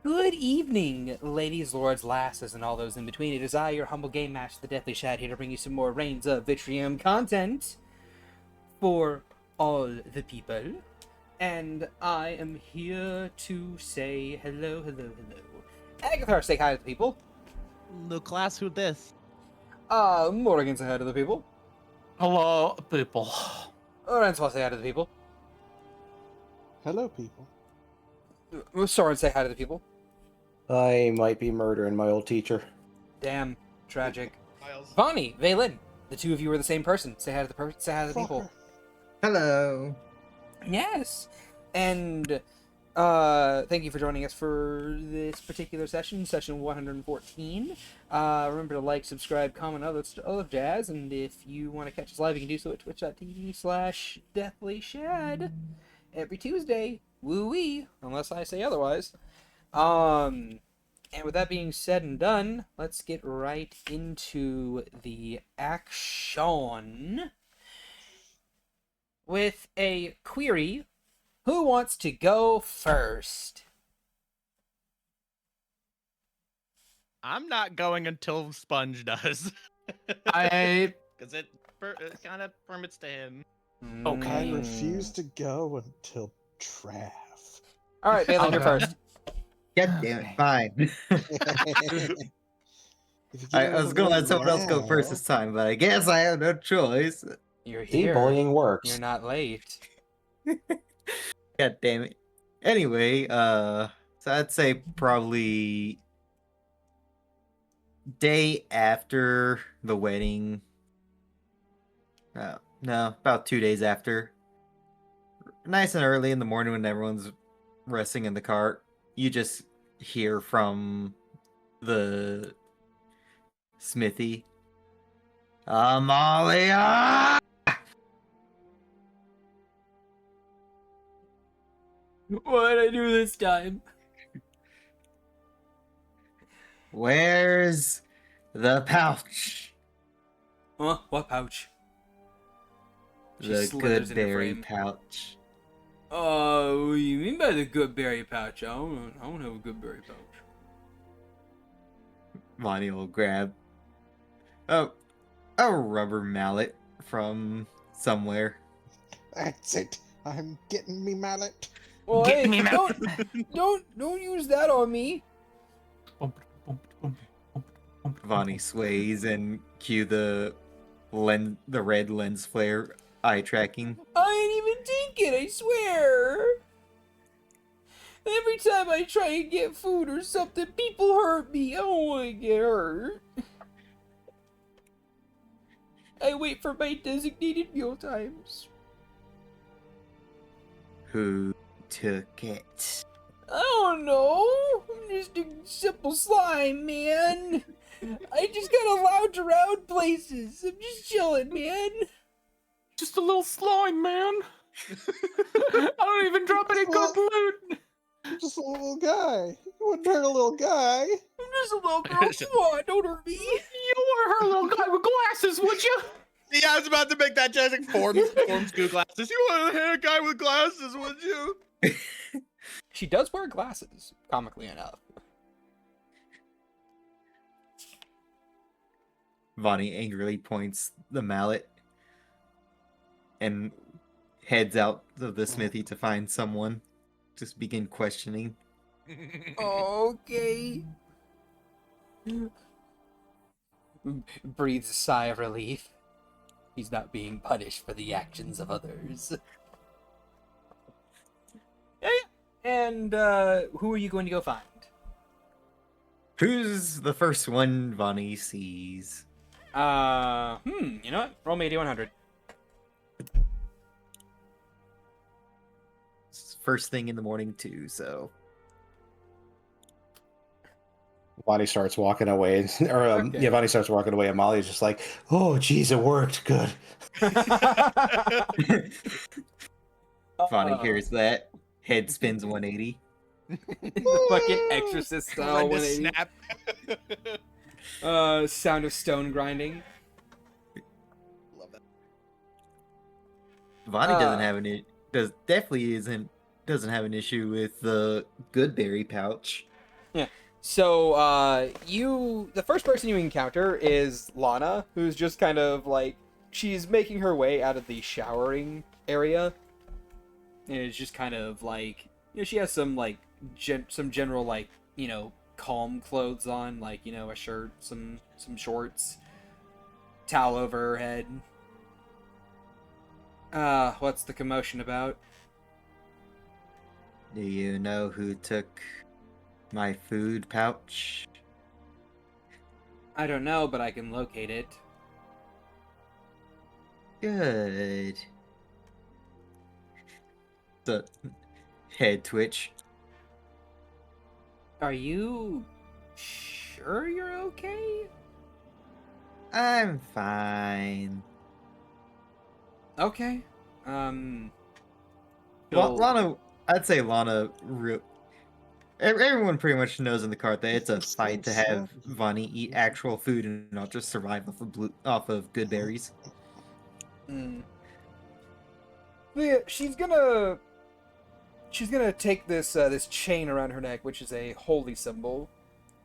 Good evening, ladies, lords, lasses, and all those in between. It is I, your humble game master, the Deathly Shad, here to bring you some more Rains of Vitrium content for all the people. And I am here to say hello, hello, hello. Agathar, say hi to the people. No class, who this? Morgan, say hi to the people. Hello, people. Renslaw, say hi to the people. Hello, people. Soren, say hi to the people. I might be murdering my old teacher. Damn, tragic. Miles. Vani, Valen, the two of you are the same person. Say hi to say hi to the people. Fucker. Hello. Yes, and thank you for joining us for this particular session 114. Remember to like, subscribe, comment, all that jazz, and if you want to catch us live, you can do so at twitch.tv/deathlyshad every Tuesday. Woo-wee, unless I say otherwise. And with that being said and done, let's get right into the action with a query. Who wants to go first? I'm not going until Sponge does. I Because it kind of permits to him. Okay. I refuse to go until Trav. All right, Balin, you're Okay. first. God damn it. Fine. If you I get was out gonna of let someone else go first now- this time, but I guess I have no choice. You're See, here. bullying works. You're not late. God damn it. Anyway, so I'd say probably day after the wedding. No, about 2 days after. Nice and early in the morning when everyone's resting in the cart, you just hear from the smithy. Amalia! What did I do this time? Where's the pouch? Huh? What pouch? She The slithers good into berry frame. pouch. Oh, what do you mean by the good berry pouch? I don't have a good berry pouch. Monty will grab a rubber mallet from somewhere. That's it. I'm getting me mallet. Well, Get hey, me, man. don't use that on me. Vonnie sways and cue the red lens flare eye tracking. I ain't even thinking, I swear. Every time I try and get food or something, people hurt me. I don't want to get hurt. I wait for my designated meal times. Who took it? I don't know. I'm just a simple slime, man. I just got allowed around places. I'm just chilling, man. Just a little slime, man. I don't even drop any good loot. I'm just a little guy. You wouldn't hurt a little guy. I'm just a little girl. Come on, don't hurt me. You were her little guy with glasses, would you? Yeah, I was about to make that joke. Forms goo glasses. You want to hit a guy with glasses, would you? She does wear glasses, comically enough. Vonnie angrily points the mallet and heads out of the smithy to find someone. Just begin questioning. Okay. Breathes a sigh of relief. He's not being punished for the actions of others. Yeah. And who are you going to go find? Who's the first one Vonnie sees? You know what? Roll me a D100. It's first thing in the morning too, so Bonnie starts walking away, Okay. Bonnie starts walking away, and Molly's just like, "Oh, geez, it worked. Good." Vonnie hears that. Head spins 180. Fucking exorcist style Horrendous 180. snap. Sound of stone grinding. Love that. Vonnie Uh, doesn't have doesn't have an issue with the good berry pouch. Yeah. So, the first person you encounter is Lana, who's just kind of like, she's making her way out of the showering area. And it's just kind of like, she has some, like, some general, like, calm clothes on, like, a shirt, some shorts, towel over her head. What's the commotion about? Do you know who took my food pouch? I don't know, but I can locate it. Good. The head twitch. Are you sure you're okay? I'm fine. Okay. Lana, I'd say Lana. Everyone pretty much knows in the cart that it's a It's fight to so have sad. Vani eat actual food and not just survive off of good berries. Yeah, she's gonna take this chain around her neck, which is a holy symbol,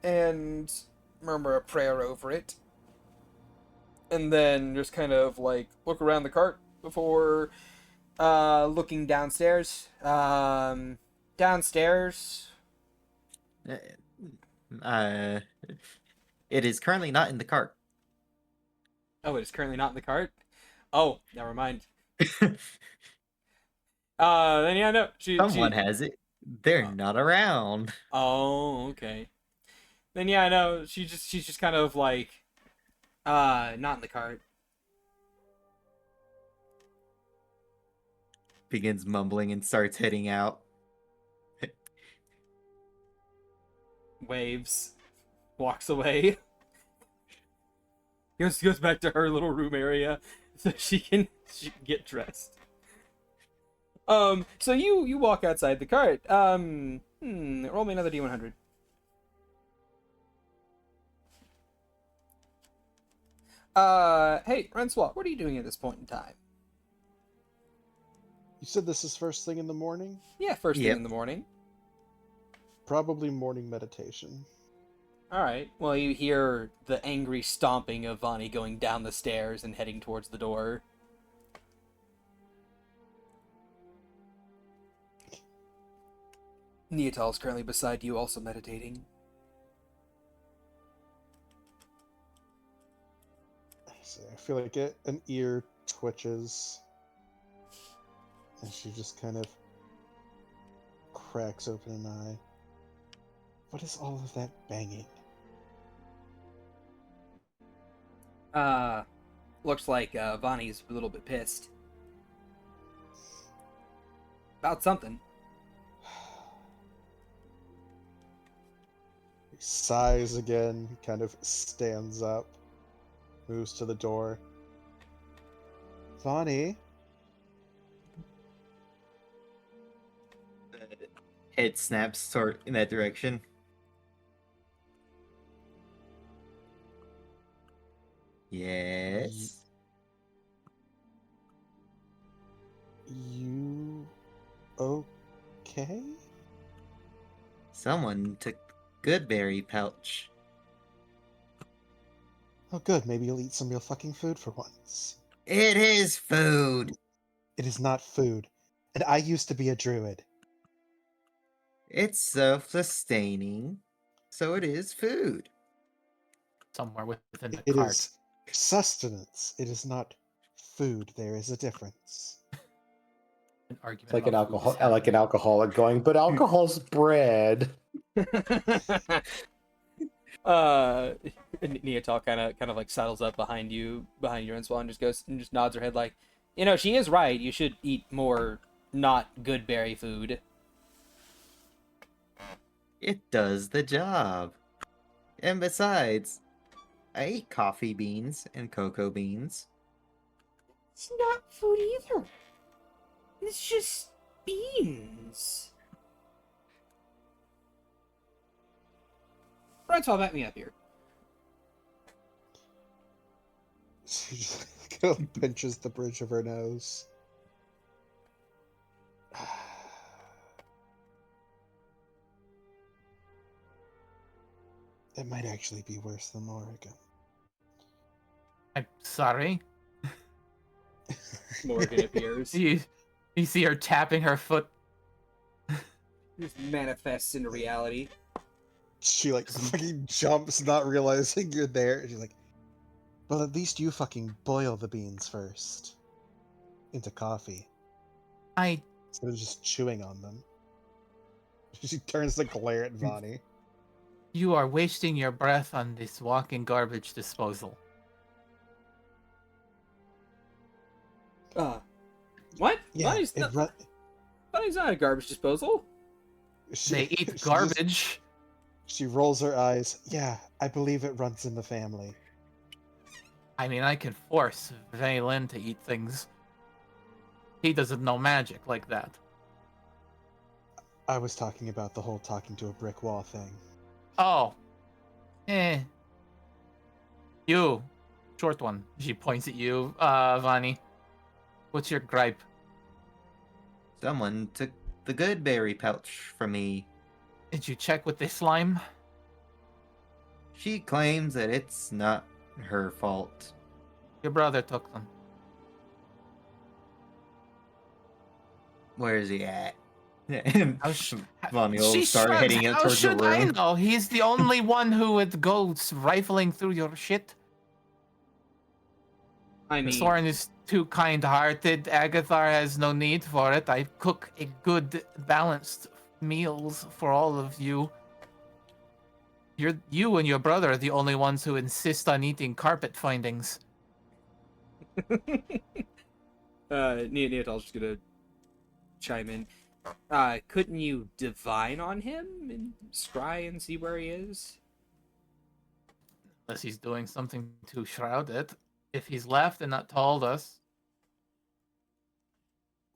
and murmur a prayer over it, and then just kind of like look around the cart before looking downstairs. Downstairs. Uh, it is currently not in the cart. Oh, it is currently not in the cart. Oh, never mind. Then yeah, no, Someone has it. They're Oh. not around. Oh, okay. Then yeah, no, she's just kind of like, not in the cart. Begins mumbling and starts heading out. Waves, walks away. goes back to her little room area so she can get dressed. So you walk outside the cart. Roll me another D100. Hey, Renswalk, what are you doing at this point in time? You said this is first thing in the morning? Yeah, first thing Yep. in the morning. Probably morning meditation. Alright, well, you hear the angry stomping of Vani going down the stairs and heading towards the door. Neatal is currently beside you, also meditating. I feel like an ear twitches. And she just kind of cracks open an eye. What is all of that banging? Looks like Vani's a little bit pissed. About something. He sighs again, kind of stands up, moves to the door. Vani? Head snaps toward in that direction. Yes. You okay? Someone took Goodberry pouch. Oh good, maybe you'll eat some real fucking food for once. It is food. It is not food. And I used to be a druid. It's self-sustaining, so it is food. Somewhere within the It cart. is sustenance. It is not food. There is a difference. An argument It's like an about food alcohol, is like an happening. alcoholic going, but alcohol's bread. Neatal kind of like saddles up behind you, Renswalk, and just nods her head like, she is right. You should eat more not good berry food. It does the job. And besides, I eat coffee beans and cocoa beans. It's not food either. It's just beans. Renswalk, back me up here. She just kind of pinches the bridge of her nose. It might actually be worse than Oregon. I'm sorry. Morgan appears. You see her tapping her foot. Just manifests into reality. She like fucking jumps, not realizing you're there. And she's like, well, at least you fucking boil the beans first. Into coffee. I Instead of just chewing on them. She turns to glare at Vuori. You are wasting your breath on this walking garbage disposal. What? Yeah, Bunny's it not, Bunny's not a garbage disposal. They eat garbage. She rolls her eyes. Yeah, I believe it runs in the family. I mean, I can force Valen to eat things. He doesn't know magic like that. I was talking about the whole talking to a brick wall thing. Oh. You. Short one. She points at you, Vani. What's your gripe? Someone took the good berry pouch from me. Did you check with the slime? She claims that it's not her fault. Your brother took them. Where is he at? And How Vonnie will She start shrugs. heading How towards the should I room. know? He's the only one who would go rifling through your shit. I mean, Soren is too kind-hearted. Agathar has no need for it. I cook a good, balanced meals for all of you. You and your brother are the only ones who insist on eating carpet findings. Neotal's just gonna chime in. Couldn't you divine on him and scry and see where he is? Unless he's doing something to shroud it. If he's left and not told us.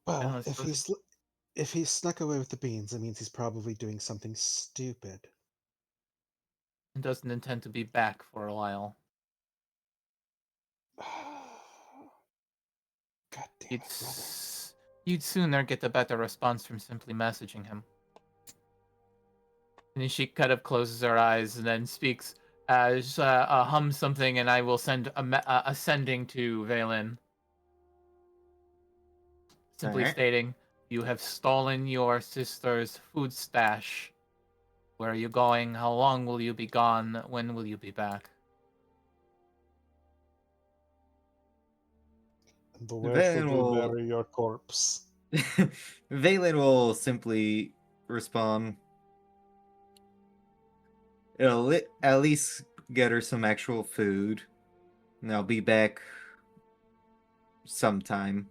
Well, I suppose if he's snuck away with the beans, it means he's probably doing something stupid. and doesn't intend to be back for a while. God damn it, brother. You'd sooner get a better response from simply messaging him. And then she kind of closes her eyes and then speaks, hum something, and I will send a sending to Valen. Simply Alright. stating, you have stolen your sister's food stash. Where are you going? How long will you be gone? When will you be back? And where Then should we we'll- bury your corpse? Valen will simply respond. It'll at least get her some actual food. And I'll be back sometime.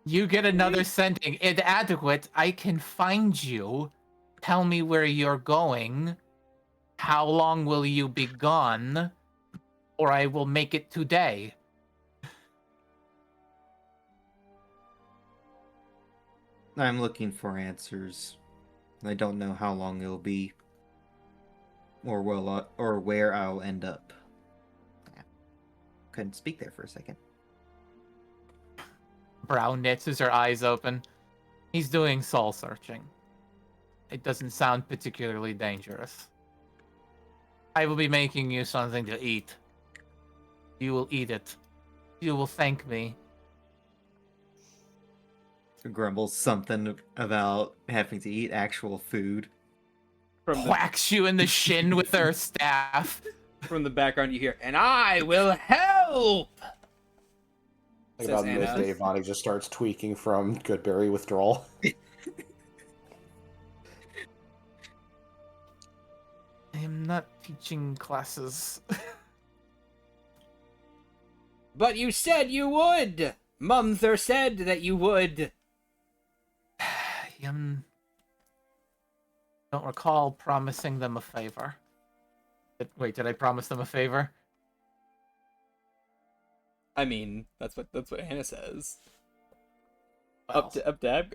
You get another sending. Inadequate. I can find you. Tell me where you're going. How long will you be gone? Or I will make it today. I'm looking for answers. I don't know how long it'll be, or where I'll end up. Couldn't speak there for a second. Brow knits as her eyes open. He's doing soul searching. It doesn't sound particularly dangerous. I will be making you something to eat. You will eat it. You will thank me. Grumbles something about having to eat actual food. Whacks you in the shin with her staff. From the background, you hear, "And I will help." Like Says about Anna. midday, Vonnie just starts tweaking from Goodberry withdrawal. I am not teaching classes. But you said you would. Mumther said that you would. Don't recall promising them a favor. Wait, did I promise them a favor? I mean, that's what Anna says. Well, Up to Agathar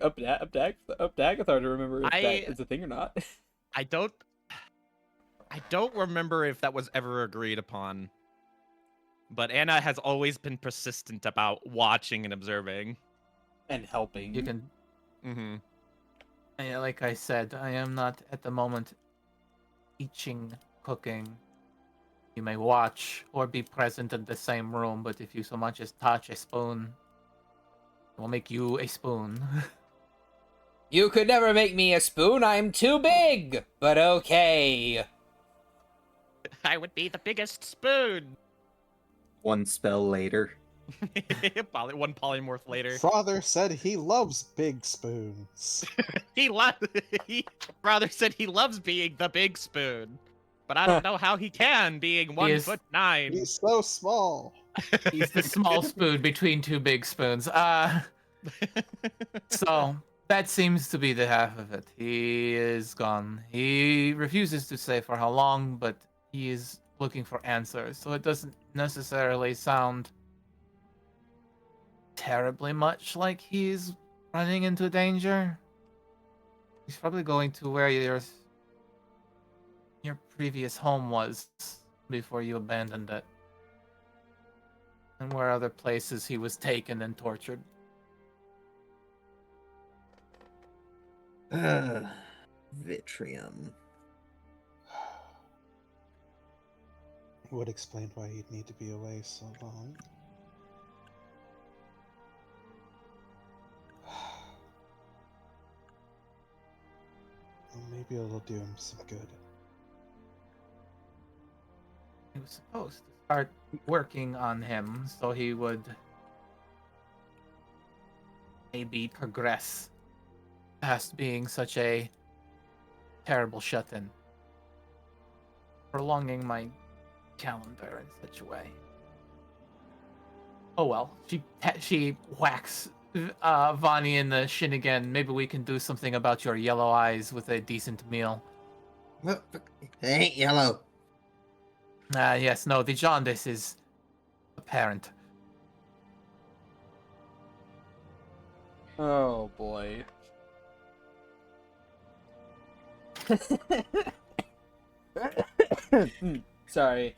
to remember if that is a thing or not. I don't remember if that was ever agreed upon. But Anna has always been persistent about watching and observing. And helping. you can. Mm-hmm. Yeah, like I said, I am not at the moment teaching cooking. You may watch or be present in the same room, but if you so much as touch a spoon, it will make you a spoon. You could never make me a spoon, I'm too big! But okay. I would be the biggest spoon. One spell later. One polymorph later. Father said he loves big spoons. He rather said he loves being the big spoon, but I don't know how he can, being 1'9". He's so small. He's the small spoon between two big spoons. So that seems to be the half of it. He is gone. He refuses to say for how long, but he is looking for answers. So it doesn't necessarily sound terribly much like he's running into danger. He's probably going to where your previous home was before you abandoned it. And where other places he was taken and tortured. Vitrium. Would explain why he'd need to be away so long. Well, maybe it'll do him some good. He was supposed to start working on him so he would maybe progress past being such a terrible shut-in. Prolonging my calendar in such a way. Oh well, she whacks Vani in the shin again. Maybe we can do something about your yellow eyes with a decent meal. Well, it ain't yellow. Yes, no, the jaundice is apparent. Oh boy. Sorry.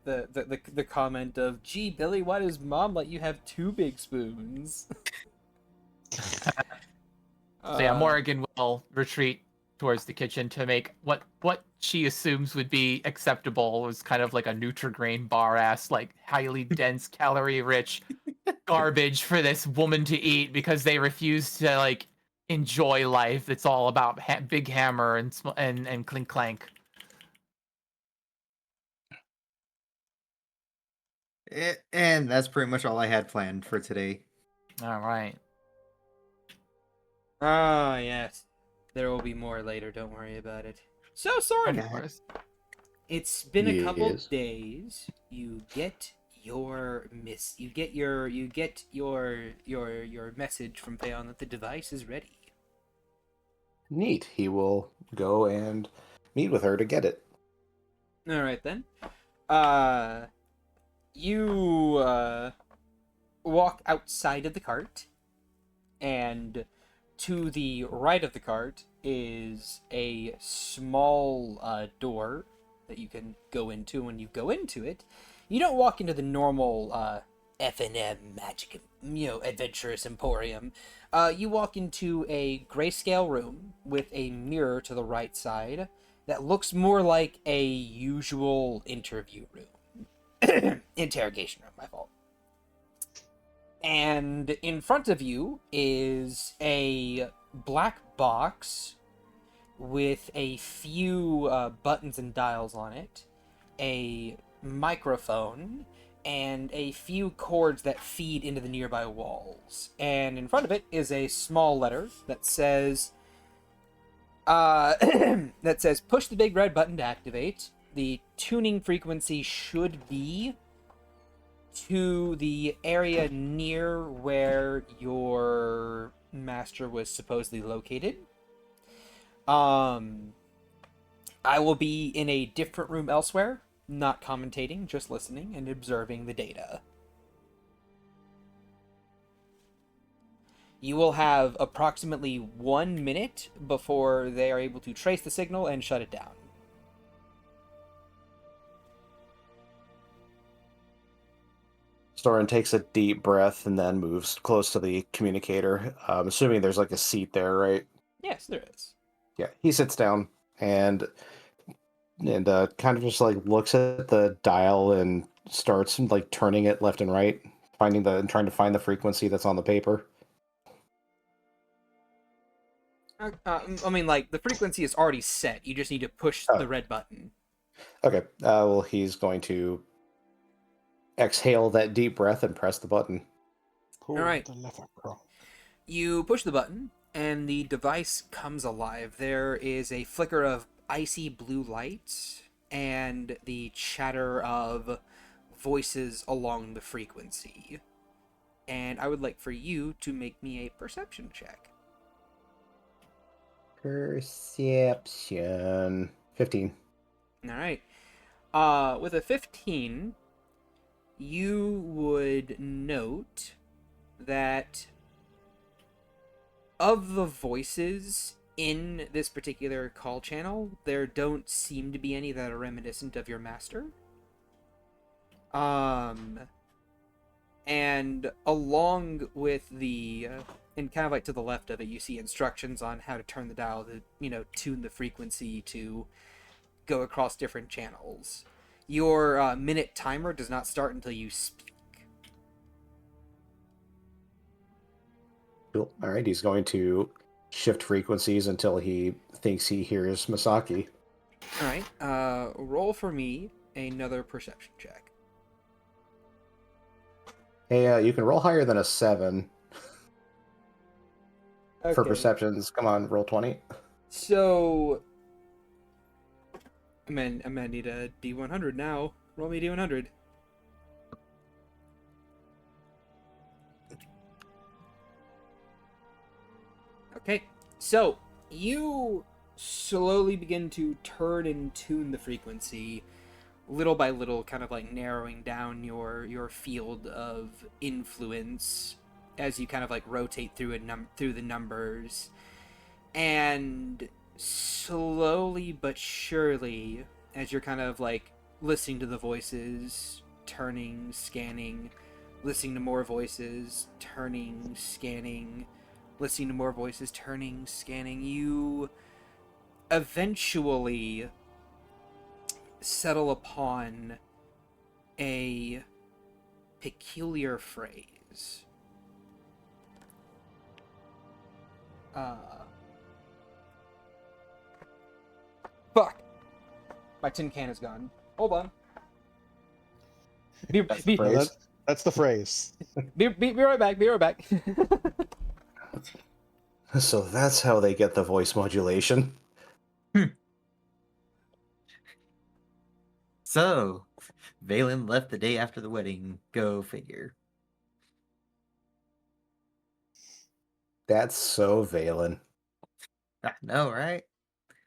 The comment of, gee, Billy, why does Mom let you have two big spoons? So yeah, Morrigan will retreat towards the kitchen to make what she assumes would be acceptable was kind of like a Nutri-Grain bar ass, like highly dense, calorie rich garbage for this woman to eat because they refuse to like enjoy life. It's all about big hammer and clink clank. And that's pretty much all I had planned for today. All right. Ah, yes. There will be more later, don't worry about it. So, Soren, Of course. it's been a couple Yes. days. You get your your message from Theon that the device is ready. Neat. He will go and meet with her to get it. All right then. You walk outside of the cart, and to the right of the cart is a small door that you can go into. When you go into it, you don't walk into the normal F&M magic, adventurous emporium. You walk into a grayscale room with a mirror to the right side that looks more like a usual interview room. Interrogation room, my fault. And in front of you is a black box with a few buttons and dials on it, a microphone, and a few cords that feed into the nearby walls. And in front of it is a small letter that says, push the big red button to activate. The tuning frequency should be to the area near where your master was supposedly located. I will be in a different room elsewhere, not commentating, just listening and observing the data. You will have approximately 1 minute before they are able to trace the signal and shut it down. Soren takes a deep breath and then moves close to the communicator. Assuming there's like a seat there, right? Yes, there is. Yeah, he sits down and and kind of just like looks at the dial and starts like turning it left and right, trying to find the frequency that's on the paper. I mean, like, the frequency is already set. You just need to push Oh. the red button. Okay. Well, he's going to exhale that deep breath and press the button. Pull Alright. the lever, Kronk. You push the button, and the device comes alive. There is a flicker of icy blue light, and the chatter of voices along the frequency. And I would like for you to make me a perception check. Perception. 15. Alright. With a 15, you would note that of the voices in this particular call channel, there don't seem to be any that are reminiscent of your master. And along with the, and kind of like to the left of it, you see instructions on how to turn the dial to, tune the frequency to go across different channels. Your minute timer does not start until you speak. Cool. All right, he's going to shift frequencies until he thinks he hears Masaki. All right, roll for me another perception check. Hey, you can roll higher than a 7 for Okay. perceptions. Come on, roll 20. So, I'm gonna need a D100 now. Roll me a D100. Okay, so you slowly begin to turn and tune the frequency, little by little, kind of like narrowing down your field of influence as you kind of like rotate through through the numbers, and slowly but surely, as you're kind of like listening to the voices, turning, scanning, listening to more voices, turning, scanning, listening to more voices, turning, scanning, you eventually settle upon a peculiar phrase. Fuck! My tin can is gone. Hold on. That's the No, phrase. that's the phrase. Be right back, be right back. So that's how they get the voice modulation. So, Valen left the day after the wedding. Go figure. That's so Valen. I know, right?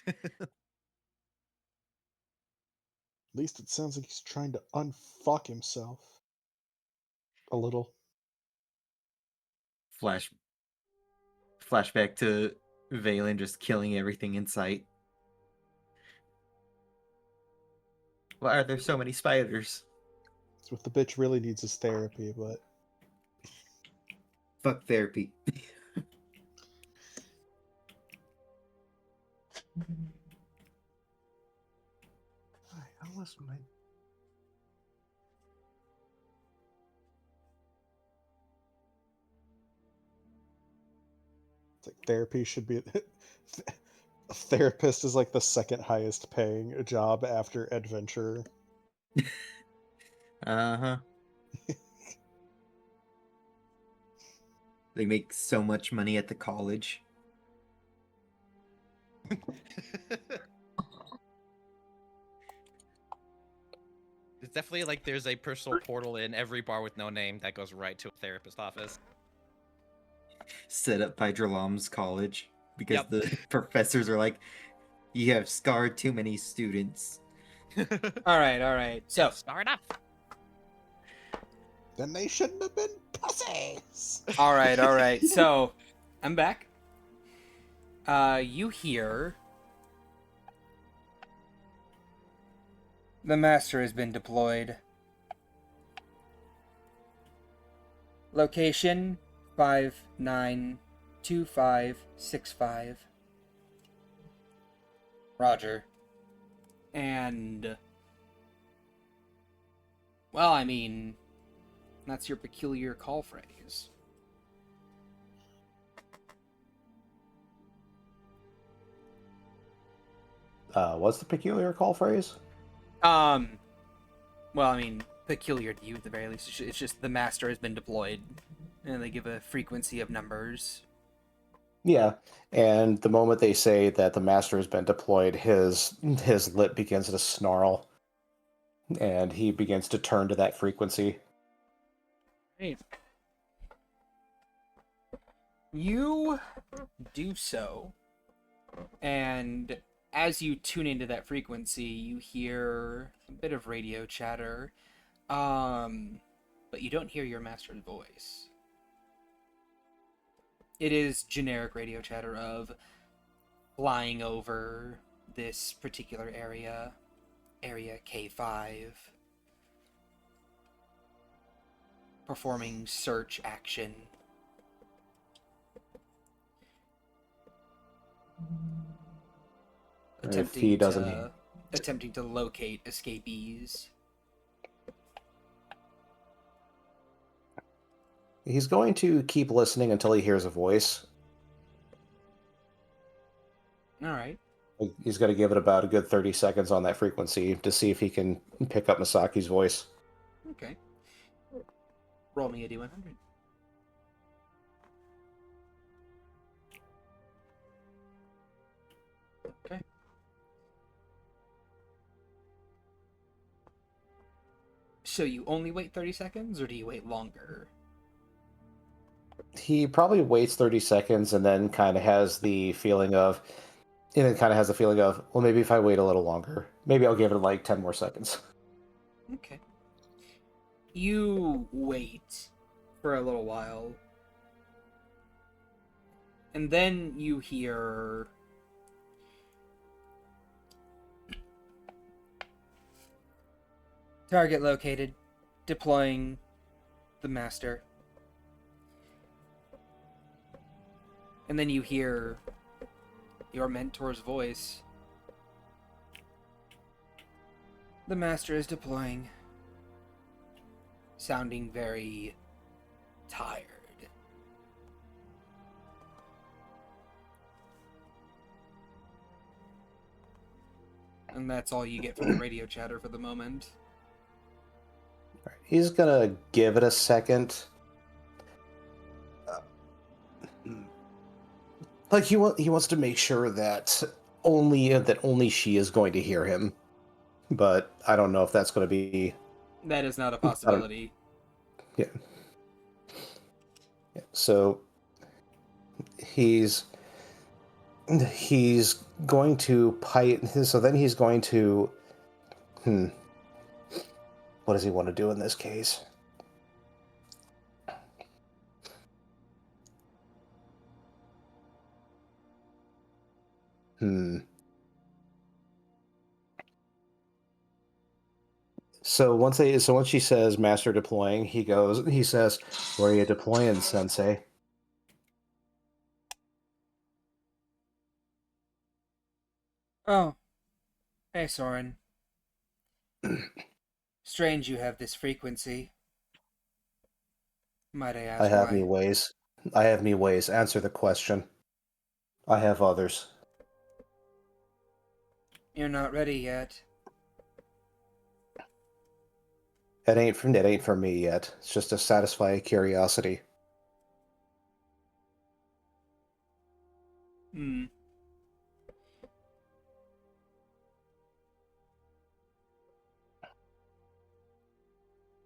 At least it sounds like he's trying to unfuck himself. A little. Flashback to Valen just killing everything in sight. Why are there so many spiders? That's what the bitch really needs is therapy, but Fuck therapy. I lost my. It's like therapy should be. A therapist is like the second highest paying job after adventurer. Uh-huh. They make so much money at the college. It's definitely like there's a personal portal in every bar with no name that goes right to a therapist office. Set up by Dralam's college because Yep. the professors are like, you have scarred too many students. all right. So, Start up. Then they shouldn't have been pussies. all right. So, I'm back. You hear the master has been deployed. Location 592565. Roger. And, well, I mean, that's your peculiar call phrase. What's the peculiar call phrase? Well, I mean, peculiar to you at the very least. It's just the master has been deployed, and they give a frequency of numbers. Yeah, and the moment they say that the master has been deployed, his lip begins to snarl, and he begins to turn to that frequency. Right. You do so, and as you tune into that frequency, you hear a bit of radio chatter, but you don't hear your master's voice. It is generic radio chatter of flying over this particular area, area K5, performing search action. If he doesn't, Attempting to locate escapees. he's going to keep listening until he hears a voice. All right. He's going to give it about a good 30 seconds on that frequency to see if he can pick up Masaki's voice. Okay. Roll me a d100. Okay. So you only wait 30 seconds, or do you wait longer? He probably waits 30 seconds and then kind of has the feeling of, well, maybe if I wait a little longer, maybe I'll give it like 10 more seconds. Okay. You wait for a little while, and then you hear target located, deploying the master. And then you hear your mentor's voice. The master is deploying, sounding very tired. And that's all you get from the radio chatter for the moment. He's gonna give it a second. Like he wants to make sure that only she is going to hear him, but I don't know if that's going to be. That is not a possibility. Yeah. So he's going to pipe. So then he's going to. What does he want to do in this case? So once she says master deploying, he says, "Where are you deploying, Sensei?" Oh. Hey, Soren. Strange you have this frequency. Might I ask I have why? me ways. I have me ways. Answer the question. I have others. You're not ready yet. It ain't for me yet. It's just to satisfy a curiosity. Hmm.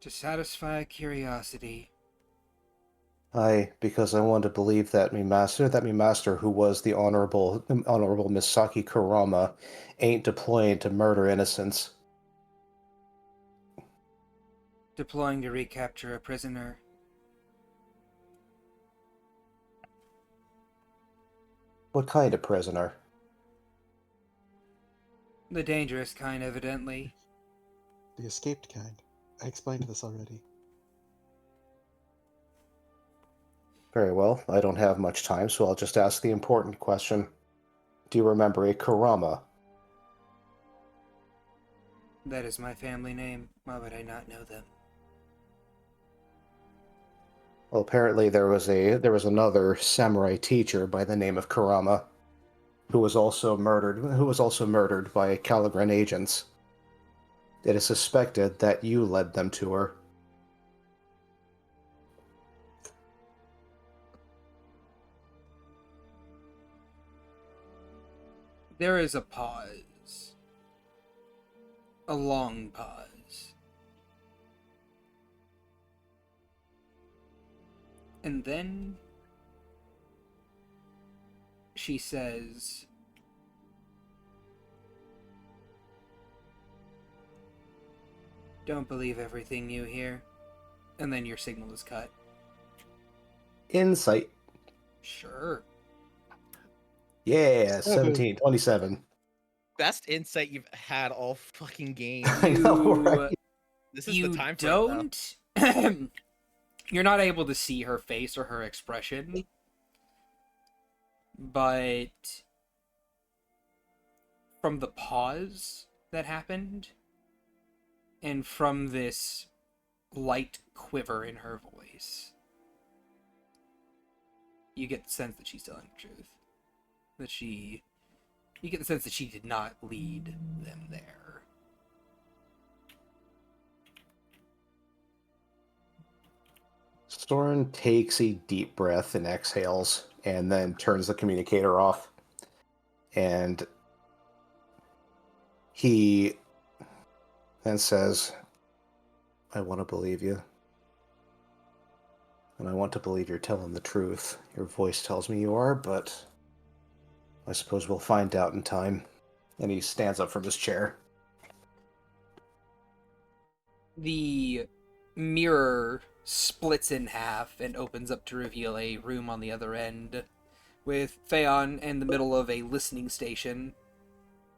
To satisfy a curiosity. Because I want to believe that me master, who was the honorable Misaki Kurama, ain't deploying to murder innocents. Deploying to recapture a prisoner. What kind of prisoner? The dangerous kind, evidently. The escaped kind. I explained this already. Very well. I don't have much time, so I'll just ask the important question. Do you remember a Kurama? That is my family name. Why would I not know them? Well, apparently there was another samurai teacher by the name of Kurama, who was also murdered by ch-ldr-n agents. It is suspected that you led them to her. There is a pause. A long pause. And then she says, "Don't believe everything you hear." And then your signal is cut. Insight. Sure. Yeah, 1727. Best insight you've had all fucking game. I know, right? This is You the time for don't. You're not able to see her face or her expression, but from the pause that happened, and from this light quiver in her voice, you get the sense that she's telling the truth. You get the sense that she did not lead them there. ch-ldr-n takes a deep breath and exhales, and then turns the communicator off. And he then says, "I want to believe you. And I want to believe you're telling the truth. Your voice tells me you are, but I suppose we'll find out in time." And he stands up from his chair. The mirror splits in half and opens up to reveal a room on the other end, with Phaon in the middle of a listening station,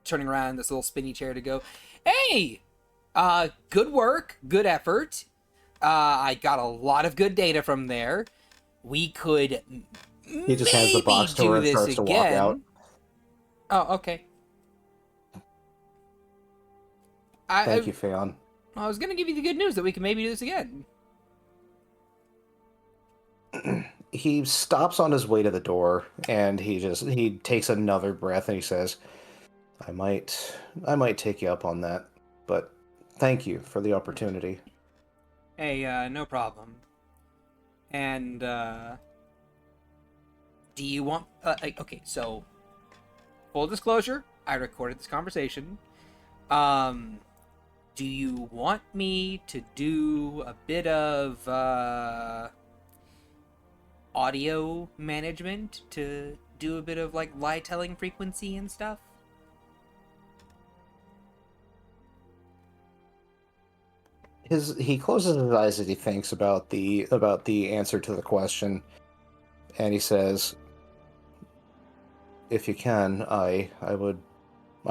turning around in this little spinny chair to go, "Hey! Good work, good effort. I got a lot of good data from there. We could He just hands the box to do her and this starts to walk out. Oh, okay. Thank you, Phaon. I was gonna give you the good news that we can maybe do this again. He stops on his way to the door, and he takes another breath, and he says, I might take you up on that, but thank you for the opportunity." Hey, no problem. And, do you want... okay, so, full disclosure, I recorded this conversation. Do you want me to do a bit of, audio management to do a bit of, like, lie-telling frequency and stuff? He closes his eyes as he thinks about the answer to the question, and he says, "If you can, I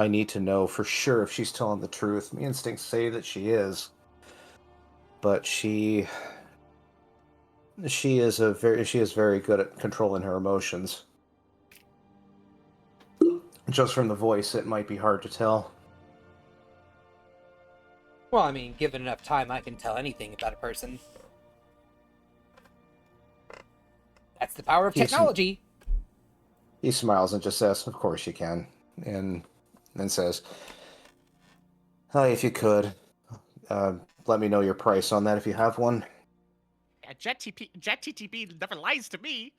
need to know for sure if she's telling the truth. My instincts say that she is, but she is very good at controlling her emotions. Just from the voice, it might be hard to tell." Well, I mean, given enough time, I can tell anything about a person. That's the power of technology. He smiles and just says, "Of course you can," and then says, "If you could, let me know your price on that if you have one." Yeah, JetTTP never lies to me.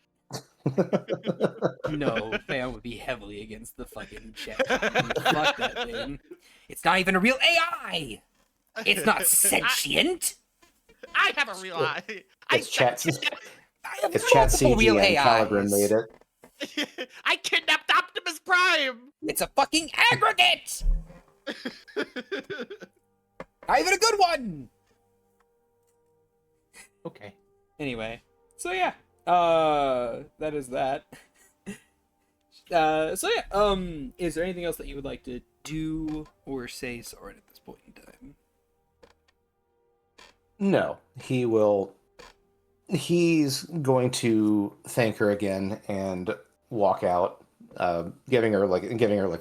No, Fan would be heavily against the fucking chat. Fuck that thing. It's not even a real AI! It's not sentient! I have a real eye. It's chat. I have It's chat multiple CG real and AIs! ch-ldr-n made it. I kidnapped Optimus Prime. It's a fucking aggregate! Not even a good one! Okay. Anyway, so yeah, that is that. Is there anything else that you would like to do or say, Soren, at this point in time? No, he will. He's going to thank her again and walk out, giving her like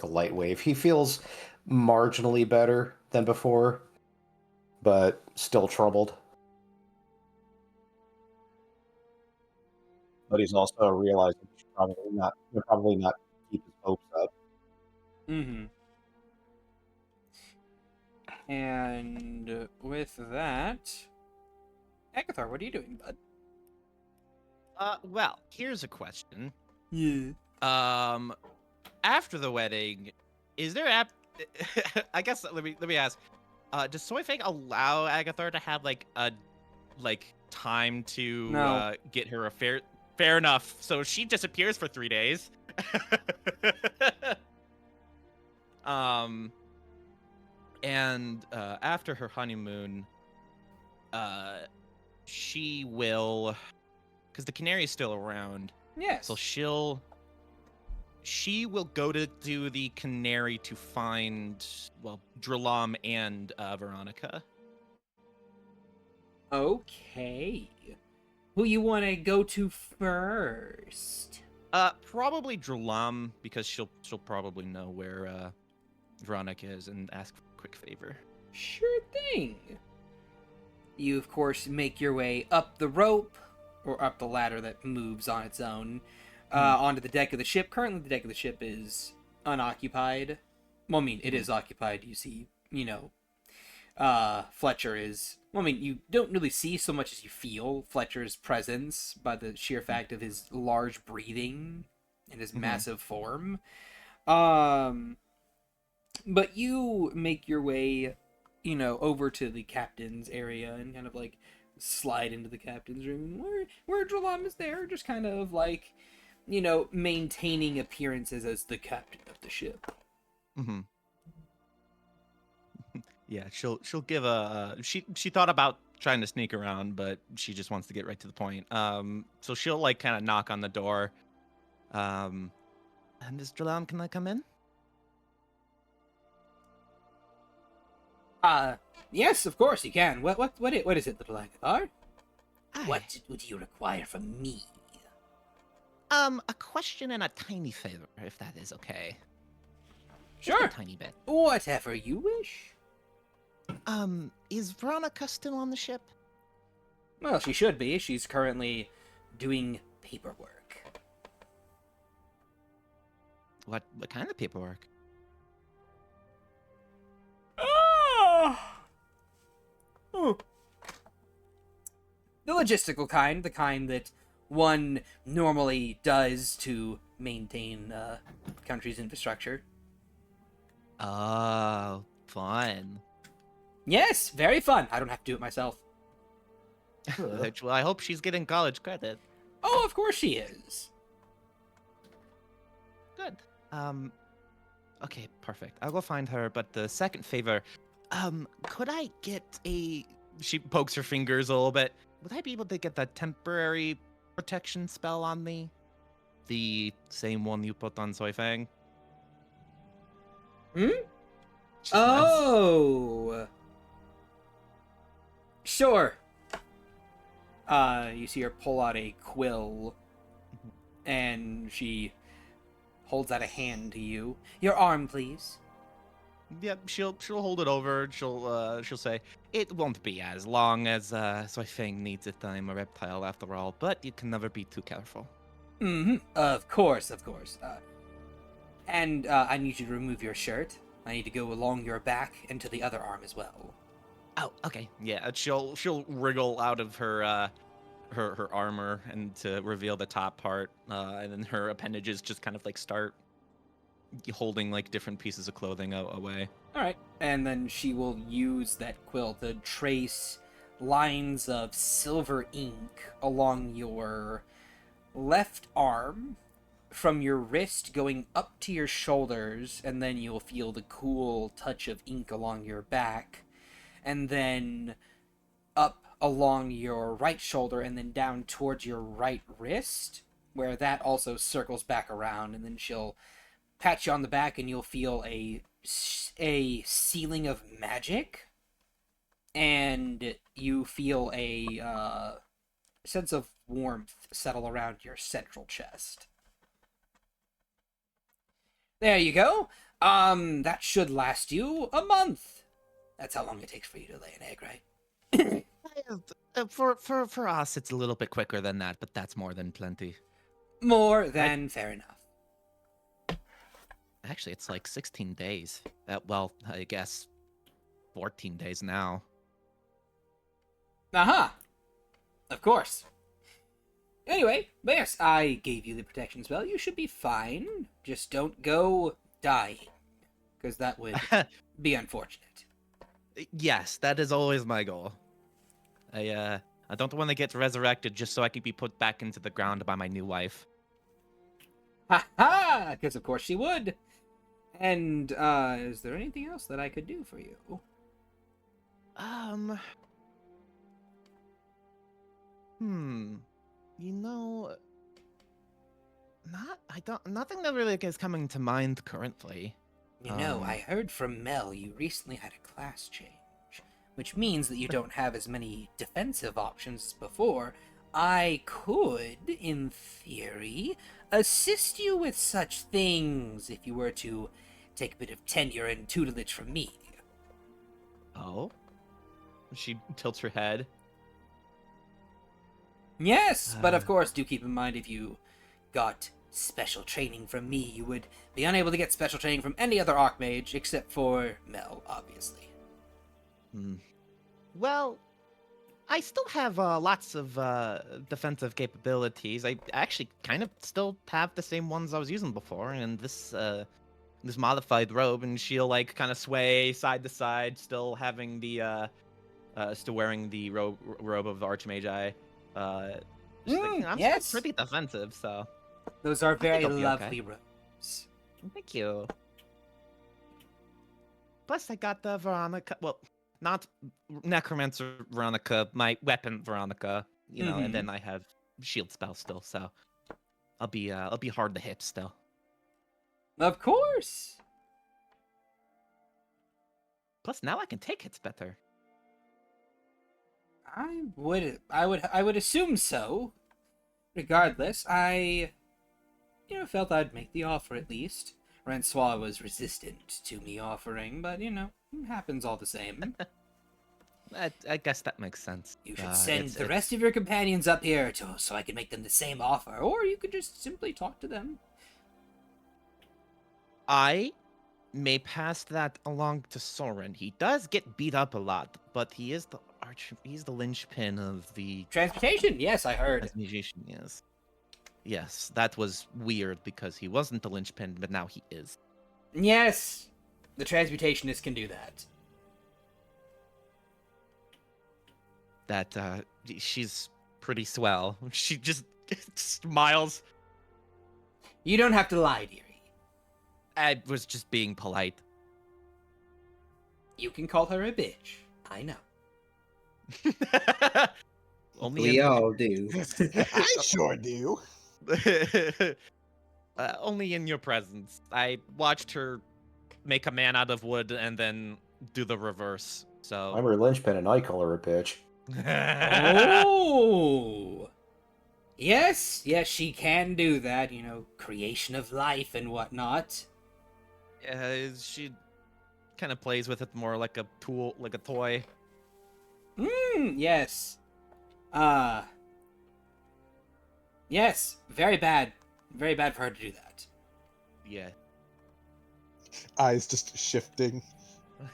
a light wave. He feels marginally better than before, but still troubled. But he's also realizing he should probably not keep his hopes up. Mm-hmm. And with that, Agathar, what are you doing, bud? Well, here's a question. Yeah. After the wedding, is there I guess let me ask. Does Soifeng allow Agathar to have like a time to No. get her a fair enough? So she disappears for 3 days. And after her honeymoon, she will, because the canary is still around. Yes. So she will go to do the canary to find, well, Dralam and Veronica. Okay. Who you want to go to first? Probably Dralam, because she'll probably know where Veronica is and ask for a quick favor. Sure thing. You, of course, make your way up the rope, or up the ladder that moves on its own, onto the deck of the ship. Currently, the deck of the ship is unoccupied. Well, I mean, it is occupied. You see, Fletcher is... Well, I mean, you don't really see so much as you feel Fletcher's presence by the sheer fact of his large breathing and his massive form. But you make your way, over to the captain's area and kind of like slide into the captain's room where Dralam is there, just kind of like, maintaining appearances as the captain of the ship. Mm-hmm. Yeah, she'll give she thought about trying to sneak around, but she just wants to get right to the point. So she'll like kind of knock on the door. Miss Dralam, can I come in? Yes, of course you can. What is it, little Agathar? Aye. What would you require from me? A question and a tiny favor, if that is okay. Just Sure. a tiny bit. Whatever you wish. Is Veronica still on the ship? Well, she should be. She's currently doing paperwork. What kind of paperwork? The logistical kind, the kind that one normally does to maintain the country's infrastructure. Oh, fun. Yes, very fun. I don't have to do it myself. Well, I hope she's getting college credit. Oh, of course she is. Good. Okay, perfect. I'll go find her, but the second favor, could I get she pokes her fingers a little bit. Would I be able to get that temporary protection spell on me? The same one you put on Soifeng? Hmm? Just once. Oh. Sure. You see her pull out a quill, and she holds out a hand to you. Your arm, please. Yep, she'll hold it over. She'll say, it won't be as long as Soifeng needs it. I'm a reptile after all, but you can never be too careful. Mm-hmm. Of course. And I need you to remove your shirt. I need to go along your back and to the other arm as well. Oh, okay. Yeah, she'll wriggle out of her her armor and to reveal the top part, and then her appendages just kind of like start holding like different pieces of clothing away. All right. And then she will use that quill to trace lines of silver ink along your left arm from your wrist going up to your shoulders, and then you'll feel the cool touch of ink along your back, and then up along your right shoulder, and then down towards your right wrist, where that also circles back around, and then she'll pat you on the back, and you'll feel a ceiling of magic, and you feel a sense of warmth settle around your central chest. There you go. That should last you a month. That's how long it takes for you to lay an egg, right? For us, it's a little bit quicker than that, but that's more than plenty. More than fair enough. Actually, it's like 16 days. Well, I guess 14 days now. Aha! Of course. Anyway, but yes, I gave you the protection spell. You should be fine. Just don't go dying, because that would be unfortunate. Yes, that is always my goal. I don't want to get resurrected just so I can be put back into the ground by my new wife. Ha ha! Because of course she would. And is there anything else that I could do for you? You know, nothing that really is coming to mind currently. You know, I heard from Mel you recently had a class change, which means that you don't have as many defensive options as before. I could, in theory, assist you with such things if you were to take a bit of tenure and tutelage from me. Oh? She tilts her head. Yes, but of course, do keep in mind if you got special training from me, you would be unable to get special training from any other Archmage except for Mel, obviously. Well, I still have lots of defensive capabilities. I actually kind of still have the same ones I was using before, and this modified robe, and she'll like kind of sway side to side, still having the still wearing the robe of the Archmagi. I'm yes. still pretty defensive, so Those are very I'll be lovely okay. robes. Thank you. Plus, I got the Veronica. Well, not Necromancer Veronica, my weapon Veronica. You know, and then I have shield spell still, so I'll be hard to hit still. Of course. Plus, now I can take hits better. I would assume so. Regardless, I felt I'd make the offer at least. Francois was resistant to me offering, but it happens all the same. I guess that makes sense. You should send the rest of your companions up here so I can make them the same offer, or you could just simply talk to them. I may pass that along to Soren. He does get beat up a lot, but he's the linchpin of the Transportation, yes, I heard. musician. Yes, that was weird because he wasn't the linchpin, but now he is. Yes, the transmutationist can do that. That she's pretty swell. She just smiles. You don't have to lie, dearie. I was just being polite. You can call her a bitch. I know. We all do. I sure do. Only in your presence. I watched her make a man out of wood and then do the reverse. So I'm her linchpin and I call her a bitch. Oh! Yes, she can do that, creation of life and whatnot. She kind of plays with it more like a tool, like a toy. Yes. Yes, very bad. Very bad for her to do that. Yeah. Eyes just shifting.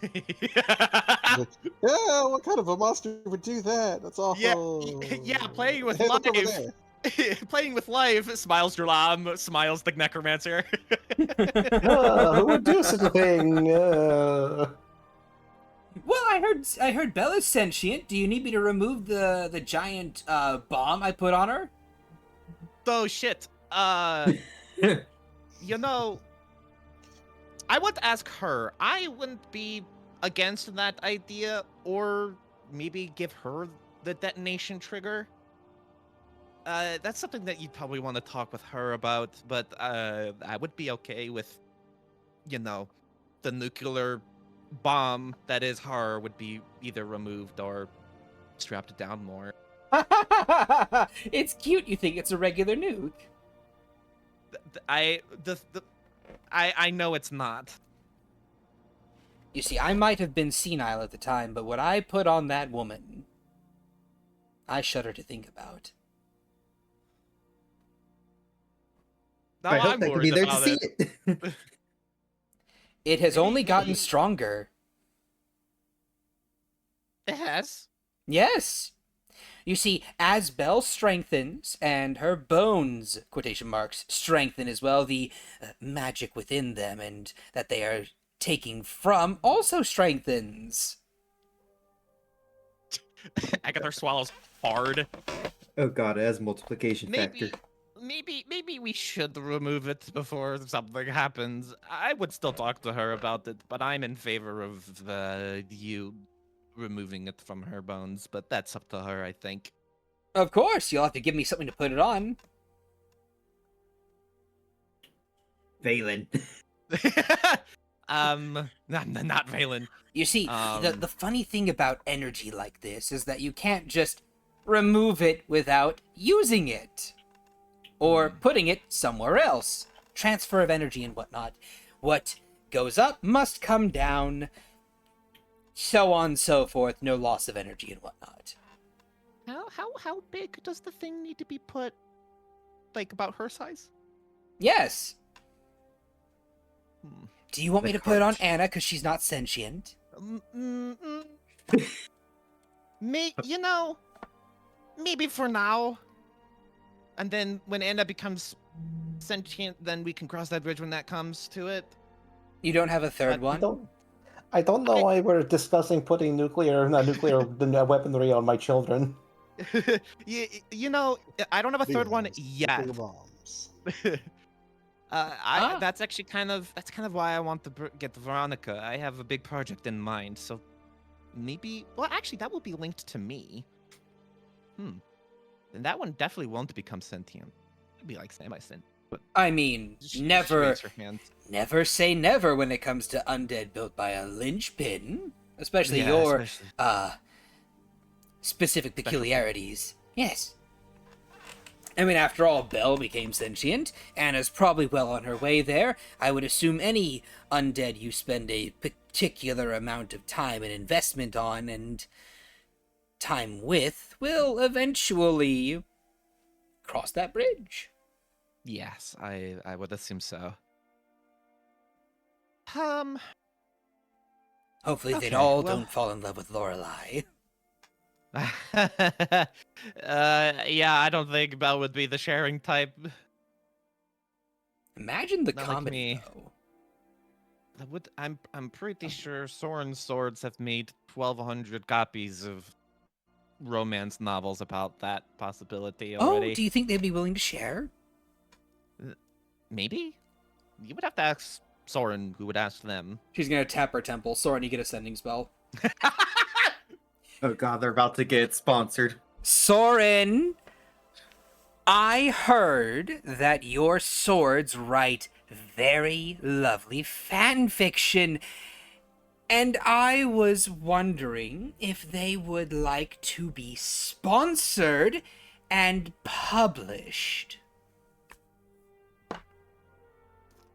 Like, yeah, what kind of a monster would do that? That's awful. Yeah, playing with Hey, look over life. there. Playing with life, smiles Drlam, smiles the necromancer. Who would do such a thing? Well, I heard Bella's sentient. Do you need me to remove the giant bomb I put on her? Oh shit. You know, I would ask her. I wouldn't be against that idea, or maybe give her the detonation trigger. That's something that you'd probably want to talk with her about, but I would be okay with, the nuclear bomb that is her would be either removed or strapped down more. It's cute. You think it's a regular nuke? I know it's not. You see, I might have been senile at the time, but what I put on that woman, I shudder to think about. Now I hope I'm they can be worried there to about see it. it. It has Maybe- only gotten maybe- stronger. It has. Yes. You see, as Belle strengthens, and her bones, quotation marks, strengthen as well, the magic within them and that they are taking from also strengthens. Agatha swallows hard. Oh god, it has multiplication Maybe, factor. maybe we should remove it before something happens. I would still talk to her about it, but I'm in favor of you removing it from her bones. But that's up to her, I think. Of course, you'll have to give me something to put it on. Valen. Not Valen. You see, Um, the funny thing about energy like this is that you can't just remove it without using it. Or putting it somewhere else. Transfer of energy and whatnot. What goes up must come down. So on and so forth. No loss of energy and whatnot. How big does the thing need to be put? Like about her size? Yes. Hmm. Do you want me The to put it on cart. Anna because she's not sentient? You know, maybe for now. And then when Anna becomes sentient, then we can cross that bridge when that comes to it. You don't have a third But one? I don't know why we're discussing putting nuclear weaponry on my children. you know, I don't have a third one Nuclear yet. bombs. That's actually kind of why I want to get Veronica. I have a big project in mind, so maybe. Well, actually, that will be linked to me. And that one definitely won't become sentient. It'll be like semi-sentient. But I mean, she never raised her hand. say never when it comes to undead built by a linchpin. Especially Yeah, your especially- specific peculiarities. Yes. I mean, after all, Belle became sentient. Anna's probably well on her way there. I would assume any undead you spend a particular amount of time and investment on and time with will eventually cross that bridge. Yes, I would assume so. Hopefully they Okay, all well- don't fall in love with Lorelei. Yeah, I don't think Belle would be the sharing type. Imagine the Not like comedy, me. though. I'm pretty sure Soren Swords have made 1,200 copies of romance novels about that possibility already. Oh, do you think they'd be willing to share? Maybe? You would have to ask Soren, who would ask them. She's gonna tap her temple. Soren, you get a sending spell. Oh god, they're about to get sponsored. Soren, I heard that your swords write very lovely fan fiction, and I was wondering if they would like to be sponsored and published.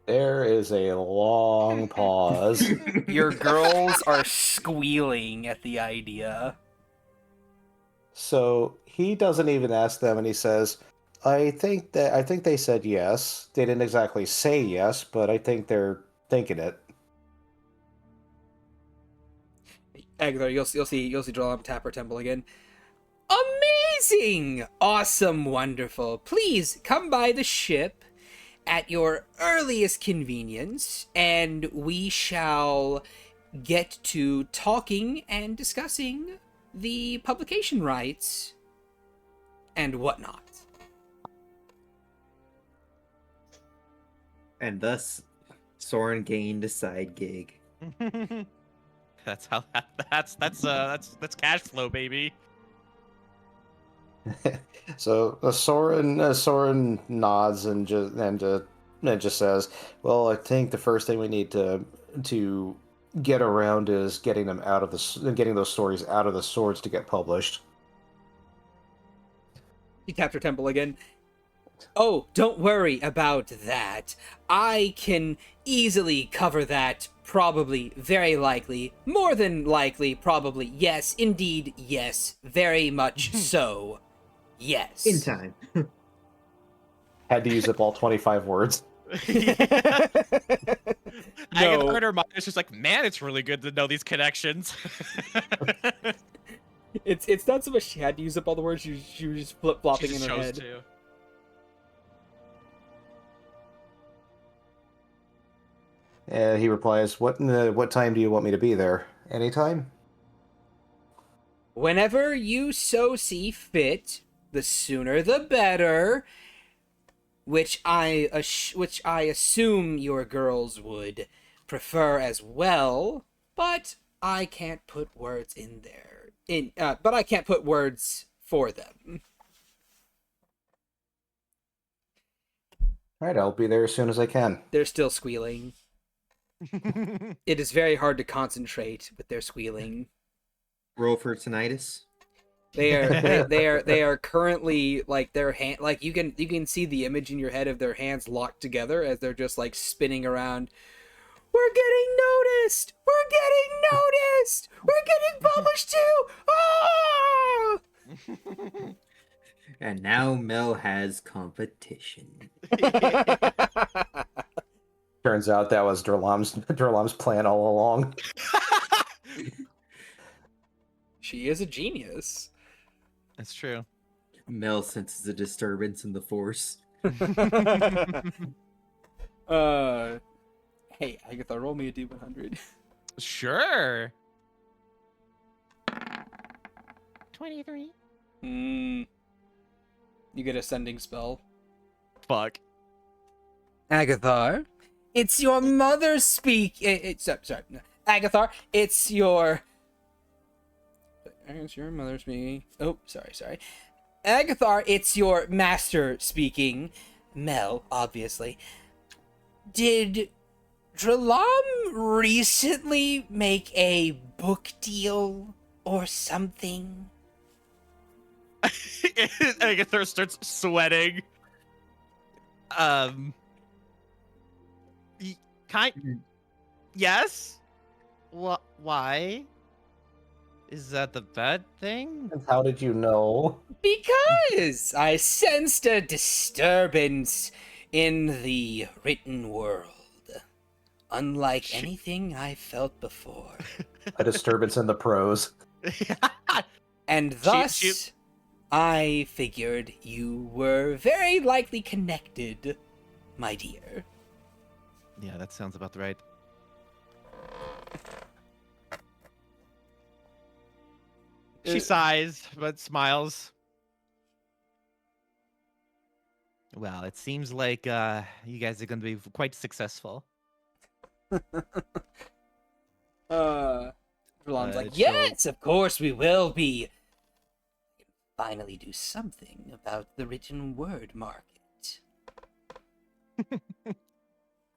There is a long pause. Your girls are squealing at the idea. So he doesn't even ask them, and he says, I think they said yes. They didn't exactly say yes, but I think they're thinking it." Agatha, you'll see Drolam tap her temple again. Amazing! Awesome, wonderful. Please come by the ship at your earliest convenience, and we shall get to talking and discussing the publication rights and whatnot. And thus, Soren gained a side gig. That's how that's cash flow, baby. So Soren nods and just says, "Well, I think the first thing we need to get around is getting those stories out of the swords to get published." She tapped her temple again. Oh, don't worry about that. I can easily cover that Probably, very likely, more than likely, probably, yes, indeed, yes, very much so, yes. In time. Had to use up all 25 words. Agatha in her mind is just like, man, it's really good to know these connections. It's not so much she had to use up all the words, she was just flip-flopping She in just her chose head. to. He replies, what time do you want me to be there? Anytime? Whenever you so see fit, the sooner the better, which I assume your girls would prefer as well, but I can't put words in there. But I can't put words for them. Alright, I'll be there as soon as I can. They're still squealing. It is very hard to concentrate with their squealing. Roll for tinnitus. They are currently like their hand, like you can see the image in your head of their hands locked together as they're just like spinning around. We're getting noticed. We're getting noticed. We're getting published too. Ah! And now Mel has competition. Turns out that was Durlam's plan all along. She is a genius. That's true. Mel senses a disturbance in the force. Hey, Agatha, roll me a D100. Sure. 23. You get a sending spell. Fuck. Agathar, it's your mother sorry. No. Agathar, it's your mother speaking. Oh, sorry. Agathar, it's your master speaking. Mel, obviously. Did ch-ldr-n recently make a book deal or something? Agatha starts sweating. Yes? Why? Is that the bad thing? And how did you know? Because I sensed a disturbance in the written world. Unlike anything I felt before. A disturbance in the prose. And thus, I figured you were very likely connected, my dear. Yeah, that sounds about right. She sighs, but smiles. Well, it seems like you guys are going to be quite successful. Ch-ldr-n's like, yes, of course we will be. Finally do something about the written word market.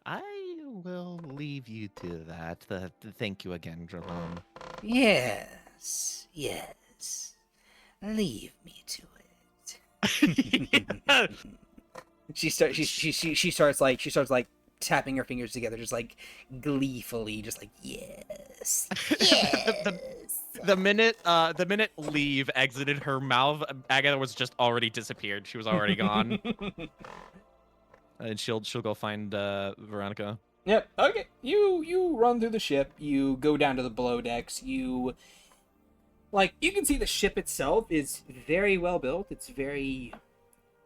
I will leave you to that. Thank you again, ch-ldr-n. Yes. Leave me to it. She starts like tapping her fingers together, just like gleefully, just like yes. The minute leave exited her mouth, Agatha was just already disappeared. She was already gone. And she'll go find Veronica. Yep. Okay. You run through the ship. You go down to the below decks. You can see the ship itself is very well built. It's very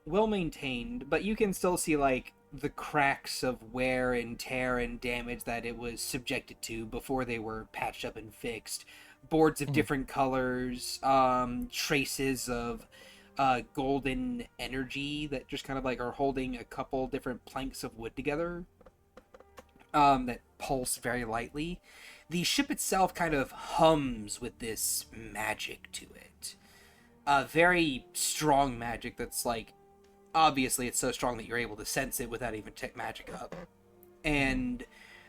well maintained, but you can still see like the cracks of wear and tear and damage that it was subjected to before they were patched up and fixed. Boards of different colors, traces of golden energy that just kind of like are holding a couple different planks of wood together that pulse very lightly. The ship itself kind of hums with this magic to it. Very strong magic that's like, obviously it's so strong that you're able to sense it without even magic up. And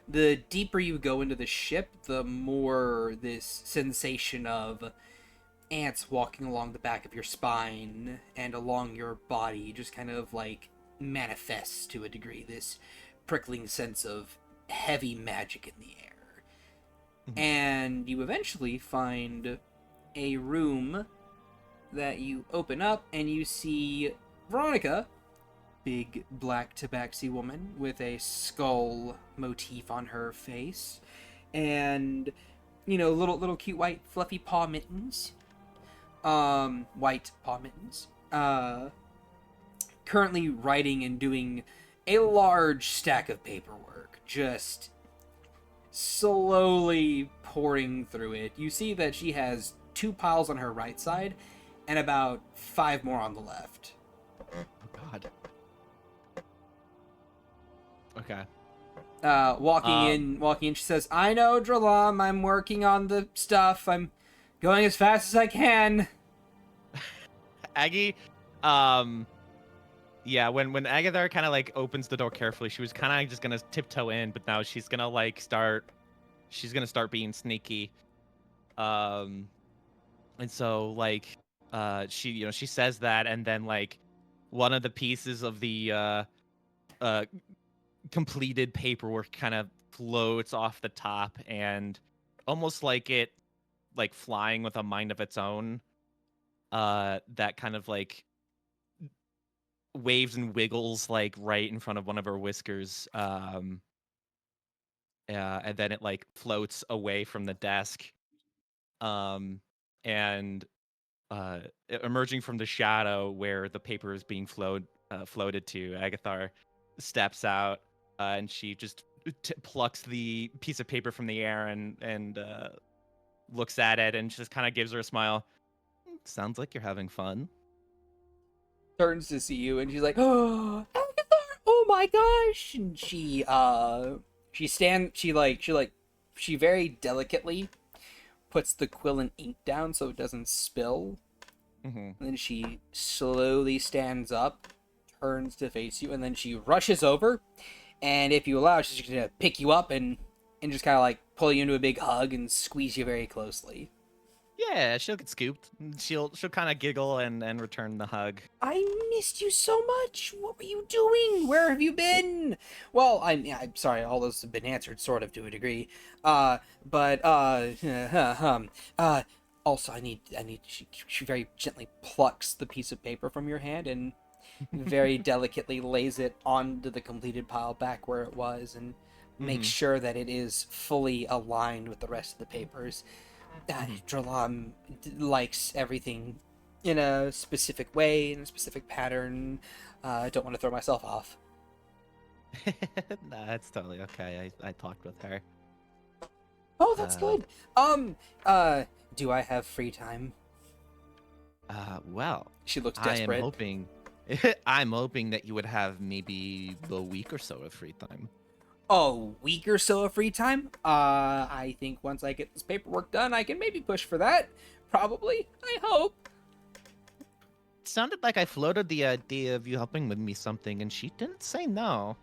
the deeper you go into the ship, the more this sensation of ants walking along the back of your spine and along your body just kind of like manifests to a degree. This prickling sense of heavy magic in the air. And you eventually find a room that you open up, and you see Veronica, big black tabaxi woman with a skull motif on her face, and little cute white fluffy paw mittens, white paw mittens, currently writing and doing a large stack of paperwork, just slowly pouring through it. You see that she has 2 piles on her right side and about 5 more on the left. Oh God. Okay. Walking in, she says, "I know, Dralam, I'm working on the stuff. I'm going as fast as I can." Aggie, yeah, when Agatha kind of like opens the door carefully, she was kind of just gonna tiptoe in, but now she's gonna like start being sneaky. And so like she says that, and then like one of the pieces of the completed paperwork kind of floats off the top, and almost like it like flying with a mind of its own, that kind of like waves and wiggles like right in front of one of her whiskers, and then it like floats away from the desk, and emerging from the shadow where the paper is being floated to, Agathar steps out, and she just plucks the piece of paper from the air and looks at it and just kind of gives her a smile. Sounds like you're having fun. Turns to see you, and she's like, "Oh, Agatha! Oh my gosh!" And she very delicately puts the quill and ink down so it doesn't spill. And then she slowly stands up, turns to face you, and then she rushes over. And if you allow, she's gonna pick you up and just kind of like pull you into a big hug and squeeze you very closely. Yeah, she'll get scooped. She'll kind of giggle and return the hug. "I missed you so much. What were you doing? Where have you been?" Well, I'm sorry, all those have been answered, sort of, to a degree. Also, I need. She very gently plucks the piece of paper from your hand and very delicately lays it onto the completed pile back where it was, and makes sure that it is fully aligned with the rest of the papers. Dralam likes everything in a specific way, in a specific pattern. I don't want to throw myself off. Nah, that's totally okay. I talked with her. Oh, that's good. Do I have free time? Well, She looks I am desperate. hoping I'm hoping that you would have maybe a week or so of free time. A week or so of free time? I think once I get this paperwork done, I can maybe push for that. Probably. I hope. It sounded like I floated the idea of you helping with me something, and she didn't say no.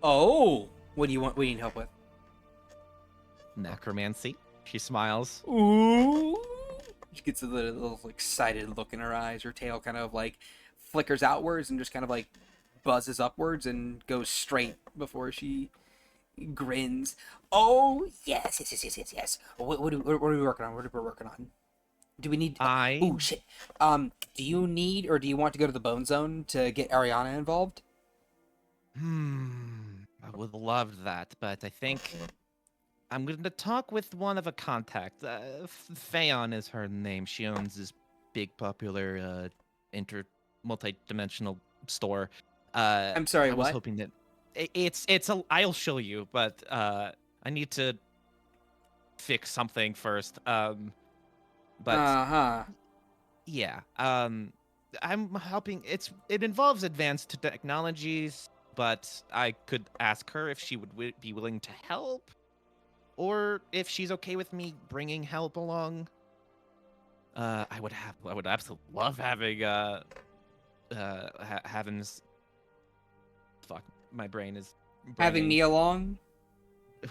Oh, what do you want? What do you need help with? Necromancy. She smiles. Ooh. She gets a little excited look in her eyes. Her tail kind of like flickers outwards and just kind of like buzzes upwards and goes straight before she grins. "Oh, yes. What are we working on? What are we working on? Do we need... Oh, shit. Do you need or do you want to go to the Bone Zone to get Ariana involved? I would love that, but I think I'm going to talk with one of a contact. Phaon is her name. She owns this big, popular, multi-dimensional store. I'm sorry, I was what? hoping that I'll show you, but I need to fix something first. But yeah, I'm helping. It involves advanced technologies, but I could ask her if she would be willing to help, or if she's okay with me bringing help along. I would absolutely love having having this. Fuck, my brain is Having me along?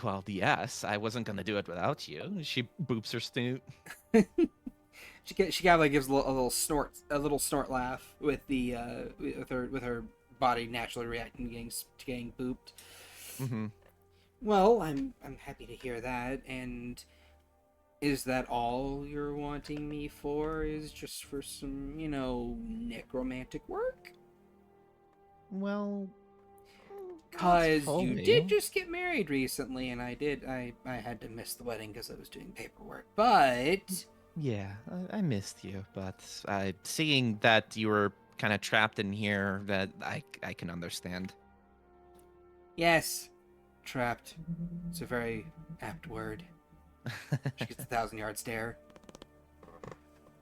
Well, yes, I wasn't gonna do it without you. She boops her snoot. She kind of like gives a little snort laugh with the with her body naturally reacting to getting booped. Well, I'm happy to hear that. And is that all you're wanting me for? Is just for some, necromantic work? Well, not Cause you did fully. just get married recently, and I had to miss the wedding because I was doing paperwork. But Yeah, I missed you, but seeing that you were kind of trapped in here, that I can understand. yes, trapped. It's a very apt word. She gets 1,000-yard stare.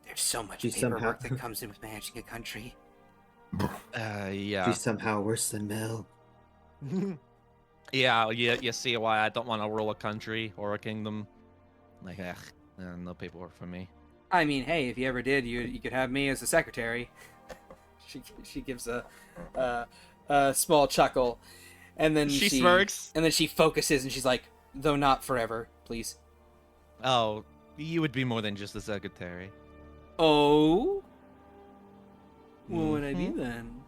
There's so much She somehow paperwork that comes in with managing a country. Yeah. she's somehow worse than Mel. Yeah, you see why I don't want to rule a country or a kingdom. Like, no paperwork for me. I mean, hey, if you ever did, you could have me as a secretary. She gives a small chuckle, and then She smirks. and then she focuses, and she's like, "Though not forever, please." Oh, you would be more than just a secretary. Oh, what would I be Mhm. then?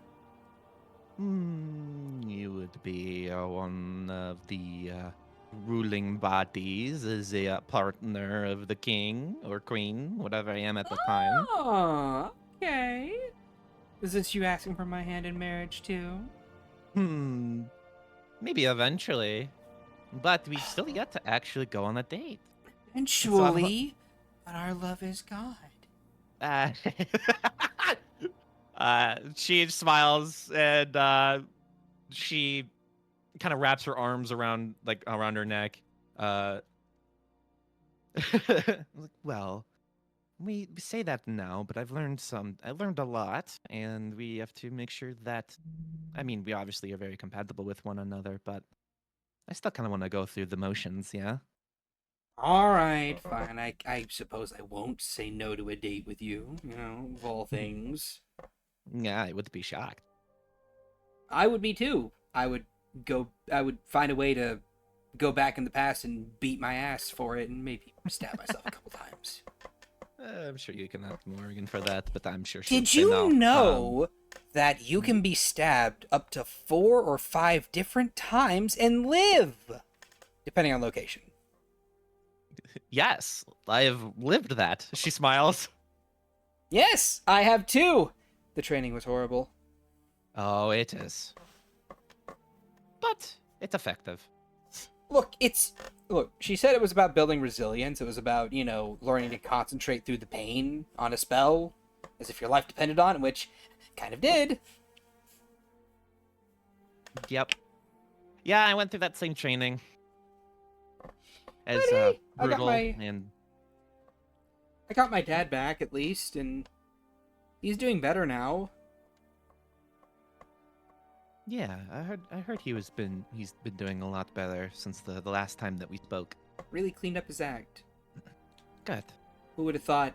You would be one of the ruling bodies as a partner of the king or queen, whatever I am at the time. Oh, okay. Is this you asking for my hand in marriage too? Hmm, maybe eventually, but we've still yet to actually go on a date. Eventually, but our love is God. Uh, she smiles and she kind of wraps her arms around her neck. Uh, well, we say that now, but I learned a lot, and we have to make sure that, I mean, we obviously are very compatible with one another, but I still kind of want to go through the motions, yeah? All right, fine. I suppose I won't say no to a date with you. Of all things. Yeah, I would be shocked. I would be too. I would find a way to go back in the past and beat my ass for it and maybe stab myself a couple times. I'm sure you can ask Morgan for that, but I'm sure she would Did say you no. know that you can be stabbed up to 4 or 5 different times and live? Depending on location. Yes, I have lived that. She smiles. Yes, I have too. The training was horrible. Oh, it is. But it's effective. Look, she said it was about building resilience. It was about, learning to concentrate through the pain on a spell as if your life depended on it, which kind of did. Yep. Yeah, I went through that same training. As But hey, brutal and I got my dad back at least, and he's doing better now. yeah, I heard he's been doing a lot better since the last time that we spoke. Really cleaned up his act. Good. Who would have thought,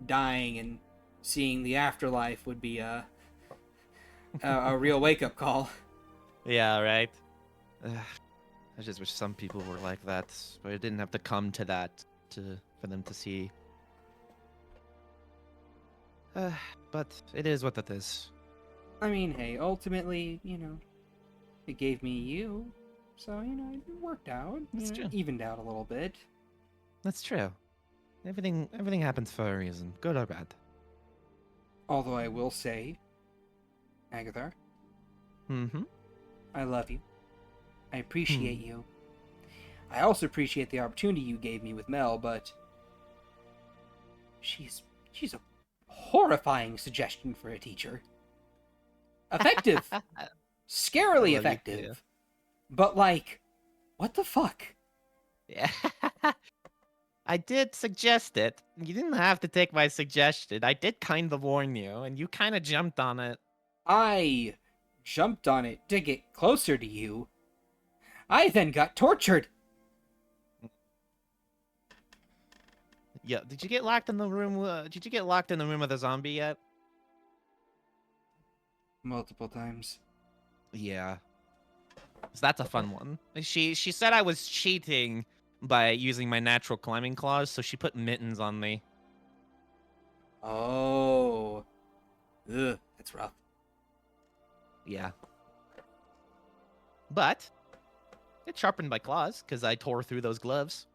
dying and seeing the afterlife would be a real wake up call. Yeah, right. I just wish some people were like that, but it didn't have to come to that for them to see. But it is what it is. I mean, hey, ultimately, it gave me you, so it worked out. That's true. Evened out a little bit. That's true. Everything happens for a reason, good or bad. Although I will say, Agathar, Mm-hmm. I love you. I appreciate you. I also appreciate the opportunity you gave me with Mel, but she's a horrifying suggestion for a teacher. Effective. Scarily effective. But what the fuck? Yeah. I did suggest it. You didn't have to take my suggestion. I did kind of warn you, and you kind of jumped on it. I jumped on it to get closer to you. I then got tortured. Yeah. Did you get locked in the room? Did you get locked in the room with a zombie yet? Multiple times. Yeah. So that's a fun one. She said I was cheating by using my natural climbing claws, so she put mittens on me. Oh. Ugh, that's rough. Yeah. But It sharpened my claws because I tore through those gloves.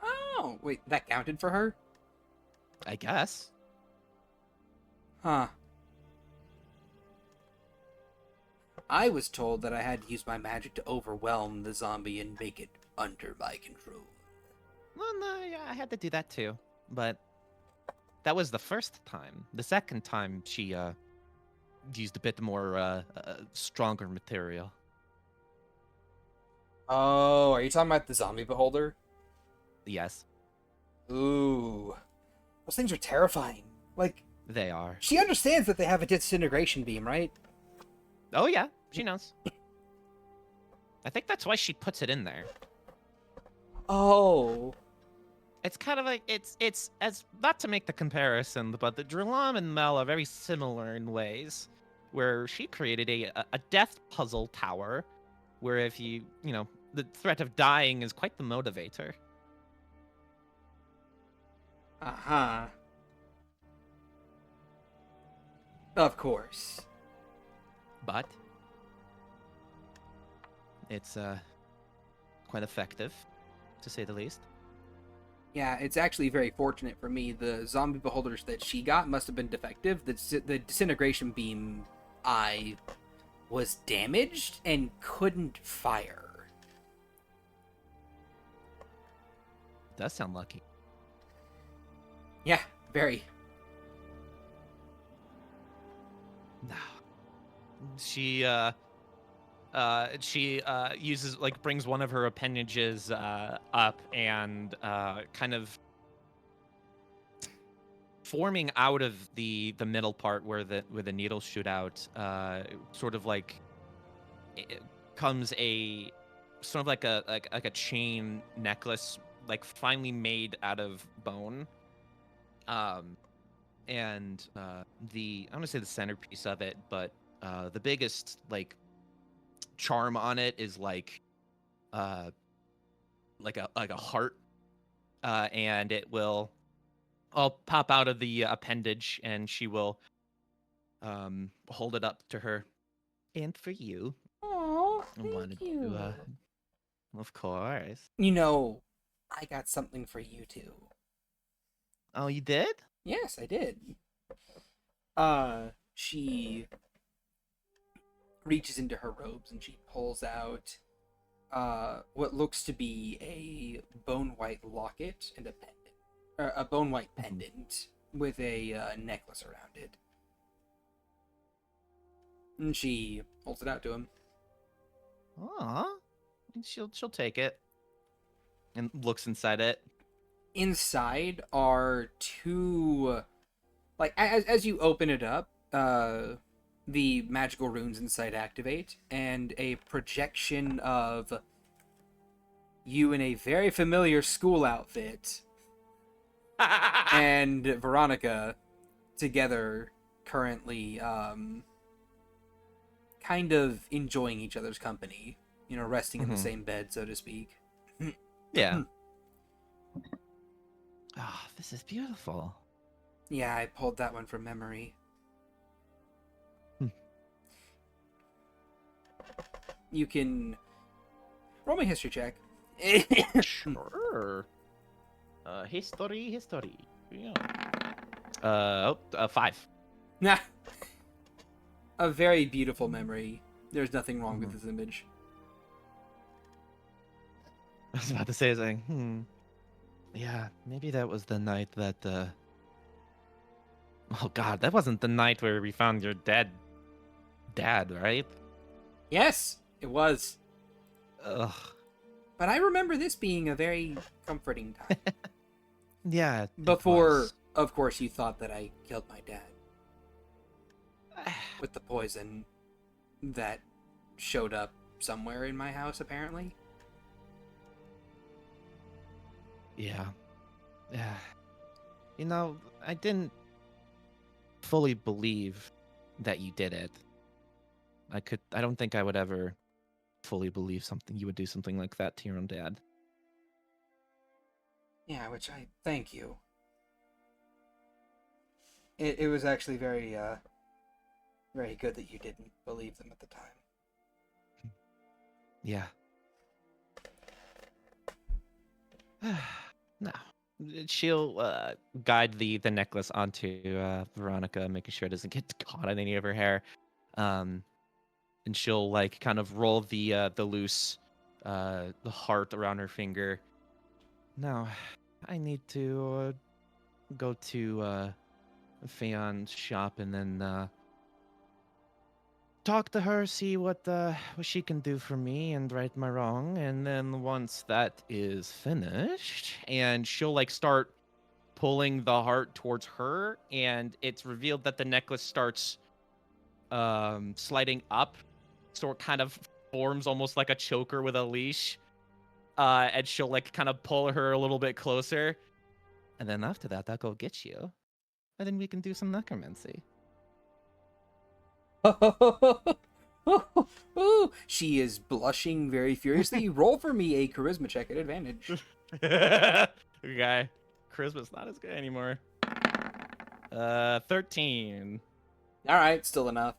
Oh, wait, that counted for her? I guess. Huh. I was told that I had to use my magic to overwhelm the zombie and make it under my control. Well, no, yeah, I had to do that too. But that was the first time. The second time, she used a bit more stronger material. Oh, are you talking about the zombie beholder? Yes, Ooh. Those things are terrifying. Like, they are. she understands that they have a disintegration beam, right? Oh yeah, she knows. I think that's why she puts it in there. Oh. It's kind of like it's as not to make the comparison, but the Drillom and Mel are very similar in ways, where she created a death puzzle tower, where if the threat of dying is quite the motivator. Uh-huh. Of course. But it's quite effective, to say the least. Yeah, it's actually very fortunate for me. The zombie beholders that she got must have been defective. The disintegration beam eye was damaged and couldn't fire. Does sound lucky. Yeah, very. No. She uses brings one of her appendages up and kind of forming out of the middle part where the needles shoot out, sort of like it comes a sort of like a chain necklace, like finely made out of bone. And I want to say the centerpiece of it, but the biggest charm on it is like a heart, and it will all pop out of the appendage, and she will hold it up to her. And for you, Oh, I thank wanted you. to, of course. You know, I got something for you too. Oh, you did? Yes, I did. She reaches into her robes and she pulls out what looks to be a bone white locket and a pendant, or a bone white pendant with a necklace around it. And she holds it out to him. Aw. She'll take it and looks inside it. Inside are two, like as you open it up, the magical runes inside activate, and a projection of you in a very familiar school outfit and Veronica together, currently kind of enjoying each other's company, resting in the same bed, so to speak. Yeah. Oh, this is beautiful. Yeah, I pulled that one from memory. You can roll me a history check. Sure. History. Yeah. 5. Nah. A very beautiful memory. There's nothing wrong with this image. I was about to say something. Yeah, maybe that was the night that oh god, that wasn't the night where we found your dead dad, right? Yes, it was. Ugh. But I remember this being a very comforting time. Yeah. it Before, was. of course, you thought that I killed my dad. With the poison that showed up somewhere in my house, apparently. Yeah. I didn't fully believe that you did it. I don't think I would ever fully believe you would do something like that to your own dad. Yeah, which I thank you. It was actually very, very good that you didn't believe them at the time. Yeah. No. She'll guide the necklace onto Veronica, making sure it doesn't get caught in any of her hair. And she'll like kind of roll the loose the heart around her finger. Now, I need to go to Feon's shop and then talk to her, see what she can do for me and right my wrong. And then once that is finished, and she'll like start pulling the heart towards her, and it's revealed that the necklace starts sliding up, so it kind of forms almost like a choker with a leash. And she'll like kind of pull her a little bit closer, and then after that, I'll go get you, and then we can do some necromancy. She is blushing very furiously. Roll for me a charisma check at advantage. Okay, charisma's not as good anymore. 13. All right, still enough.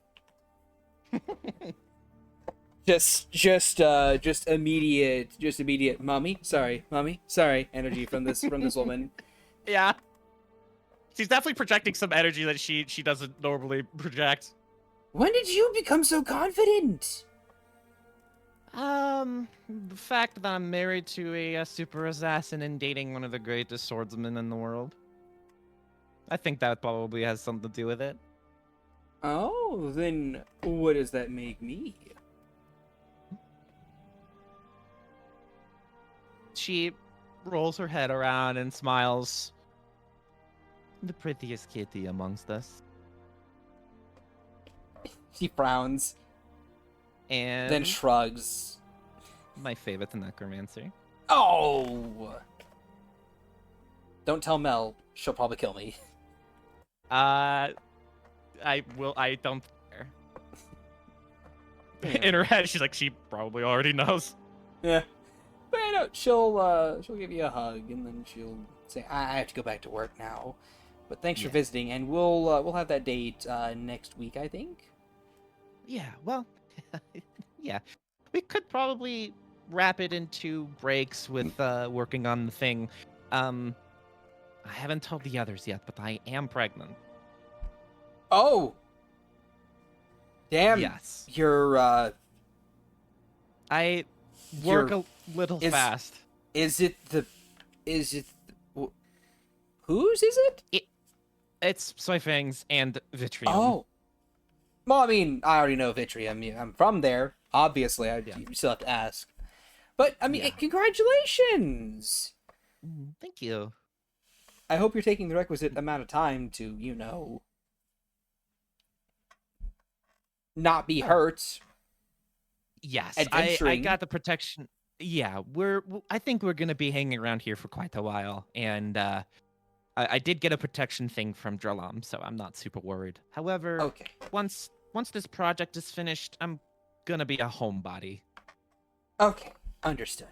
Just immediate mommy sorry energy from this woman. Yeah, she's definitely projecting some energy that she doesn't normally project. When did you become so confident? The fact that I'm married to a super assassin and dating one of the greatest swordsmen in the world. I think that probably has something to do with it. Oh, then what does that make me? She rolls her head around and smiles. The prettiest kitty amongst us. She frowns, And then shrugs. my favorite necromancer. Oh! Don't tell Mel. She'll probably kill me. I don't care. In her head, she's like, she probably already knows. Yeah. But you know, she'll give you a hug, and then she'll say, I have to go back to work now. But thanks for visiting, and we'll have that date next week, I think. Yeah, well, yeah. We could probably wrap it into breaks with working on the thing. I haven't told the others yet, but I am pregnant. Oh! Damn. Yes. You're, I work You're- a little is- fast. whose is it? It's Soifang's and Vitrium. Oh. Well, I mean, I already know Vitrium. I'm from there. Obviously, you still have to ask. But, I mean, Yeah. congratulations! Thank you. I hope you're taking the requisite amount of time to, not be hurt. Yes, I Adventuring. got the protection. Yeah, I think we're gonna be hanging around here for quite a while, and I did get a protection thing from Dralam, so I'm not super worried. However, Okay. once this project is finished, I'm gonna be a homebody. Okay. Understood.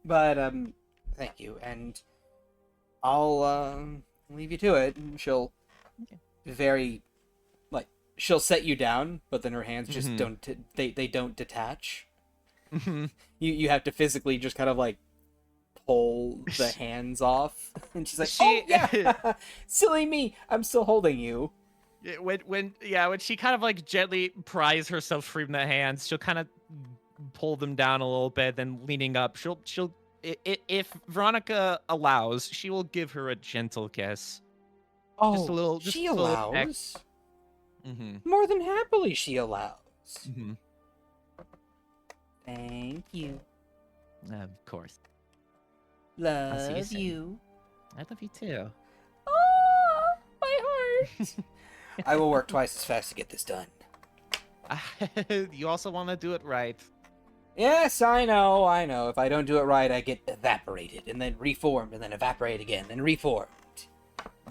But, thank you, and I'll, leave you to it, and she'll she'll set you down, but then her hands just don't, they don't detach. You have to physically just kind of, pull the hands off, and she's like, oh, yeah, silly me, I'm still holding you. When she kind of gently pries herself free from the hands, she'll kind of pull them down a little bit, then leaning up, she'll if Veronica allows, she will give her a gentle kiss. Oh, Just a little- she just a little allows. Mm-hmm. More than happily, she allows. Mm-hmm. Thank you. Of course. Love see you soon. you. I love you too. Oh, my heart. I will work twice as fast to get this done. You also want to do it right. Yes, I know. If I don't do it right, I get evaporated, and then reformed, and then evaporate again, and reformed.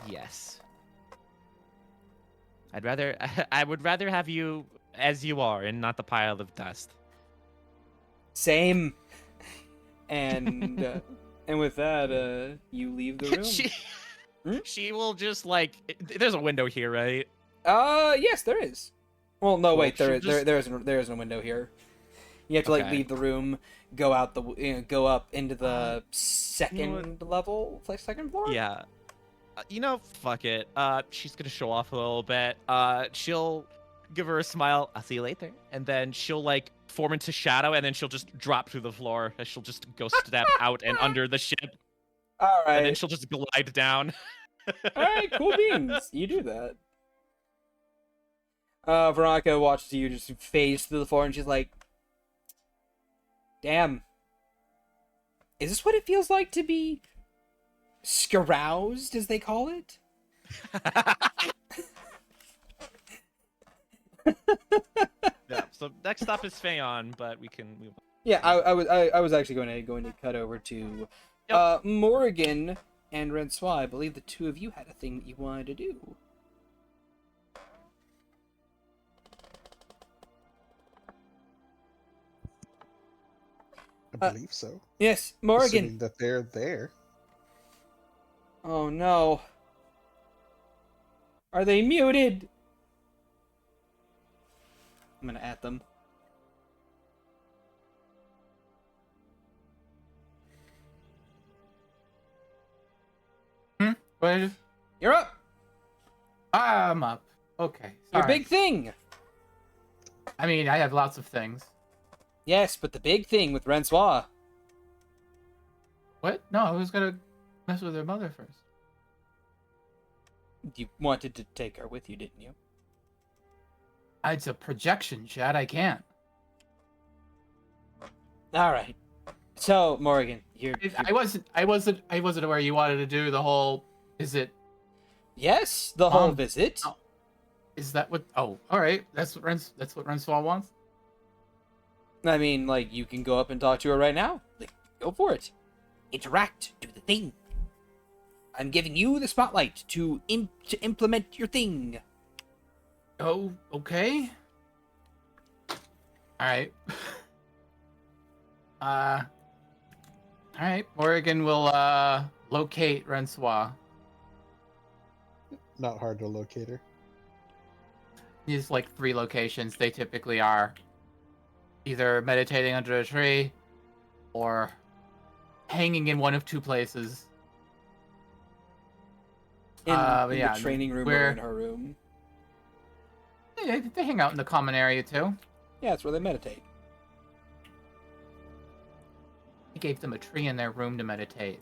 Yes. I would rather have you as you are and not the pile of dust. Same. And with that, you leave the room. She will just there's a window here, right? Yes, there is. Well, no, Well, wait, there she'll there isn't a window here. You have to Okay. leave the room, go out go up into the second level, like second floor? Yeah. Fuck it. She's gonna show off a little bit. She'll give her a smile. I'll see you later. And then she'll like form into shadow, and then she'll just drop through the floor. And she'll just go step out and under the ship, All and then right. she'll just glide down. All right, cool beans. You do that. Veronica watches you just phase through the floor, and she's like, "Damn, is this what it feels like to be scaroused, as they call it?" Yeah. So next stop is Phaon, but we can move on. Yeah, I was actually going to cut over to Morrigan and Rensois. I believe the two of you had a thing that you wanted to do. I believe so. Yes, Morrigan. Assuming that they're there. Oh no. Are they muted? I'm gonna at them. What? You're up. I'm up. Okay. Your Sorry. big thing. I mean, I have lots of things. Yes, but the big thing with Rensois. What? No, I was gonna mess with her mother first. You wanted to take her with you, didn't you? It's a projection, Chad. I can't. All right. So, Morrigan, you're I wasn't aware you wanted to do the whole. Is it? yes, the whole visit. Oh. Is that what? Oh, all right. That's what Rensois wants. I mean, like, you can go up and talk to her right now. Like, go for it. Interact. Do the thing. I'm giving you the spotlight to implement your thing. Oh, okay. All right. All right. Morrigan will locate Rensois. Not hard to locate her. These like 3 locations. They typically are either meditating under a tree or hanging in one of 2 places. In yeah, the training room or in her room. They hang out in the common area too. Yeah, that's where they meditate. I gave them a tree in their room to meditate.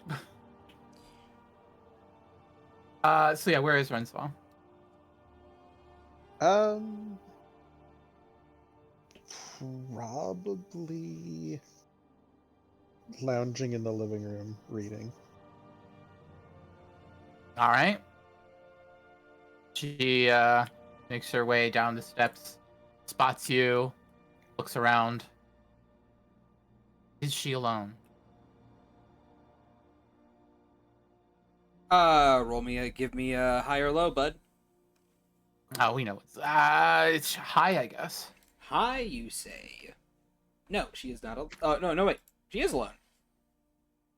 So yeah, where is Rensois? Probably lounging in the living room, reading. All right. She makes her way down the steps, spots you, looks around. Is she alone? Give me a high or low, bud. Oh, we know it's high, I guess. High, you say? No, she is not. No, wait. She is alone.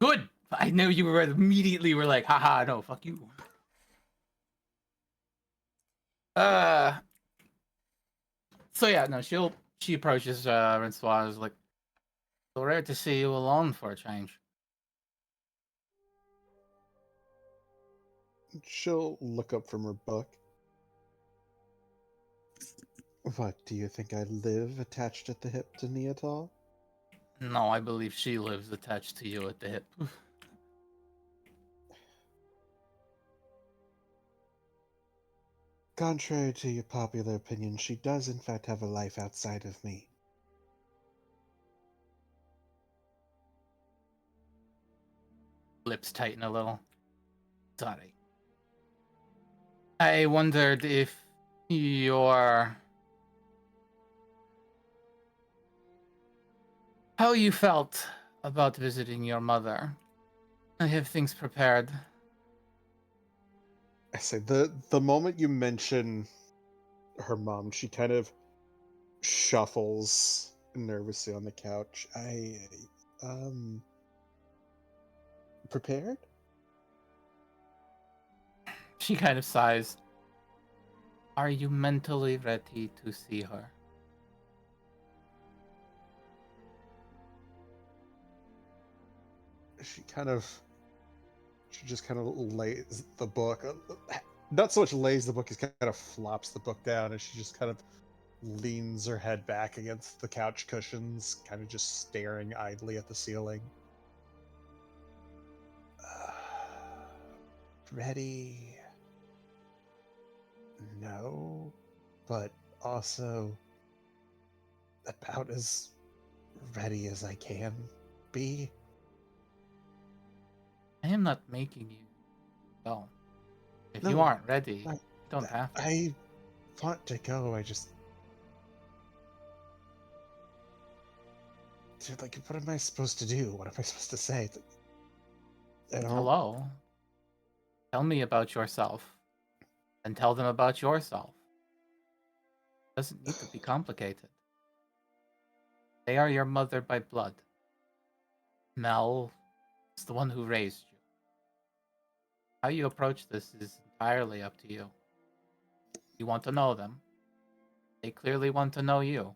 Good. I know you were immediately were like, haha, no, fuck you. So yeah, no, she approaches Rensois, is like, so rare to see you alone for a change. She'll look up from her book. What, do you think I live attached at the hip to Neatal? No, I believe she lives attached to you at the hip. Contrary to your popular opinion, she does in fact have a life outside of me. Lips tighten a little. Sorry. I wondered if how you felt about visiting your mother. I have things prepared. I say the moment you mention her mom, she kind of shuffles nervously on the couch. Prepared? She kind of sighs. Are you mentally ready to see her? she just kind of lays the book, not so much lays the book, as kind of flops the book down, and she just kind of leans her head back against the couch cushions, kind of just staring idly at the ceiling. Ready? No, but also about as ready as I can be. I am not making you go. If you No, aren't ready, I- you don't have to. I want to go. I just. Dude, like, what am I supposed to do? What am I supposed to say? I don't. Hello. Tell me about yourself. And tell them about yourself. Doesn't need to be complicated. They are your mother by blood. Mel is the one who raised you. How you approach this is entirely up to you. You want to know them. They clearly want to know you.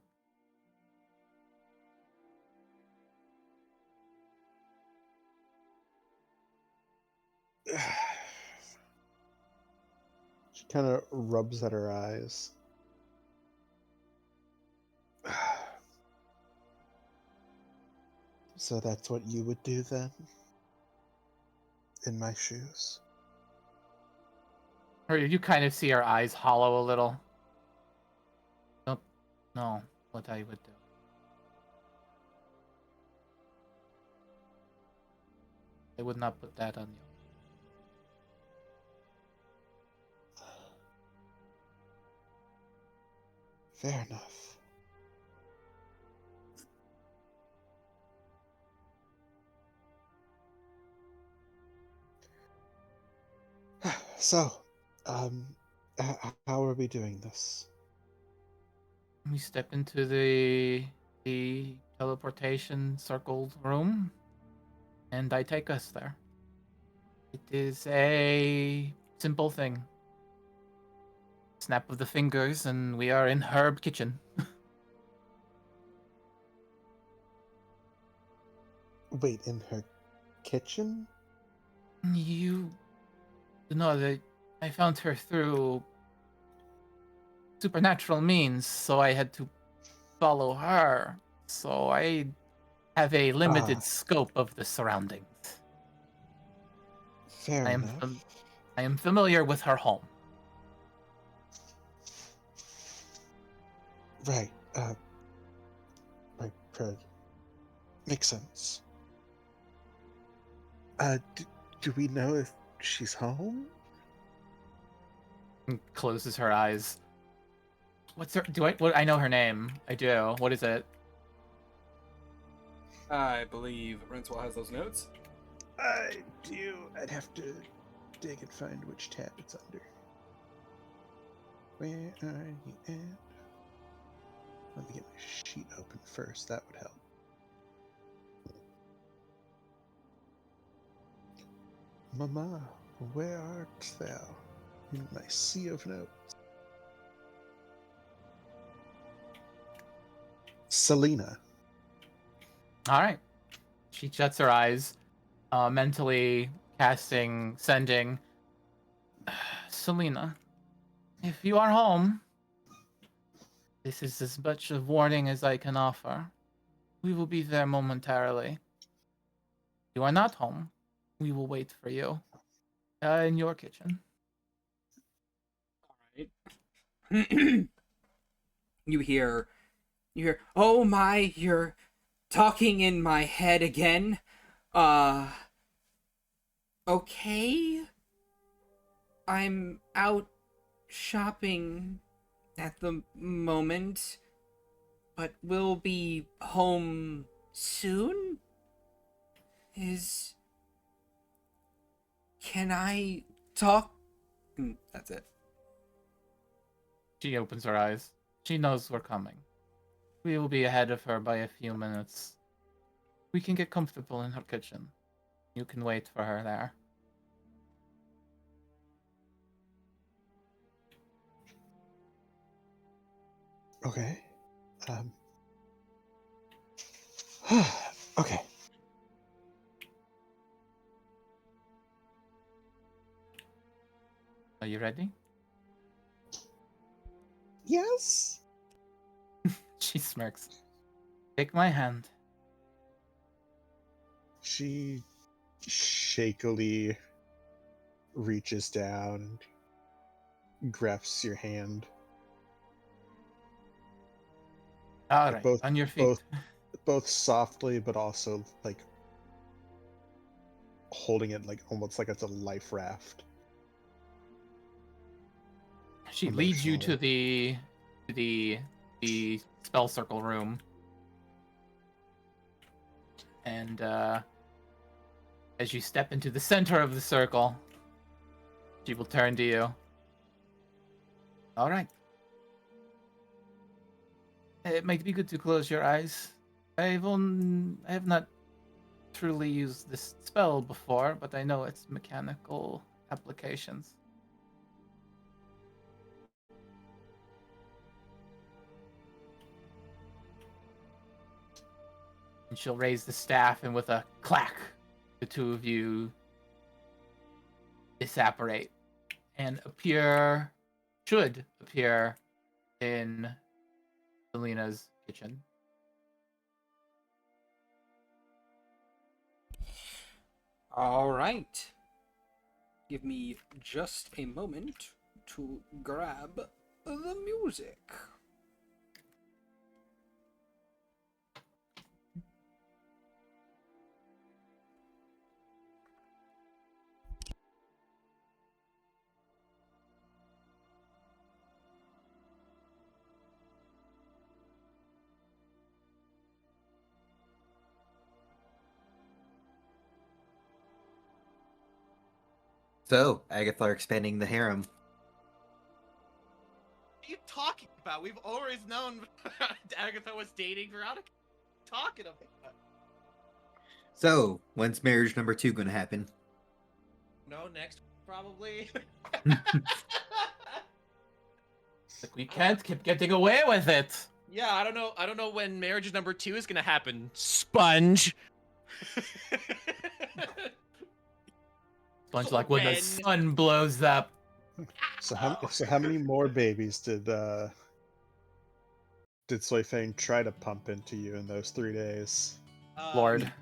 She kind of rubs at her eyes. So that's what you would do then? In my shoes? Or you kind of see her eyes hollow a little. Don't know what I would do. I would not put that on you. Fair enough. So, how are we doing this? We step into the teleportation circled room, and I take us there. It is a simple thing. Snap of the fingers, and we are in Herb Kitchen. Wait, in her kitchen? You know that I found her through supernatural means, so I had to follow her. So I have a limited Ah. scope of the surroundings. Fair I am enough. I am familiar with her home. Right, right, makes sense. Do we know if she's home? And closes her eyes. What's her? I know her name? I do. What is it? I believe Rinswell has those notes. I do. I'd have to dig and find which tab it's under. Where are you at? Let me get my sheet open first. That would help. Mama, where art thou in my sea of notes? Selena. All right. She shuts her eyes, mentally sending. Selena, if you are home, this is as much of warning as I can offer. We will be there momentarily. You are not home. We will wait for you in your kitchen. Alright. You hear, oh my, you're talking in my head again? Okay? I'm out shopping at the moment, but will be home soon? Can I talk? That's it. She opens her eyes. She knows we're coming. We will be ahead of her by a few minutes. We can get comfortable in her kitchen. You can wait for her there. Okay. Okay. Are you ready? Yes. She smirks. Take my hand. She shakily reaches down and grabs your hand. All Like right, both, on your feet. both softly, but also like holding it like almost like it's a life raft. She leads you to Emotionally. the spell circle room, and as you step into the center of the circle, she will turn to you. All right. It might be good to close your eyes. I have not truly used this spell before, but I know its mechanical applications. And she'll raise the staff, and with a clack, the two of you disapparate and should appear in Selena's kitchen. All right. Give me just a moment to grab the music. So, Agatha are expanding the harem. What are you talking about? We've always known Agatha was dating Veronica. What are you talking about? So, when's marriage number 2 gonna happen? No, next probably. Like, we can't keep getting away with it. Yeah, I don't know. I don't know when marriage number 2 is gonna happen. Sponge. Sponge, like when the When? sun blows up. So how many more babies did Soy Fang try to pump into you in those 3 days? Lord.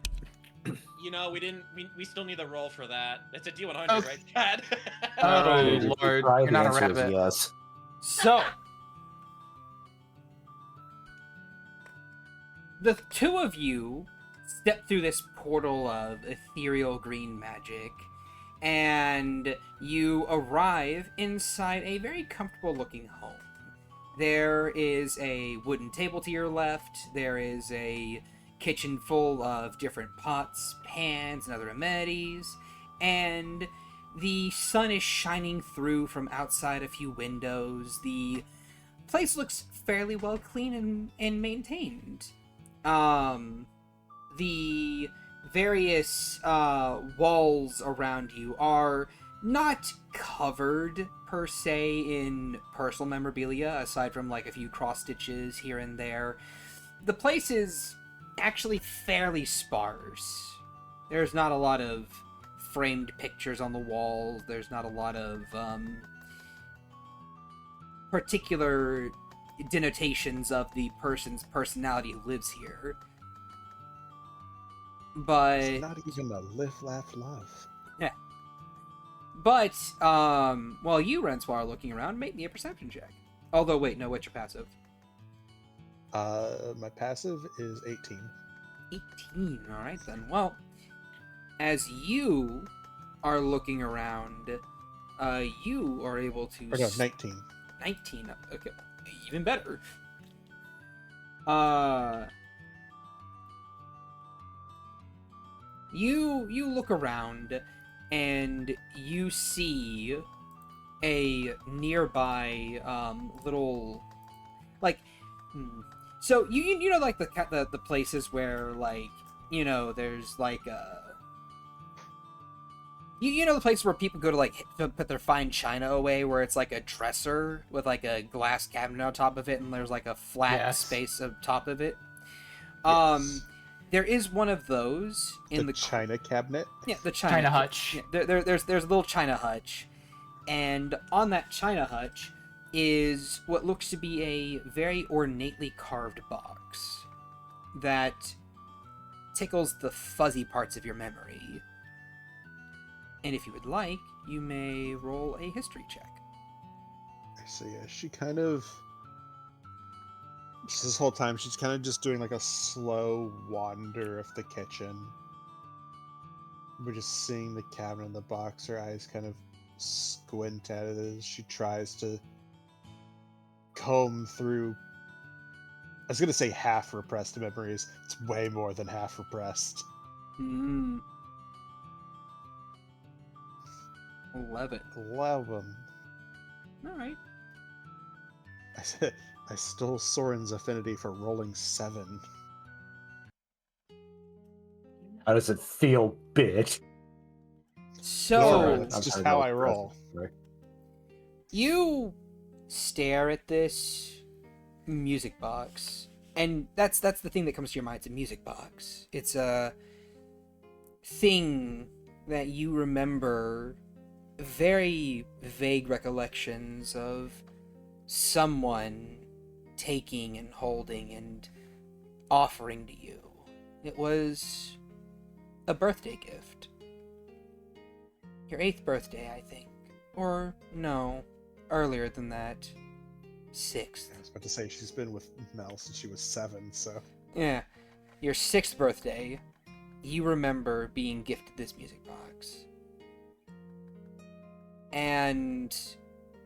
You know, we still need a roll for that. It's a D100, Okay. right, Chad? Oh, The Lord. You're not a answer is rabbit. yes. So, the two of you step through this portal of ethereal green magic, and you arrive inside a very comfortable looking home. There is a wooden table to your left, there is a kitchen full of different pots, pans, and other amenities, and the sun is shining through from outside a few windows. The place looks fairly well clean and maintained. The various walls around you are not covered per se in personal memorabilia, aside from like a few cross stitches here and there. The place is actually fairly sparse. There's not a lot of framed pictures on the walls. There's not a lot of particular denotations of the person's personality who lives here. But It's not even a live, laugh, love. But, while you, Rensoir, are looking around, make me a perception check. Although, wait, no, what's your passive? My passive is 18. 18, alright then. Well, as you are looking around, you are able to... Or no, 19. 19, okay, even better. You look around, and you see a nearby little, like, so you know, like the places where, like, you know, there's like you know, the place where people go to, like, to put their fine china away, where it's like a dresser with like a glass cabinet on top of it, and there's like a flat space on top of it. Yes. There is one of those in the China cabinet. Yeah, the China hutch. Yeah, there's a little China hutch, And on that china hutch is what looks to be a very ornately carved box that tickles the fuzzy parts of your memory. And if you would like, you may roll a history check. So yeah, she kind of just this whole time she's kind of just doing like a slow wander of the kitchen. We're just seeing the cabinet and the box. Her eyes kind of squint at it as she tries to comb through. I was gonna say half repressed memories. It's way more than half repressed. 11. 11. Alright. I stole Soren's affinity for rolling 7. How does it feel, bitch? So, It's just how I roll. you stare at this music box, and that's the thing that comes to your mind. It's a music box. It's a thing that you remember very vague recollections of someone taking and holding and offering to you. It was a birthday gift. Your 8th birthday, I think. Or, no, earlier than that. 6th. I was about to say she's been with Mel since she was 7, so. Yeah. Your 6th birthday, you remember being gifted this music box. And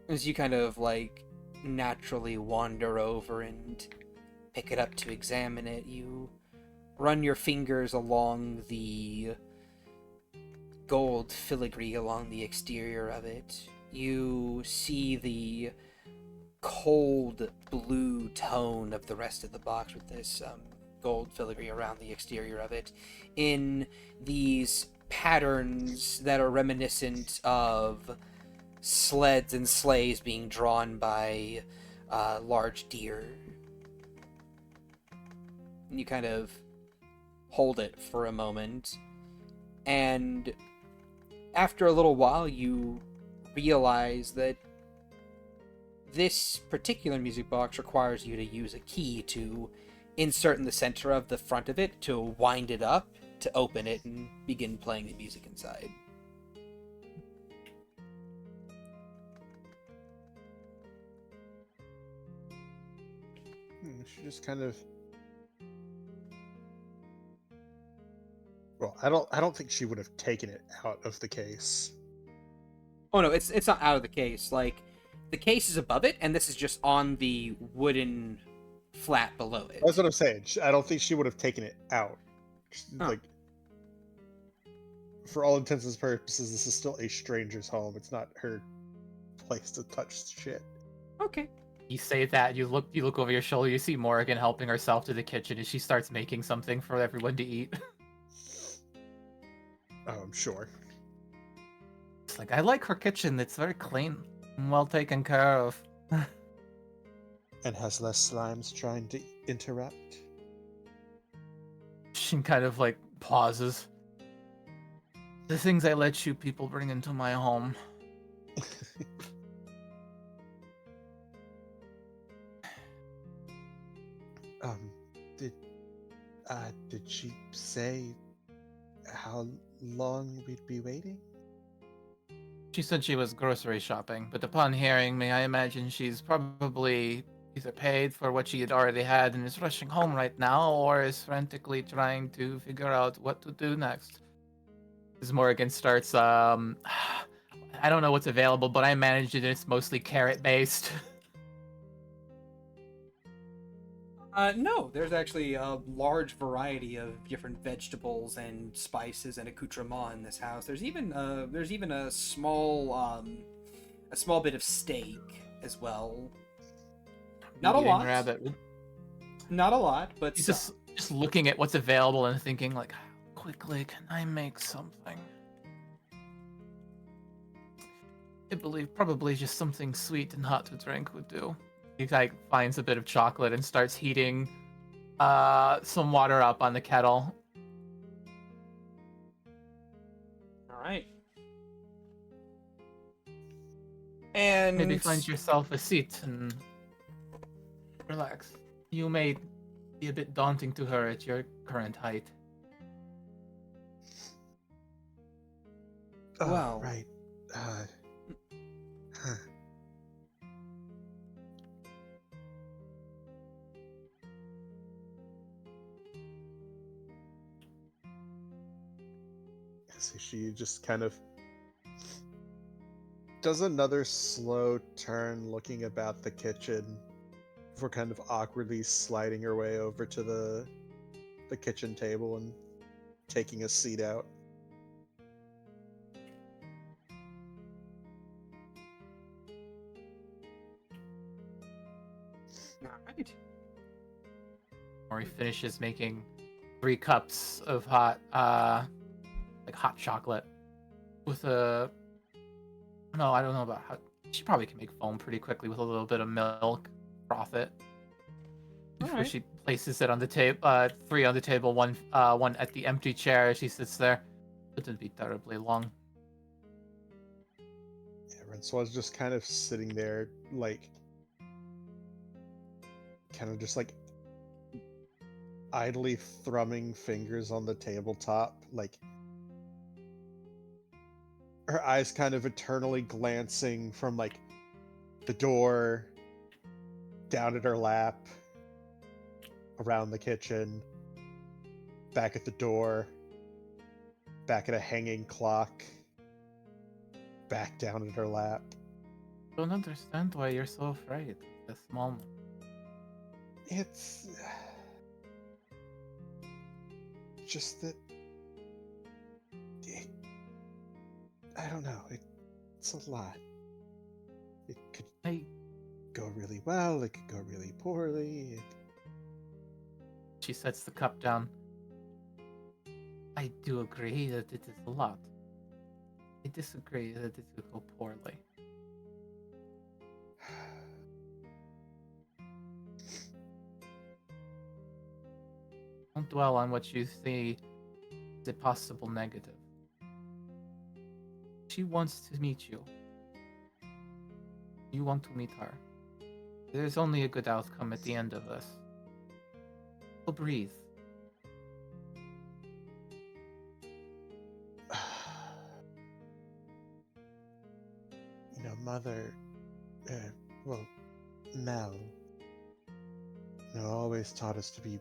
as you kind of, like, naturally wander over and pick it up to examine it, you run your fingers along the gold filigree along the exterior of it. You see the cold blue tone of the rest of the box with this gold filigree around the exterior of it in these patterns that are reminiscent of sleds and sleighs being drawn by large deer. You kind of hold it for a moment, and after a little while you realize that this particular music box requires you to use a key to insert in the center of the front of it to wind it up, to open it and begin playing the music inside. She just kind of. Well, I don't think she would have taken it out of the case. Oh no, it's not out of the case. Like, the case is above it, and this is just on the wooden flat below it. That's what I'm saying. I don't think she would have taken it out. Huh. Like, for all intents and purposes, this is still a stranger's home. It's not her place to touch shit. Okay. You say that, you look over your shoulder, you see Morrigan helping herself to the kitchen as she starts making something for everyone to eat. Oh, I'm sure. It's like, I like her kitchen, it's very clean and well taken care of. And has less slimes trying to interrupt. She kind of like pauses. The things I let you people bring into my home. Did she say how long we'd be waiting? She said she was grocery shopping, but upon hearing me, I imagine she's probably either paid for what she had already had and is rushing home right now, or is frantically trying to figure out what to do next. As Morrigan starts, I don't know what's available, but I managed it and it's mostly carrot-based. No, there's actually a large variety of different vegetables and spices and accoutrements in this house. There's even a small bit of steak as well. Not a Eating lot. rabbit. Not a lot, but He's some. just looking at what's available and thinking like, how quickly can I make something? I believe probably just something sweet and hot to drink would do. He like finds a bit of chocolate and starts heating some water up on the kettle. All right. And Maybe find yourself a seat and relax. You may be a bit daunting to her at your current height. Oh, Well. right. Huh. So she just kind of does another slow turn looking about the kitchen before kind of awkwardly sliding her way over to the kitchen table and taking a seat out. Alright. Or he finishes making 3 cups of hot, like hot chocolate with a. No, I don't know about how. She probably can make foam pretty quickly with a little bit of milk, froth it. Before Alright. she places it on the table, 3 on the table, one at the empty chair as she sits there. It wouldn't be terribly long. Yeah, Rensoir's just kind of sitting there, like, kind of just like idly thrumming fingers on the tabletop, like her eyes kind of eternally glancing from like the door down at her lap, around the kitchen, back at the door, back at a hanging clock, back down at her lap. Don't understand why you're so afraid at this moment. It's just that I don't know. It's a lot. It could I go really well. It could go really poorly. She sets the cup down. I do agree that it is a lot. I disagree that it could go poorly. Don't dwell on what you see as a possible negative. She wants to meet you. You want to meet her. There's only a good outcome at the end of this. So breathe. You know, Mother, well, Mel, always taught us to be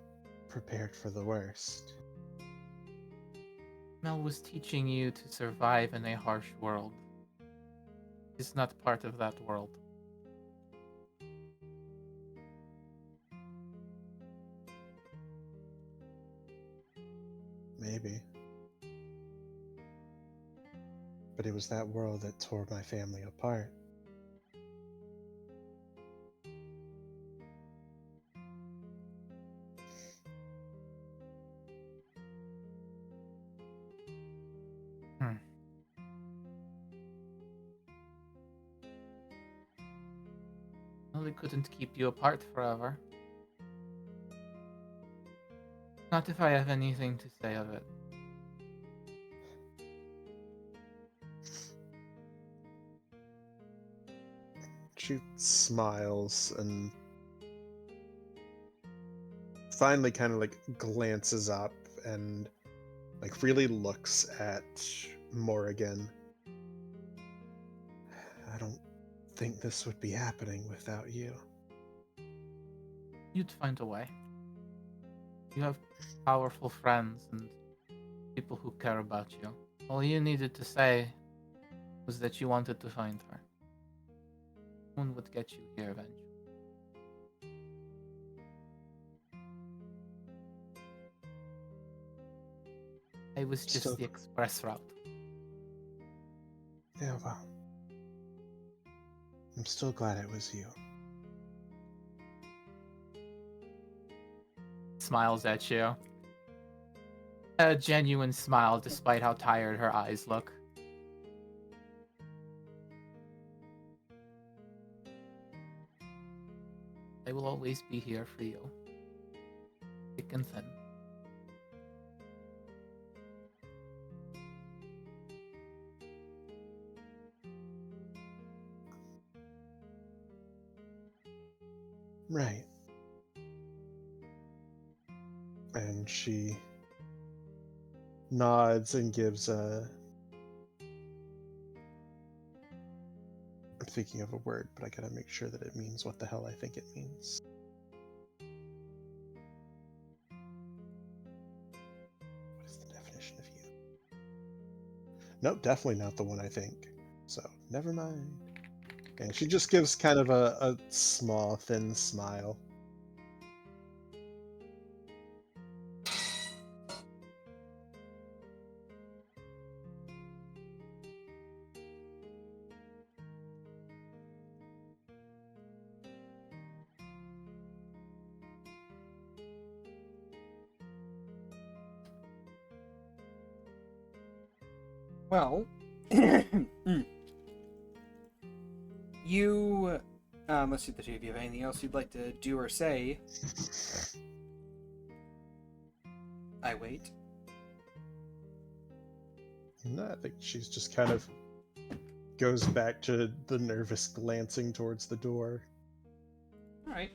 prepared for the worst. Mel was teaching you to survive in a harsh world. It's not part of that world. Maybe. But it was that world that tore my family apart. Well, it couldn't keep you apart forever. Not if I have anything to say of it. She smiles and finally kind of like glances up and like really looks at Morrigan. I don't think this would be happening without you. You'd find a way. You have powerful friends and people who care about you. All you needed to say was that you wanted to find her. Someone would get you here eventually. I was just So- the express route. Yeah, well, I'm still glad it was you. Smiles at you. A genuine smile despite how tired her eyes look. I will always be here for you. Thick and thin. Right. And she nods and gives a. I'm thinking of a word, but I gotta make sure that it means what the hell I think it means. What is the definition of you? Nope, definitely not the one I think. So, never mind. And she just gives kind of a small, thin smile. Well, you, let's see the two of you have anything else you'd like to do or say. I wait. No, I think she's just kind of goes back to the nervous glancing towards the door. All right.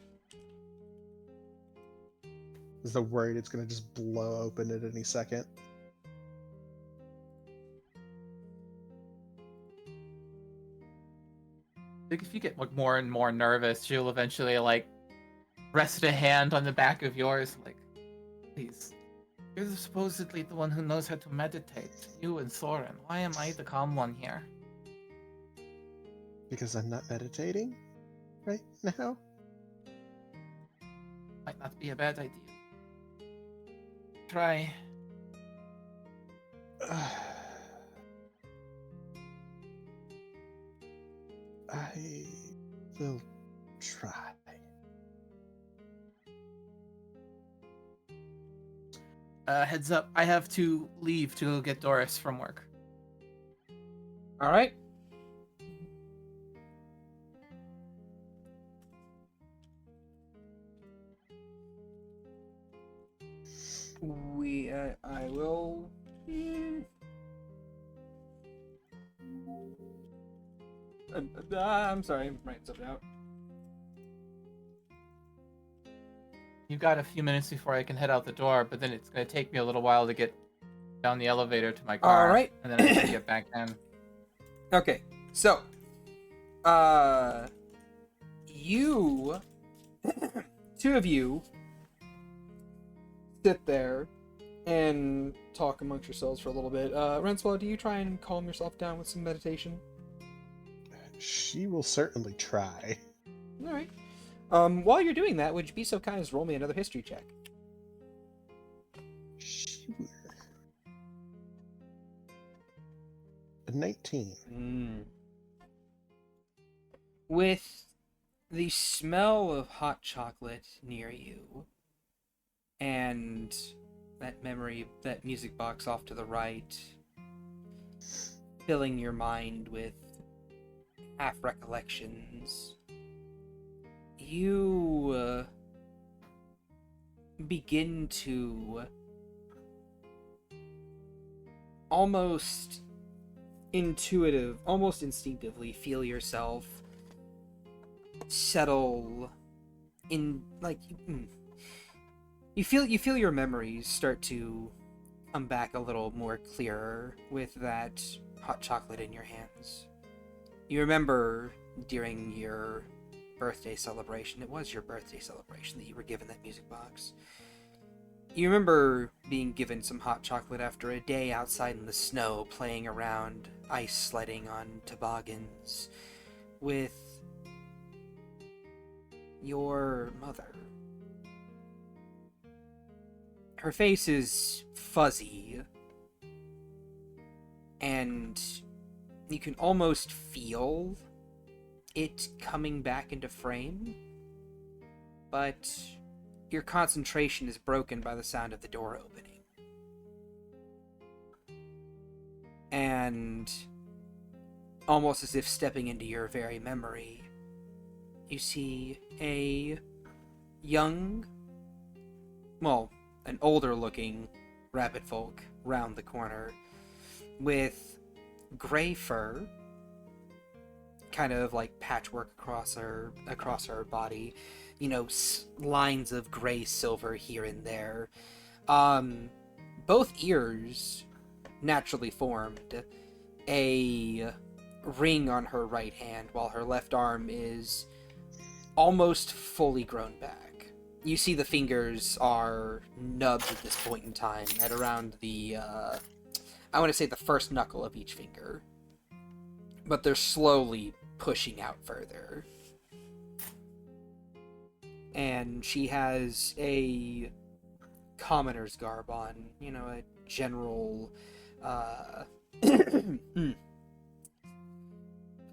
Is the worried it's going to just blow open at any second. I think if you get like more and more nervous, she'll eventually like rest a hand on the back of yours, like, please. You're supposedly the one who knows how to meditate. You and Soren. Why am I the calm one here? Because I'm not meditating right now. Might not be a bad idea. Try. I will try. Heads up, I have to leave to go get Doris from work. All right. I will. I'm sorry, I'm writing something out. You've got a few minutes before I can head out the door, but then it's going to take me a little while to get down the elevator to my car. All right. And then I can get back in. Okay, so, you, two of you, sit there and talk amongst yourselves for a little bit. Renswell, do you try and calm yourself down with some meditation? She will certainly try. All right. While you're doing that, would you be so kind as roll me another history check? Sure. A 19. With the smell of hot chocolate near you, and that memory, that music box off to the right, filling your mind with half recollections, you begin to almost instinctively feel yourself settle in, like, you feel your memories start to come back a little more clearer with that hot chocolate in your hands. You remember during your birthday celebration, it was your birthday celebration that you were given that music box. You remember being given some hot chocolate after a day outside in the snow playing around ice sledding on toboggans with your mother. Her face is fuzzy, and you can almost feel it coming back into frame, but your concentration is broken by the sound of the door opening. And almost as if stepping into your very memory, you see a young, well, an older looking rabbit folk round the corner with gray fur, kind of like patchwork across her body. lines of gray silver here and there. Both ears naturally formed. A ring on her right hand, while her left arm is almost fully grown back. You see the fingers are nubbed at this point in time, at around the, I want to say the first knuckle of each finger. But they're slowly pushing out further. And she has a commoner's garb on, a general,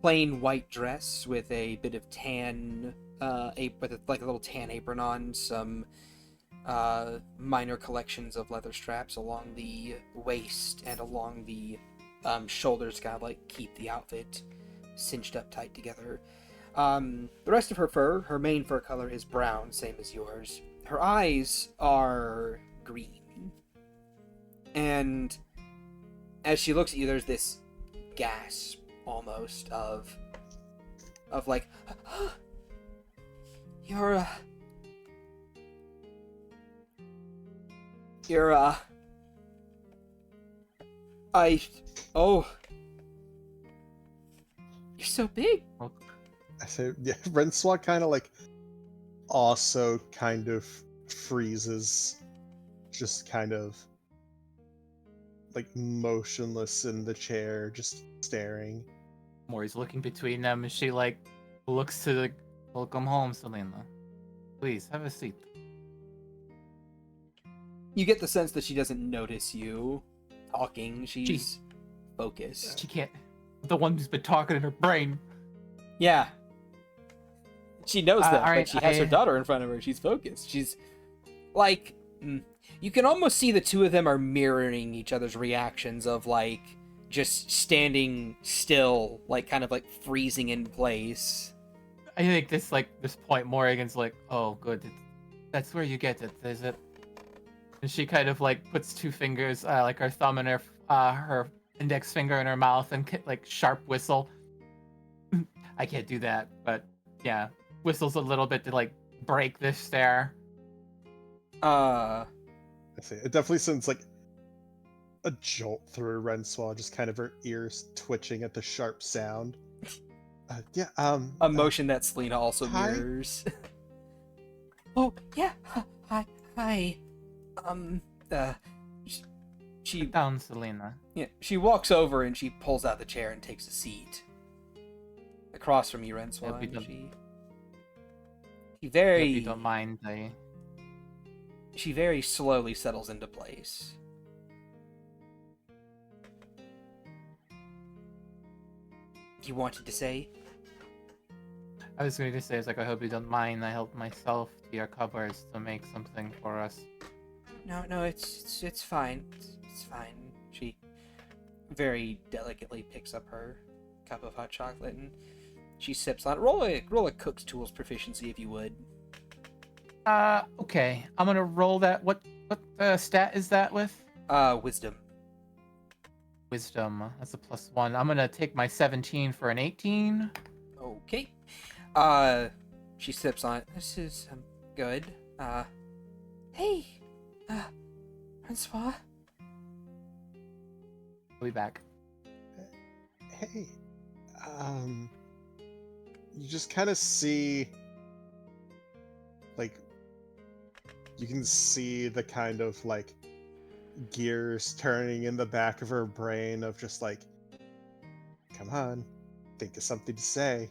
plain white dress with a bit of tan, with a little tan apron on, some minor collections of leather straps along the waist and along the shoulders, kind of keep the outfit cinched up tight together. The rest of her fur, her main fur color is brown, same as yours. Her eyes are green. And as she looks at you, there's this gasp almost of you're you're so big. I say, yeah, Rensois kind of also kind of freezes, just kind of motionless in the chair, just staring. Mori's looking between them, and she looks to the welcome home, Selena. Please have a seat. You get the sense that she doesn't notice you talking. She's focused. She can't. The one who's been talking in her brain. Yeah. She knows that, alright, but she has her daughter in front of her. She's focused. She's you can almost see the two of them are mirroring each other's reactions of just standing still, kind of freezing in place. I think this point Morrigan's oh good, that's where you get it, is it? And she kind of puts two fingers, her thumb and her index finger in her mouth and sharp whistle. I can't do that, but yeah, whistles a little bit to break this stare. I see. It definitely sends a jolt through Rensois, just kind of her ears twitching at the sharp sound. A motion that Selena also hi? mirrors. Oh yeah, hi. She Sit down, Selena. Yeah, she walks over and she pulls out the chair and takes a seat across from you, Rensois. If you don't mind, She very slowly settles into place. You wanted to say? I was going to say, I hope you don't mind. I helped myself to your cupboards to make something for us. No, it's fine. It's fine. She very delicately picks up her cup of hot chocolate and she sips on it. Roll a cook's tools proficiency if you would. Okay. I'm gonna roll that. What stat is that with? Wisdom. Wisdom. That's a +1. I'm gonna take my 17 for an 18. Okay. She sips on it. This is good. Hey, Francois. I'll be back. Hey, you just kind of see, you can see the kind of gears turning in the back of her brain of just come on, think of something to say.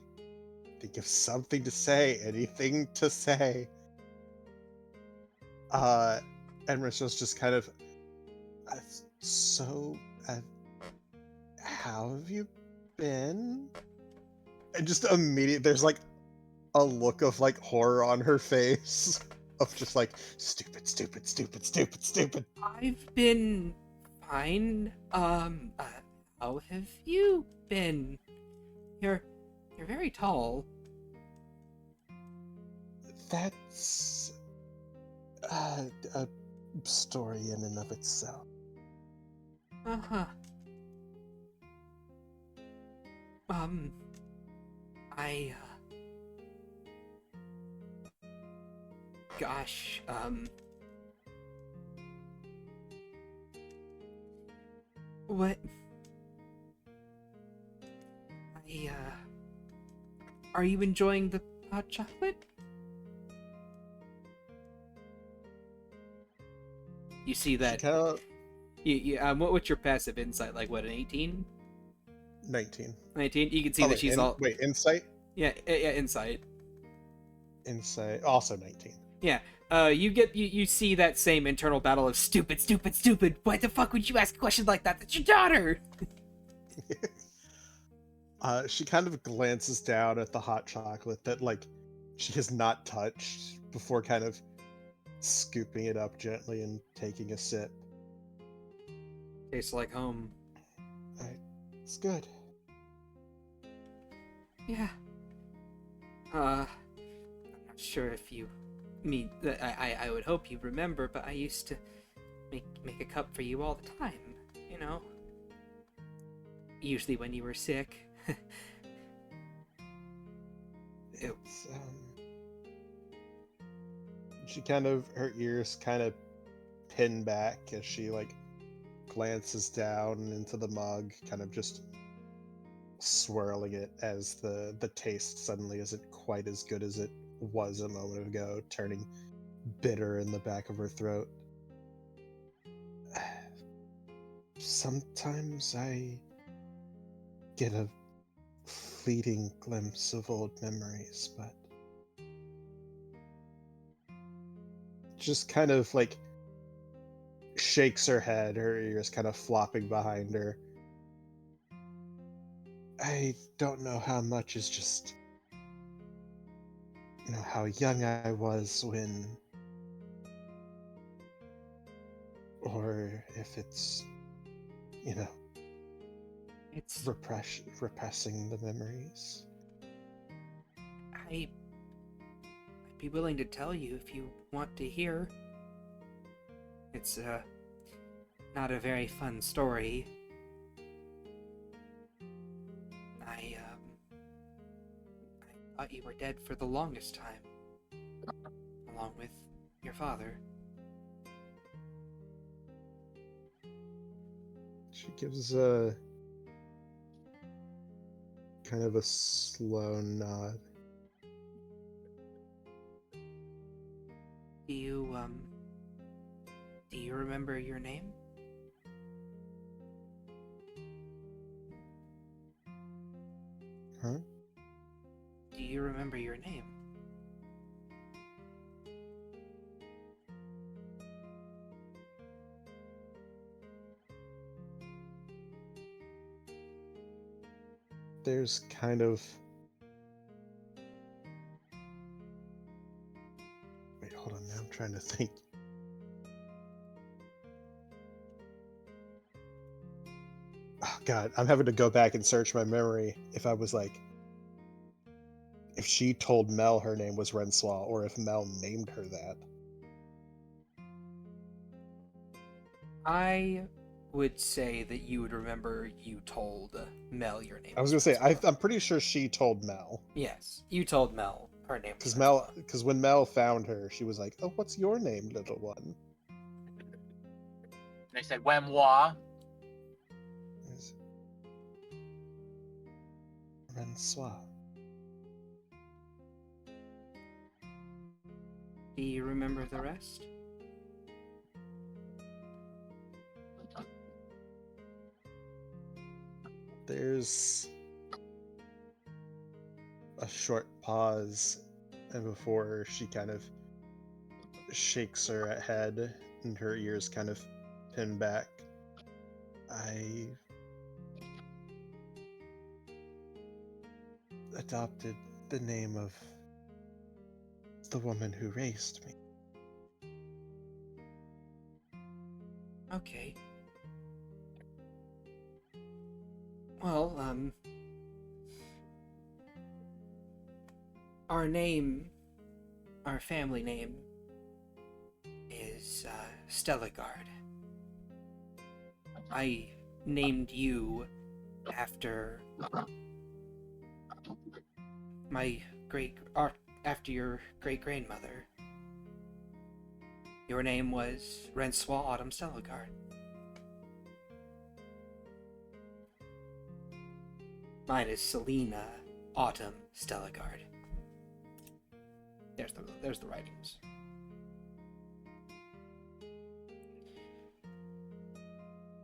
Think of something to say, anything to say. And Rachel's just kind of, how have you been? And just immediately, there's a look of horror on her face of just stupid. I've been fine. How have you been? You're very tall. That's a story in and of itself. Uh-huh. gosh, what? Are you enjoying the hot chocolate? You see She that? kind of What's your passive insight? Like, what, an 18? 19. 19? You can see Oh, that wait, she's all... wait, insight? Yeah, insight. Insight, also 19. Yeah. You see that same internal battle of stupid, stupid, stupid. Why the fuck would you ask a question like that? That's your daughter! She kind of glances down at the hot chocolate that, like, she has not touched before kind of scooping it up gently and taking a sip. Tastes like home. It's good. Yeah. I'm not sure if you mean that I would hope you remember, but I used to make a cup for you all the time, you know? Usually when you were sick. It's, she kind of, her ears kind of pin back as she, like, glances down into the mug, kind of just swirling it as the taste suddenly isn't quite as good as it was a moment ago, turning bitter in the back of her throat. Sometimes I get a fleeting glimpse of old memories, but just kind of like shakes her head, her ears kind of flopping behind her. I don't know how much is just, how young I was when, or if it's, It's... repressing the memories. I'd be willing to tell you if you want to hear. It's, not a very fun story. I thought you were dead for the longest time, along with your father. She gives a kind of a slow nod. Do you remember your name? Huh? Do you remember your name? There's kind of... Wait, hold on, now I'm trying to think. Oh god, I'm having to go back and search my memory if I was like... If she told Mel her name was Rensois, or if Mel named her that. I would say that you would remember you told Mel your name. I was gonna say, Francois. I'm pretty sure she told Mel. Yes, you told Mel her name was Because when Mel found her, she was like, "Oh, what's your name, little one?" They said, "When moi?" Is Rensois. Do you remember the rest? There's a short pause, and before she kind of shakes her head and her ears kind of pin back. I adopted the name of the woman who raised me. Okay. Well, our family name is ch-ldr-n. I named you after after your great grandmother. Your name was Rensois Autumn Stellagard. Mine is Selena Autumn Stellagard. There's the writings.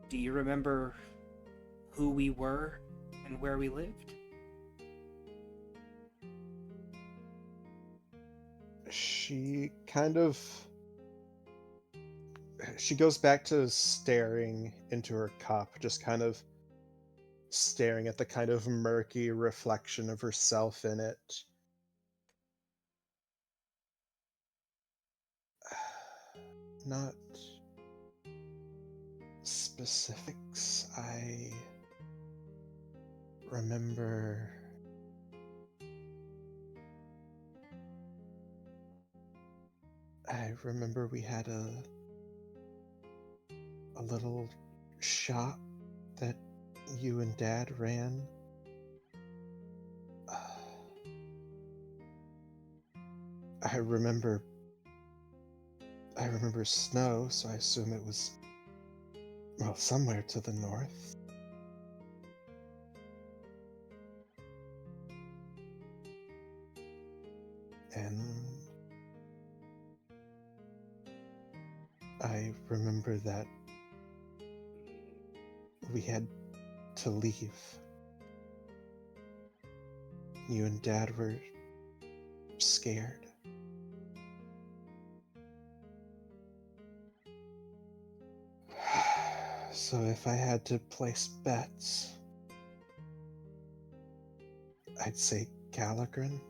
Do you remember who we were and where we lived? She kind of... She goes back to staring into her cup, just kind of staring at the kind of murky reflection of herself in it. Not specifics. I remember we had a little shop that you and Dad ran. I remember snow, so I assume it was, well, somewhere to the north. And I remember that we had to leave. You and Dad were scared. So if I had to place bets, I'd say ch-ldr-n.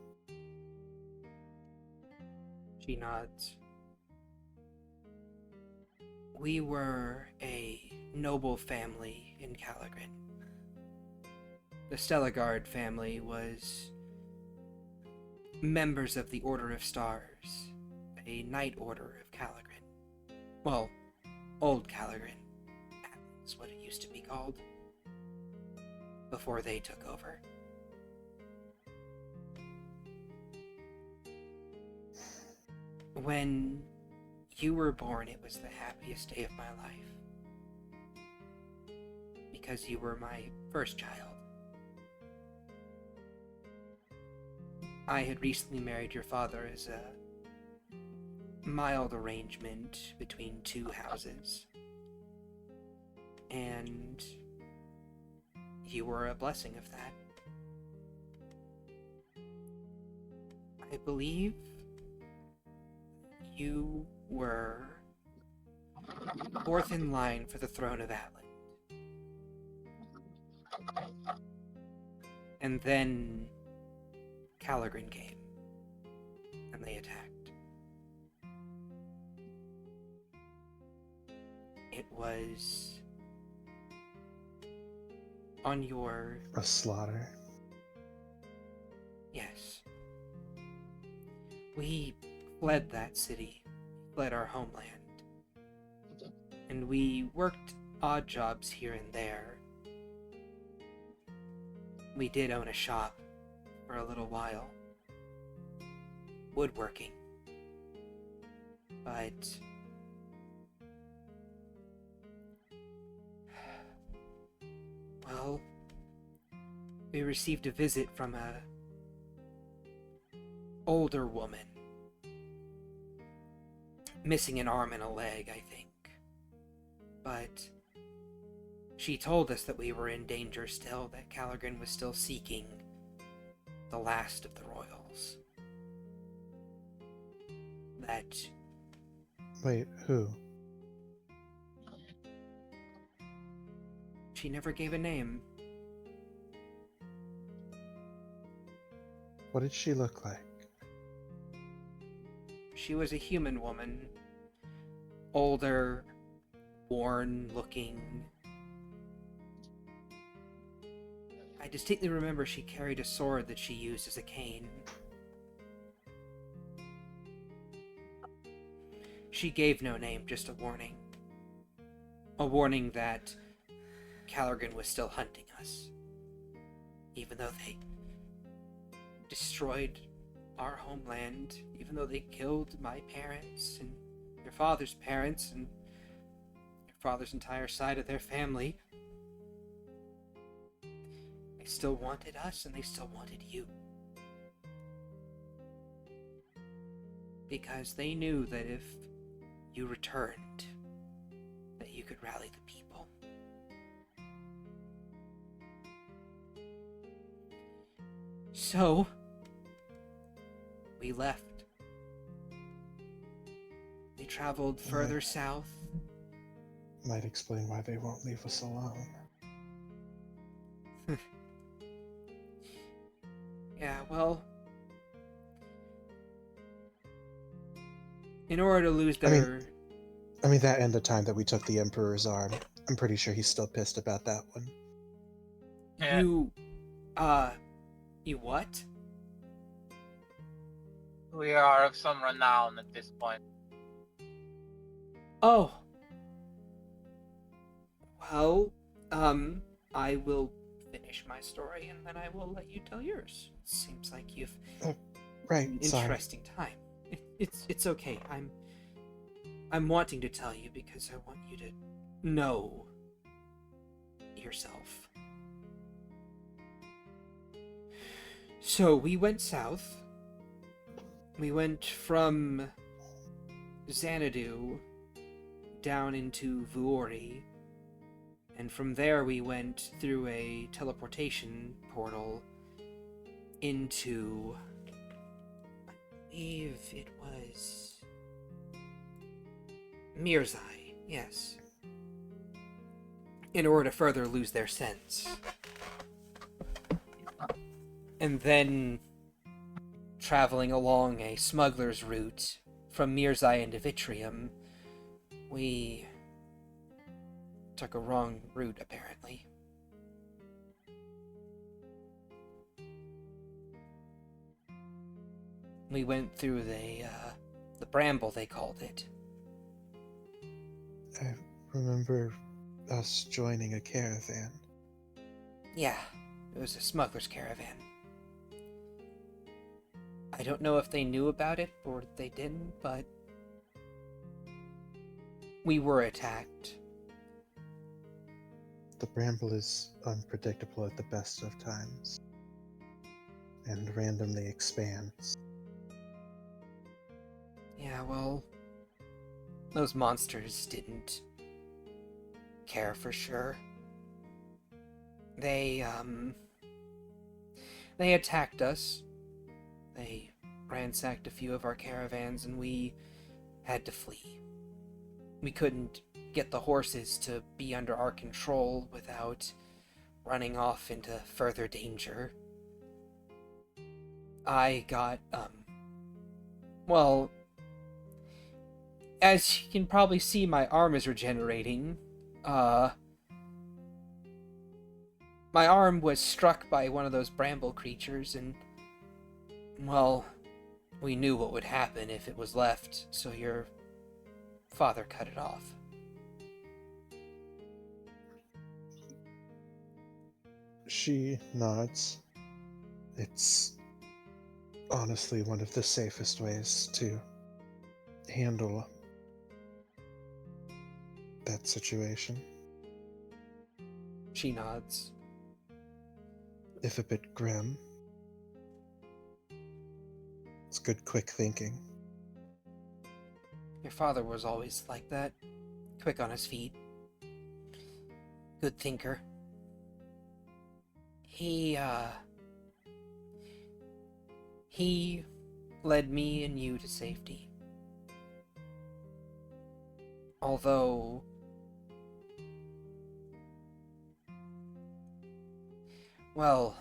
She nods. We were a noble family in ch-ldr-n. The Stellagard family was members of the Order of Stars, a Knight Order of ch-ldr-n. Well, old ch-ldr-n. That's what it used to be called. Before they took over. When you were born, it was the happiest day of my life. Because you were my first child. I had recently married your father as a mild arrangement between two houses. And you were a blessing of that. I believe you were fourth in line for the throne of Atlan. And then ch-ldr-n came, and they attacked. It was on your... A slaughter. Yes. We fled that city, fled our homeland, and we worked odd jobs here and there. We did own a shop for a little while, woodworking, but well, we received a visit from a older woman, missing an arm and a leg, I think. But she told us that we were in danger still, that ch-ldr-n was still seeking the last of the royals. That... Wait, who? She never gave a name. What did she look like? She was a human woman. Older, worn looking. I distinctly remember she carried a sword that she used as a cane. She gave no name, just a warning. A warning that ch-ldr-n was still hunting us. Even though they destroyed our homeland, even though they killed my parents and your father's parents and your father's entire side of their family, they still wanted us and they still wanted you. Because they knew that if you returned, that you could rally the people. So, we left. We traveled further south. Might explain why they won't leave us alone. Yeah, well, in order to lose their... I mean, that and the time that we took the Emperor's arm. I'm pretty sure he's still pissed about that one. Yeah. You what? We are of some renown at this point. Oh. Well, I will finish my story and then I will let you tell yours. Seems like you've Right, an sorry. interesting time. It's okay. I'm wanting to tell you because I want you to know yourself. So we went south. We went from Xanadu down into Vuori, and from there we went through a teleportation portal into, I believe it was Mirzai, yes, in order to further lose their sense. And then traveling along a smuggler's route from Mirzai into Vitrium, we took a wrong route, apparently. We went through the bramble, they called it. I remember us joining a caravan. Yeah, it was a smuggler's caravan. I don't know if they knew about it or they didn't, but we were attacked. The bramble is unpredictable at the best of times, and randomly expands. Yeah, well, those monsters didn't care for sure. They attacked us. They ransacked a few of our caravans and we had to flee. We couldn't get the horses to be under our control without running off into further danger. I got, well, as you can probably see, my arm is regenerating. My arm was struck by one of those bramble creatures, and, well, we knew what would happen if it was left, so your father cut it off. She nods. It's honestly one of the safest ways to handle that situation. She nods. If a bit grim, it's good, quick thinking. Your father was always like that. Quick on his feet. Good thinker. He led me and you to safety. Although, well,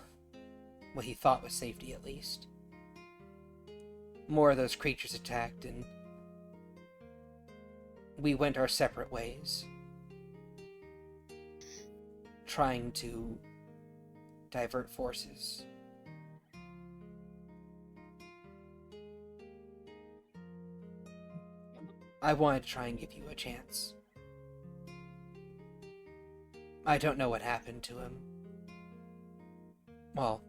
what he thought was safety at least. More of those creatures attacked and we went our separate ways, trying to divert forces. I wanted to try and give you a chance. I don't know what happened to him. Well,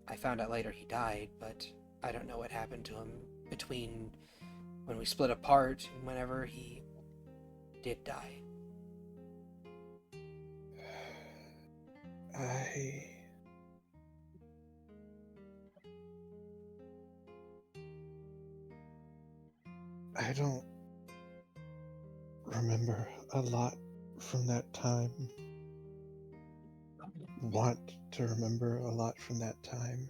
I found out later he died, but I don't know what happened to him between when we split apart and whenever he did die. I don't remember a lot from that time. Want to remember a lot from that time.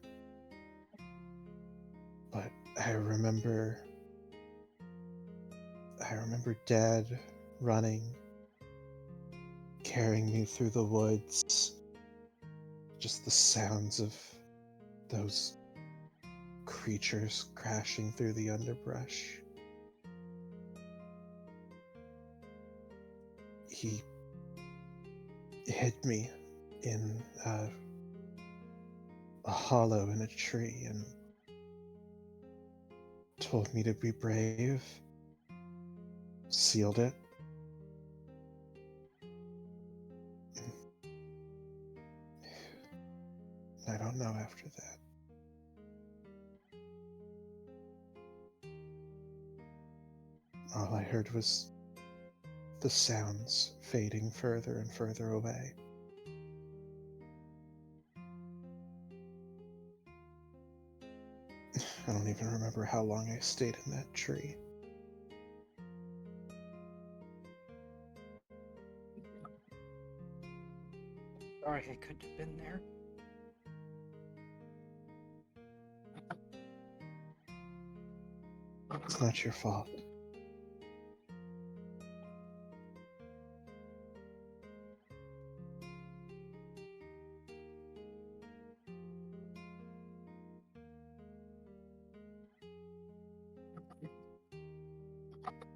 But I remember Dad running, carrying me through the woods. Just the sounds of those creatures crashing through the underbrush. He hid me in a hollow in a tree and told me to be brave. Sealed it. I don't know after that. All I heard was the sounds fading further and further away. I don't even remember how long I stayed in that tree. Sorry, I couldn't have been there. It's not your fault.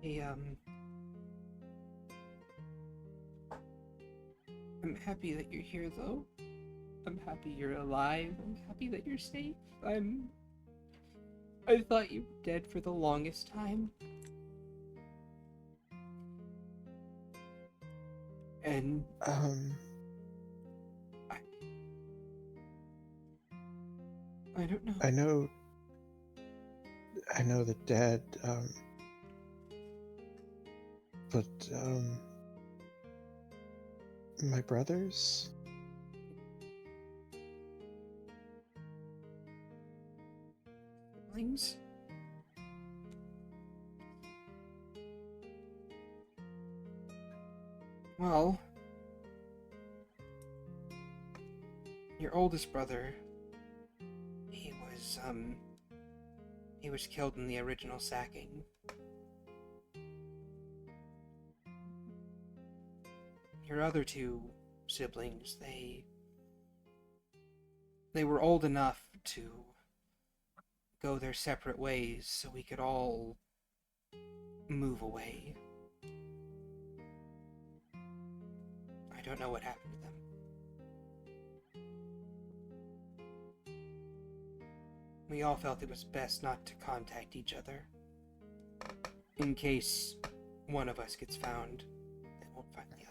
Hey, I'm happy that you're here, though. I'm happy you're alive. I'm happy that you're safe. I thought you were dead for the longest time. And I don't know. I know that Dad, but, my brothers? Siblings? Well, your oldest brother, he was killed in the original sacking. Your other two siblings, they were old enough to go their separate ways so we could all move away. I don't know what happened to them. We all felt it was best not to contact each other. In case one of us gets found, they won't find the others.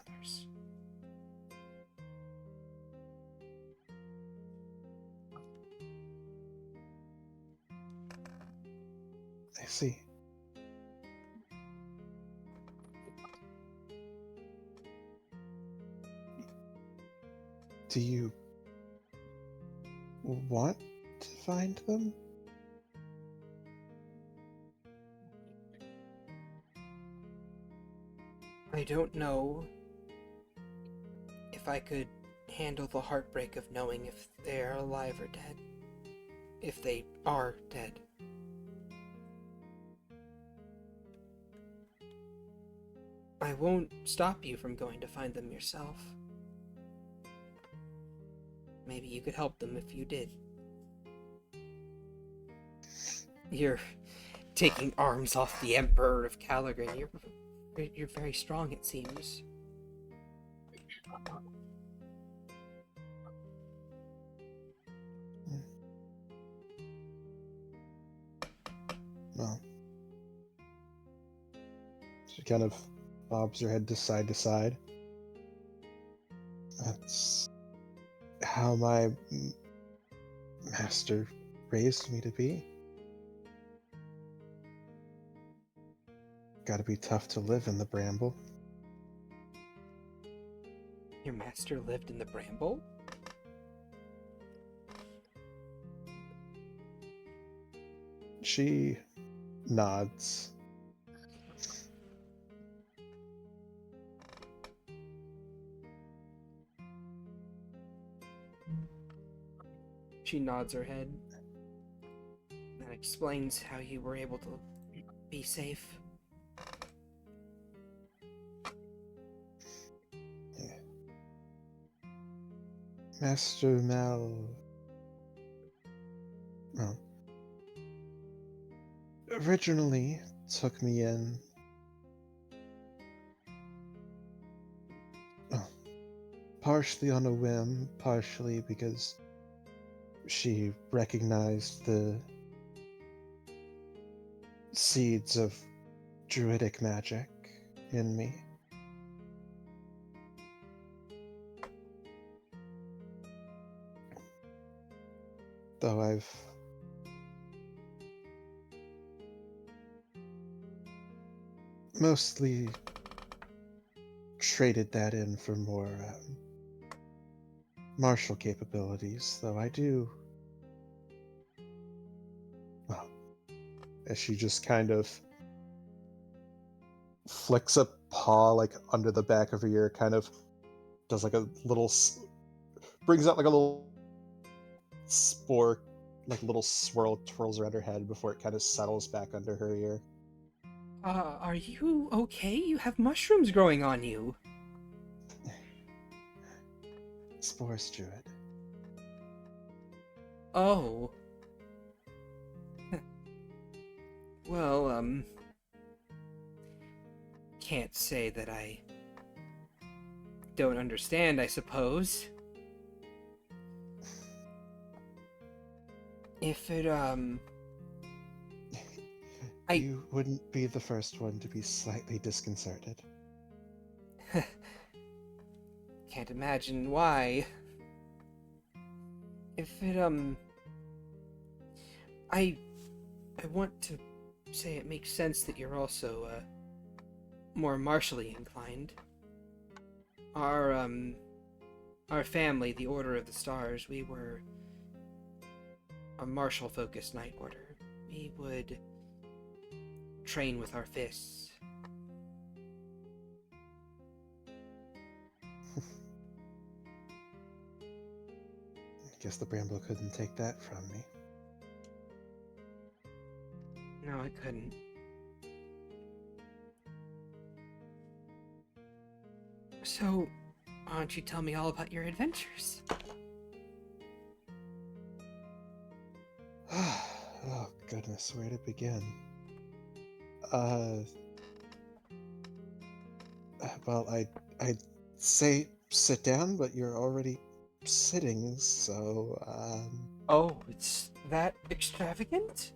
I see. Do you want to find them? I don't know if I could handle the heartbreak of knowing if they're alive or dead. If they are dead. I won't stop you from going to find them yourself. Maybe you could help them if you did. You're taking arms off the Emperor of Caligan. You're very strong, it seems. Well, she kind of bobs her head to side. That's how my master raised me to be. gotta be tough to live in the bramble. Your master lived in the bramble? She nods. She nods her head. That explains how you were able to be safe. Yeah. Master Mal. Well, originally took me in. Oh, partially on a whim, partially because she recognized the seeds of druidic magic in me. Though I've mostly traded that in for more martial capabilities, though I do. Well, as she just kind of flicks a paw like under the back of her ear, kind of does like a little, brings out like a little spore, like a little swirl, twirls around her head before it kind of settles back under her ear. Are you okay? You have mushrooms growing on you. Spores, Druid. Oh. Well, can't say that I don't understand, I suppose. If it, You wouldn't be the first one to be slightly disconcerted. Can't imagine why. If it, I want to say it makes sense that you're also, more martially inclined. Our family, the Order of the Stars, we were a martial-focused Night Order. We would train with our fists. I guess the bramble couldn't take that from me. No, I couldn't. So, why don't you tell me all about your adventures? Oh goodness, where to begin? Well, I'd say sit down, but you're already sitting, so Oh, it's that extravagant?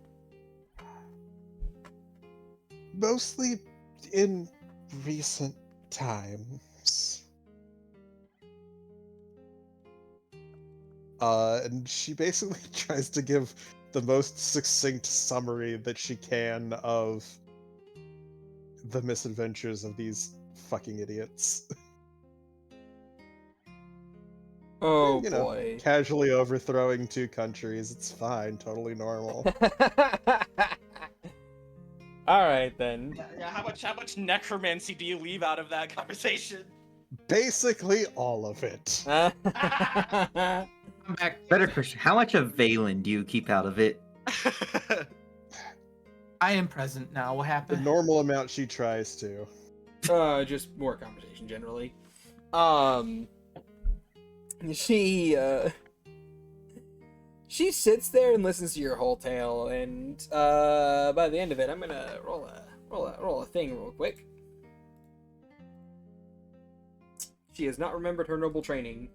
mostly in recent times. And she basically tries to give the most succinct summary that she can of the misadventures of these fucking idiots. Oh, You know, boy. casually overthrowing 2 countries. It's fine, totally normal. Alright, then. Yeah, how much necromancy do you leave out of that conversation? Basically all of it. I'm back. Better question. How much of Valen do you keep out of it? I am present now. What The happened? normal amount she tries to. Just more conversation, generally. She sits there and listens to your whole tale, and, by the end of it, I'm gonna roll a thing real quick. She has not remembered her noble training.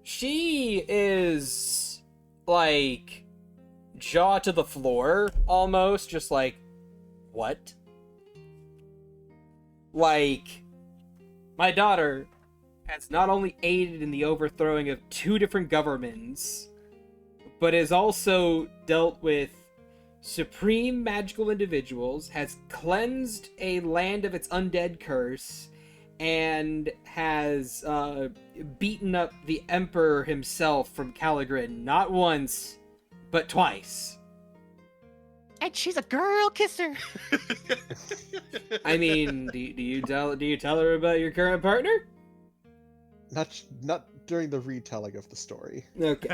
She is, like, jaw to the floor, almost, just like, what? Like, my daughter has not only aided in the overthrowing of 2 different governments, but has also dealt with supreme magical individuals, has cleansed a land of its undead curse, and has beaten up the Emperor himself from ch-ldr-n not once, but twice. And she's a girl kisser. I mean, do you tell her about your current partner? Not during the retelling of the story. Okay.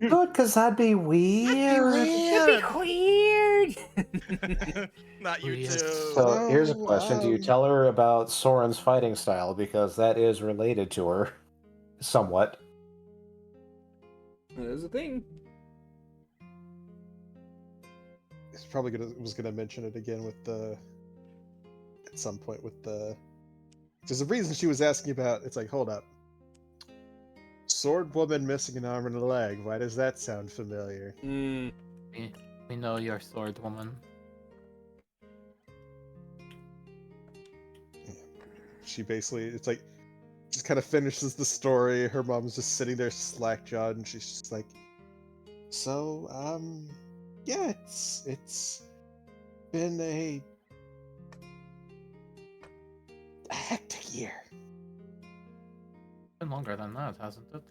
Good, because that'd be weird. That'd be weird. Not you Weird. too. So here's a So, question: do you tell her about Soren's fighting style, because that is related to her, somewhat? That is a thing. He's probably was gonna mention it again with the at some point with the. There's a reason she was asking about. It's like, hold up. Sword woman missing an arm and a leg. Why does that sound familiar? Mm. We know you're sword woman. She basically, it's like, just kind of finishes the story. Her mom's just sitting there slack-jawed, and she's just like, so, yeah, it's been a hectic year. Been longer than that, hasn't it?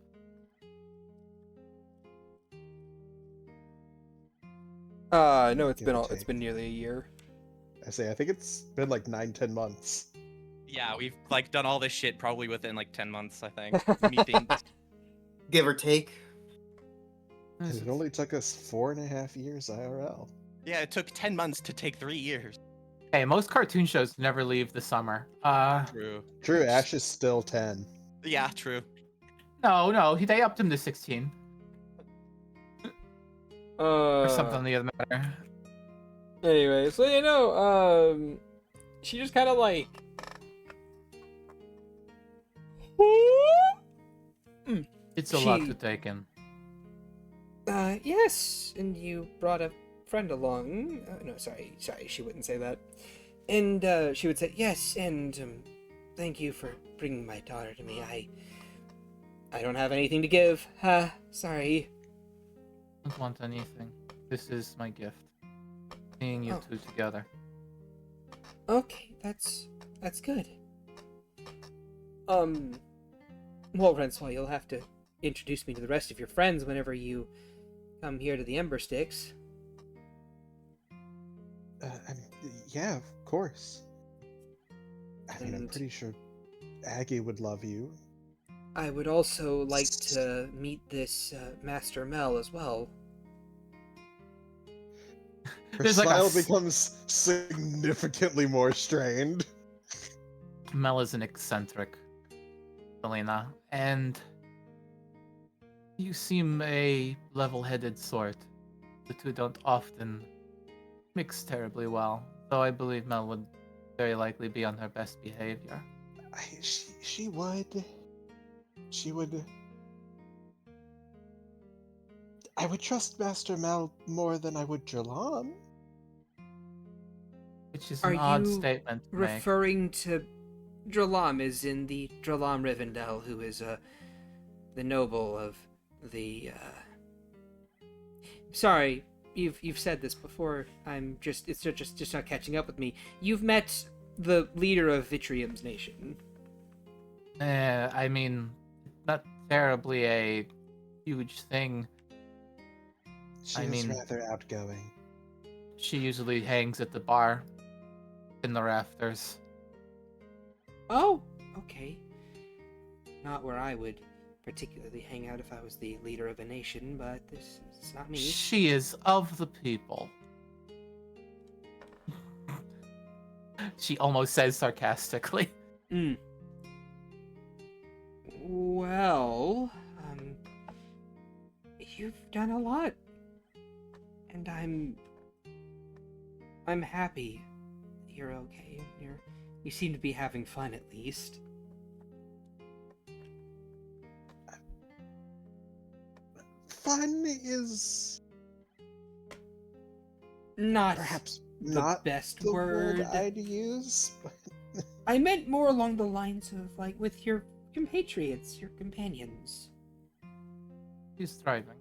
No, it's Give or it's take. been nearly a year. I think it's been like 9-10 months. Yeah, we've like done all this shit probably within like 10 months, I think. Meetings. Give or take. And it only took us 4.5 years IRL. Yeah, it took 10 months to take 3 years. Hey, most cartoon shows never leave the summer. True. True, Ash is still 10. Yeah, true. No, they upped him to 16 or something the other matter. Anyway, so she just kind of like. It's a lot to take in. Yes, and you brought a friend along. No, sorry, she wouldn't say that. And she would say, yes, and thank you for bringing my daughter to me. I don't have anything to give. Sorry. Don't want anything. This is my gift. Seeing you two together. Okay, that's good. Well, Renslaw, you'll have to introduce me to the rest of your friends whenever you come here to the Ember Sticks. Yeah, of course. I mean, I'm And- pretty sure Aggie would love you. I would also like to meet this Master Mel as well. Her There's like smile a becomes significantly more strained. Mel is an eccentric, Selena, and you seem a level-headed sort. The two don't often mix terribly well, though I believe Mel would very likely be on her best behavior. She would. She would. I would trust Master Mel more than I would ch-ldr-n. Which is Are an odd you statement to make. referring to ch-ldr-n is in the ch-ldr-n Rivendell, who is the noble of the Sorry, you've said this before. It's just not catching up with me. You've met the leader of Vitrium's nation. I mean, not terribly a huge thing. She I is mean- rather outgoing. She usually hangs at the bar in the rafters. Oh, okay. Not where I would particularly hang out if I was the leader of a nation, but this is not me. She is of the people. She almost says sarcastically. Well, you've done a lot, and I'm happy that you're okay. You seem to be having fun, at least. Fun is Not perhaps the not best the word. word I'd use. But I meant more along the lines of, like, with your compatriots, your companions. She's thriving.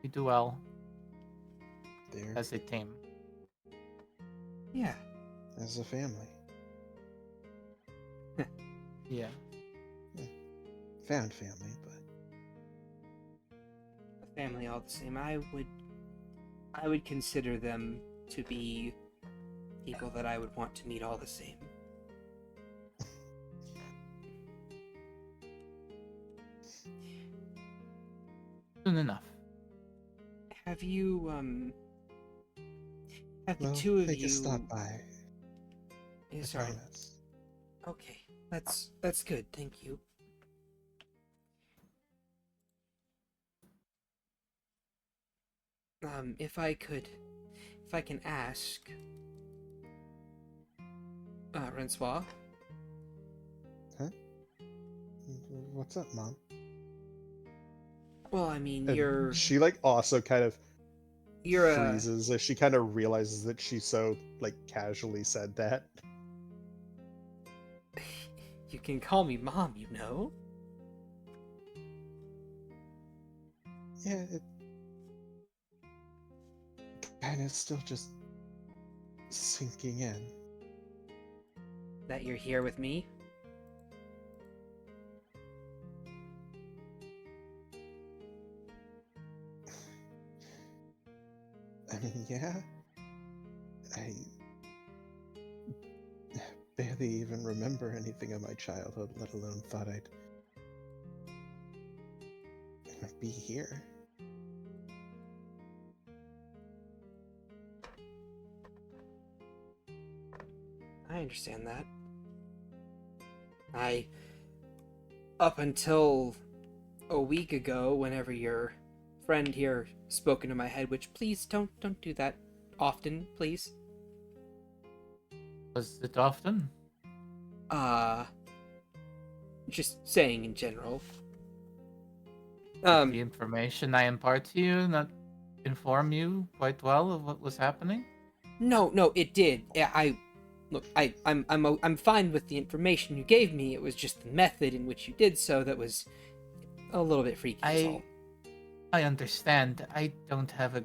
You do well. there as a team. Yeah. as a family. Yeah. Found family, but A family all the same. I would consider them to be people that I would want to meet all the same. Soon enough. Have you have the well, two of they you can stop by. I sorry. promise. Okay. That's good. Thank you. If I can ask, Francois, What's up, Mom? well, I mean, And she like also kind of you're a, freezes as she kind of realizes that she so like casually said that. you can call me Mom, you know? Yeah, it kind of still just sinking in. That you're here with me? I mean, yeah. I barely even remember anything of my childhood, let alone thought I'd be here. I understand that. Up until a week ago, whenever your friend here spoke into my head, which please don't do that often, please. Was it often? Just saying in general. The information I impart to you not inform you quite well of what was happening? No, it did. I'm fine with the information you gave me. It was just the method in which you did so that was a little bit freaky. Is all. I understand. I don't have a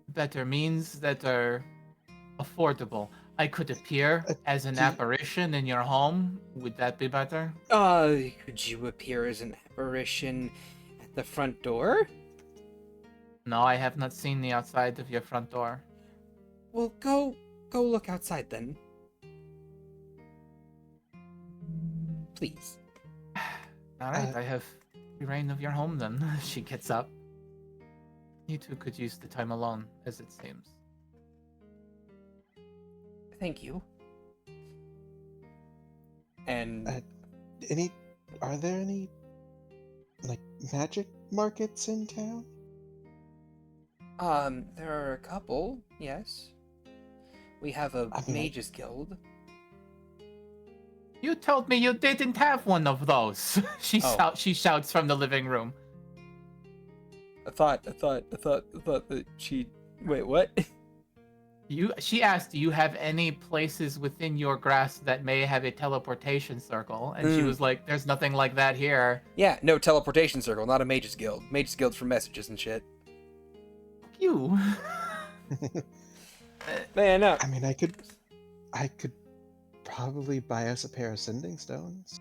better means that are affordable. I could appear as an apparition in your home. Would that be better? Could you appear as an apparition at the front door? No, I have not seen the outside of your front door. Well, go look outside then. Please. All right, I have the reign of your home then. She gets up. You two could use the time alone, as it seems. Thank you. And Are there any like magic markets in town? there are a couple, yes. We have a mages guild. You told me you didn't have one of those. She shouts from the living room. I thought that she. Wait, what? She asked, "Do you have any places within your grasp that may have a teleportation circle?" And she was like, "There's nothing like that here." Yeah, no teleportation circle, not a mages guild. Mages guild's for messages and shit. You. Man, no. I mean, I could probably buy us a pair of sending stones.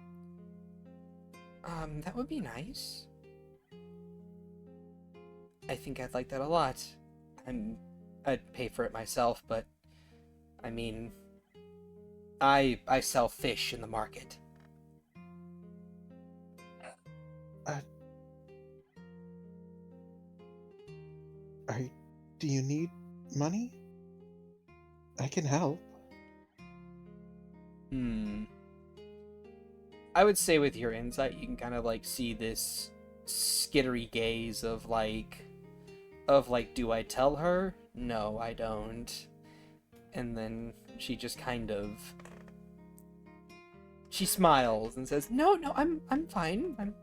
That would be nice. I think I'd like that a lot. I'd pay for it myself, but I mean, I sell fish in the market. Do you need money? I can help. I would say with your insight, you can kind of like see this skittery gaze of like, do I tell her? No, I don't. And then she just kind of, she smiles and says, "No, I'm fine.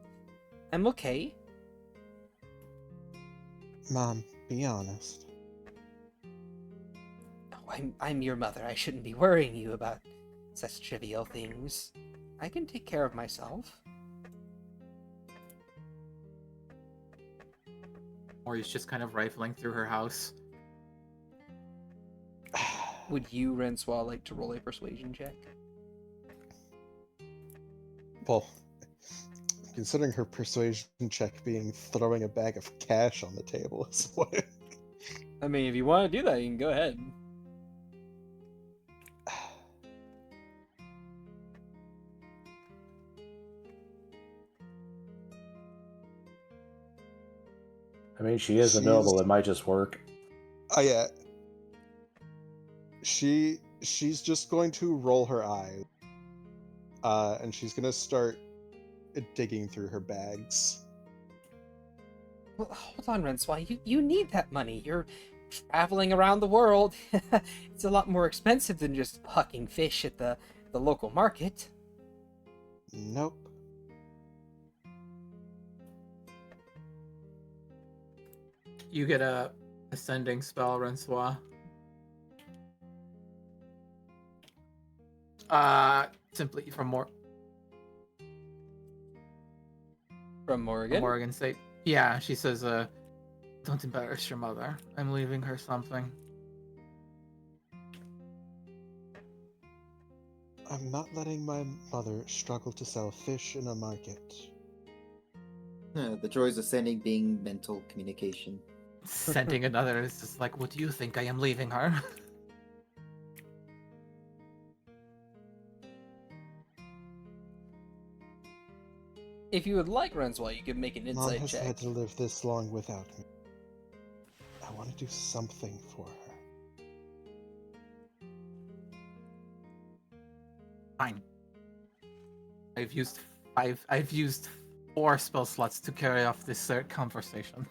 I'm okay." Mom, be honest. I'm your mother. I shouldn't be worrying you about such trivial things. I can take care of myself. Or he's just kind of rifling through her house. Would you, Rensois, like to roll a persuasion check? Well, considering her persuasion check being throwing a bag of cash on the table is what. I mean, if you want to do that, you can go ahead. I mean, she is a noble. It might just work. Oh yeah. She's just going to roll her eyes. And she's gonna start digging through her bags. Well, hold on, Rensois. You need that money. You're traveling around the world. It's a lot more expensive than just hucking fish at the local market. Nope. You get a ascending spell, Rensois. Simply from From Morgan. Morgan State. Yeah, she says, don't embarrass your mother. I'm leaving her something. I'm not letting my mother struggle to sell fish in a market. The joys of sending being mental communication. Sending another is just like, what do you think? I am leaving her. If you would like, Rensois, you could make an Mom insight has check. had to live this long without me. I want to do something for her. Fine. I've used 4 spell slots to carry off this conversation.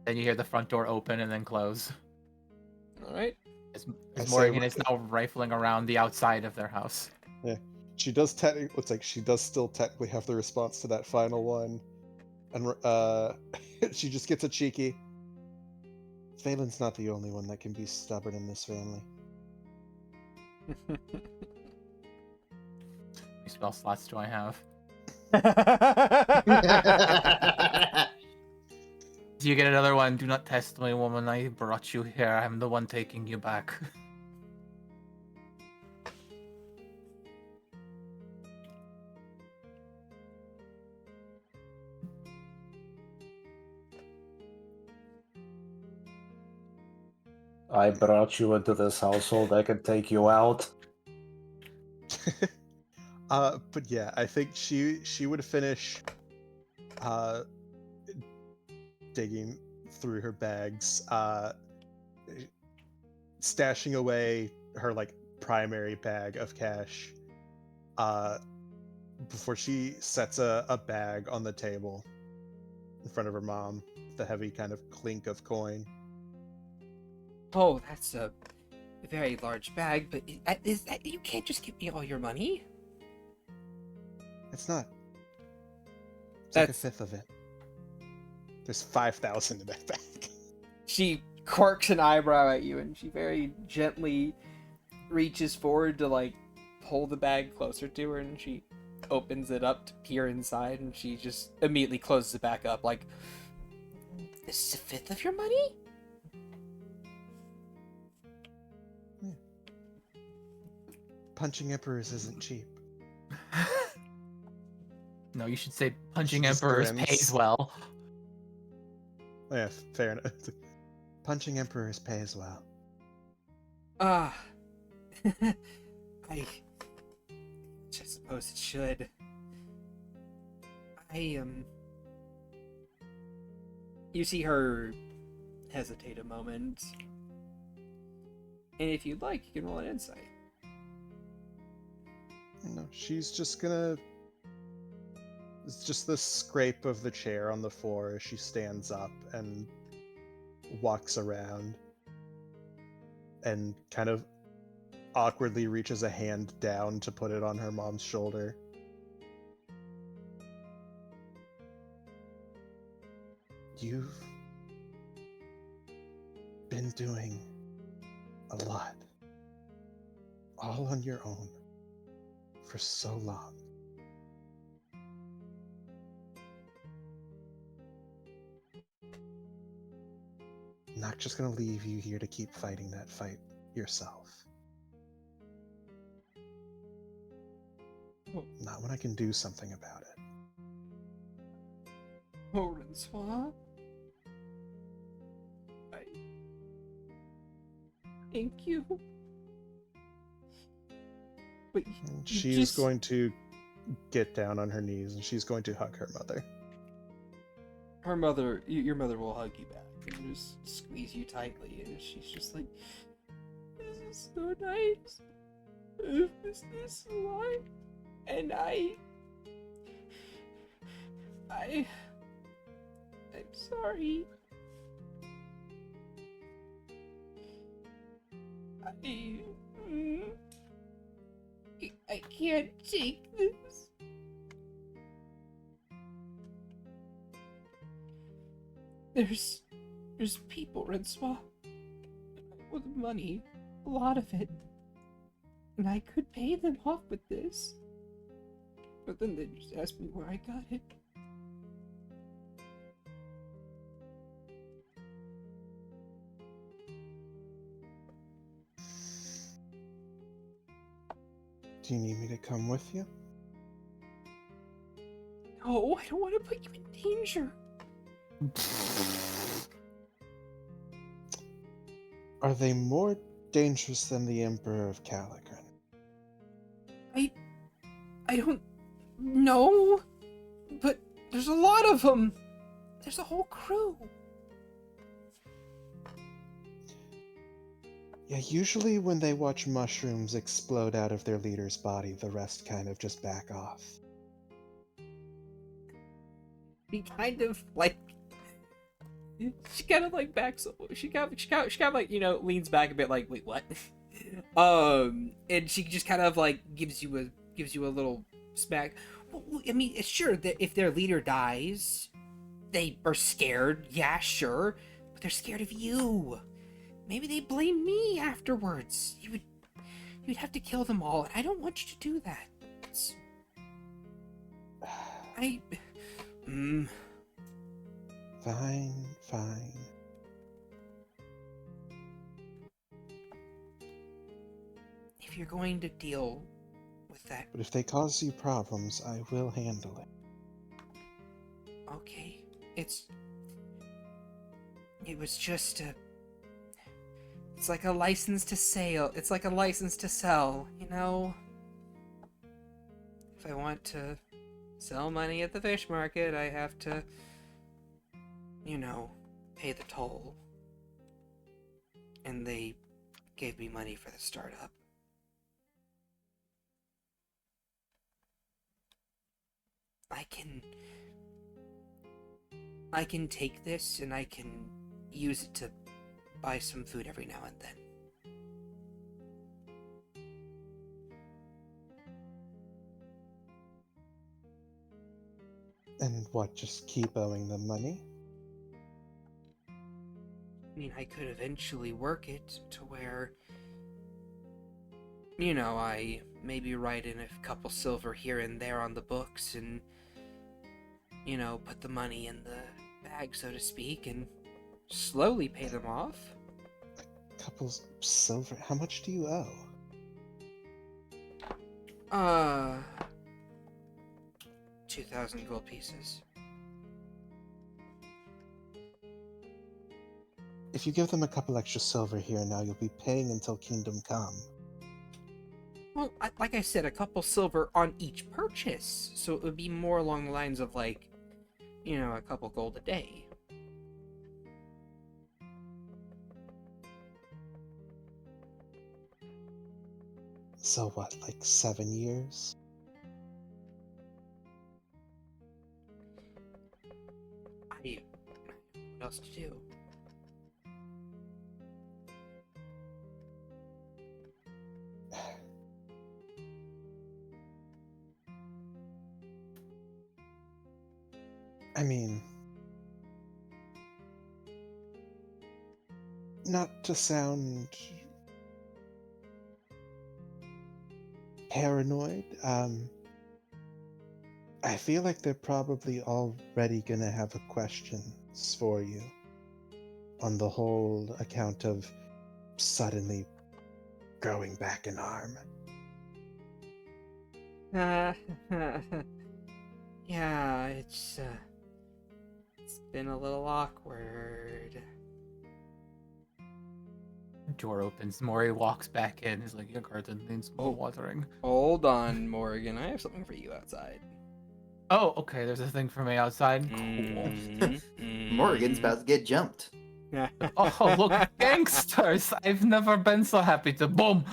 Then you hear the front door open and then close. All right. As I say Morgan we're- is now rifling around the outside of their house. Yeah. She does technically, looks like she does still technically have the response to that final one. And she just gets a cheeky. Phelan's not the only one that can be stubborn in this family. How many spell slots do I have? Do you get another one? Do not test me, woman. I brought you here. I'm the one taking you back. I brought you into this household. I can take you out. But yeah, I think she would finish digging through her bags, stashing away her like primary bag of cash, before she sets a bag on the table in front of her mom, the heavy kind of clink of coin. Oh, that's a very large bag, but you can't just give me all your money. It's not. It's like a That's- fifth of it. There's 5,000 in that bag. She quirks an eyebrow at you, and she very gently reaches forward to like pull the bag closer to her, and she opens it up to peer inside, and she just immediately closes it back up. Like, this is a fifth of your money? Punching emperors isn't cheap. No, you should say punching She just emperors grins. pays well. Yeah, fair enough. Punching emperors pay as well. I suppose it should. You see her hesitate a moment. And if you'd like, you can roll an insight. No, she's just gonna. It's just the scrape of the chair on the floor as she stands up and walks around and kind of awkwardly reaches a hand down to put it on her mom's shoulder. You've been doing a lot, all on your own, for so long. not just gonna leave you here to keep fighting that fight yourself. Oh. Not when I can do something about it. Francois? Thank you. But And you she is just... going to get down on her knees and she's going to hug her mother. Her mother, your mother will hug you back and just squeeze you tightly, and she's just like, "This is so nice. I've missed this a lot, and I'm sorry. I can't take this." There's people, Francois, with money, a lot of it, and I could pay them off with this, but then they just asked me where I got it. Do you need me to come with you? No, I don't want to put you in danger. Are they more dangerous than the Emperor of ch-ldr-n? I don't know, but there's a lot of them. There's a whole crew. Yeah, usually when they watch mushrooms explode out of their leader's body, the rest kind of just back off. He kind of like, she kind of like backs. She kind of like, you know, leans back a bit, like, wait, what? And she just kind of like gives you a little smack. Well, I mean, it's sure that if their leader dies, they are scared. Yeah, sure, but they're scared of you. Maybe they blame me afterwards. You'd have to kill them all, and I don't want you to do that. Fine, fine. If you're going to deal with that, But if they cause you problems, I will handle it. okay. It was just a... It's like a license to sell. It's like a license to sell, you know? If I want to sell money at the fish market, I have to, you know, pay the toll. And they gave me money for the startup. I can take this and I can use it to buy some food every now and then. And what, just keep owing them money? I mean, I could eventually work it to where, you know, I maybe write in a couple silver here and there on the books and, you know, put the money in the bag, so to speak, and slowly pay them off. Couple silver. How much do you owe? 2,000 gold pieces. If you give them a couple extra silver here and now, you'll be paying until Kingdom Come. Well, like I said, a couple silver on each purchase, so it would be more along the lines of, like, you know, a couple gold a day. So what, like 7 years? What else to do? I mean, not to sound paranoid, I feel like they're probably already gonna have questions for you on the whole account of suddenly growing back an arm. Yeah, it's been a little awkward. Door opens. Mori walks back in. He's like, your garden needs more watering. Hold on, Morgan. I have something for you outside. Oh, okay. There's a thing for me outside. Cool. Morgan's about to get jumped. Oh, look, gangsters! I've never been so happy to boom.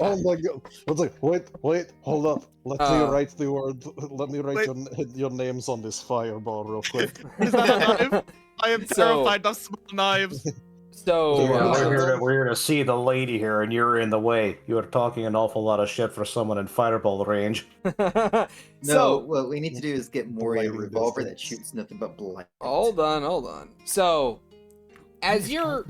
Oh my god! I was like, wait, hold up. Let me write the word. Let me write your names on this fireball real quick. Is that a knife? I am terrified of small knives. So We're here to see the lady here, and you're in the way. You are talking an awful lot of shit for someone in fireball range. No, what we need to do is get Mori a Blinding revolver that distance. shoots nothing but blind. hold on. So, as you're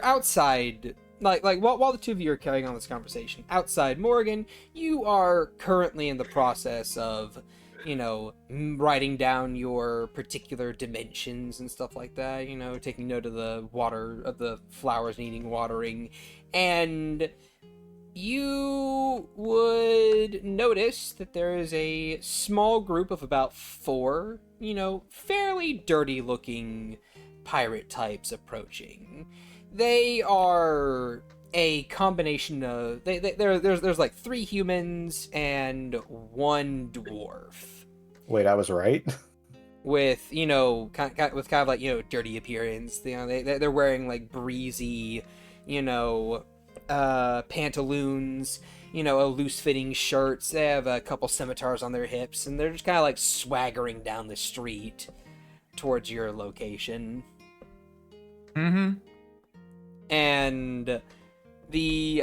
outside, while the two of you are carrying on this conversation outside Morgan, you are currently in the process of, writing down your particular dimensions and stuff like that. Taking note of the flowers needing watering, and you would notice that there is a small group of about 4, fairly dirty-looking pirate types approaching. They are a combination of there's like 3 humans and 1 dwarf Wait, I was right? with kind of like dirty appearance. They're wearing like breezy pantaloons, loose-fitting shirts. They have a couple scimitars on their hips, and they're just kind of like swaggering down the street towards your location. Mm-hmm. And the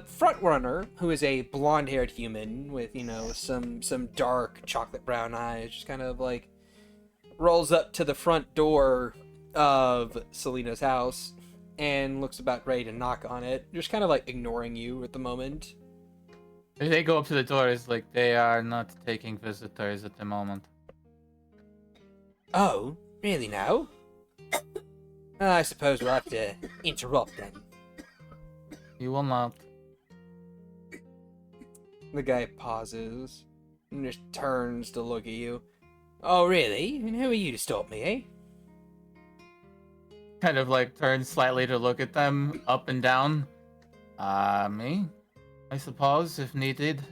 front runner, who is a blonde-haired human with some dark chocolate brown eyes, just kind of like rolls up to the front door of Selena's house and looks about ready to knock on it, just kind of like ignoring you at the moment. If they go up to the door, it's like they are not taking visitors at the moment. Oh, really now? I suppose we'll have to interrupt then. You will not. The guy pauses and just turns to look at you. Oh, really? And who are you to stop me, eh? Kind of like turns slightly to look at them up and down. Me? I suppose, if needed.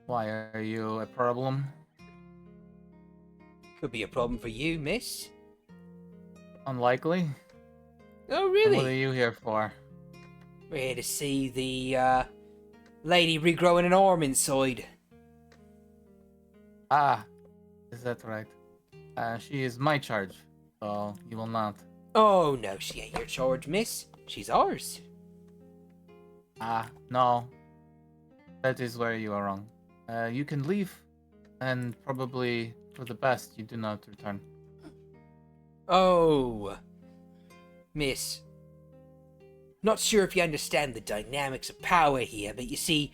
Why, are you a problem? Could be a problem for you, miss. Unlikely. Oh, And really? what are you here for? We're here to see the, lady regrowing an arm inside. Ah, is that right? She is my charge, so you will not. Oh, no, she ain't your charge, miss. She's ours. Ah, no. That is where you are wrong. You can leave, and probably for the best you do not return. Oh, miss. Not sure if you understand the dynamics of power here, but you see,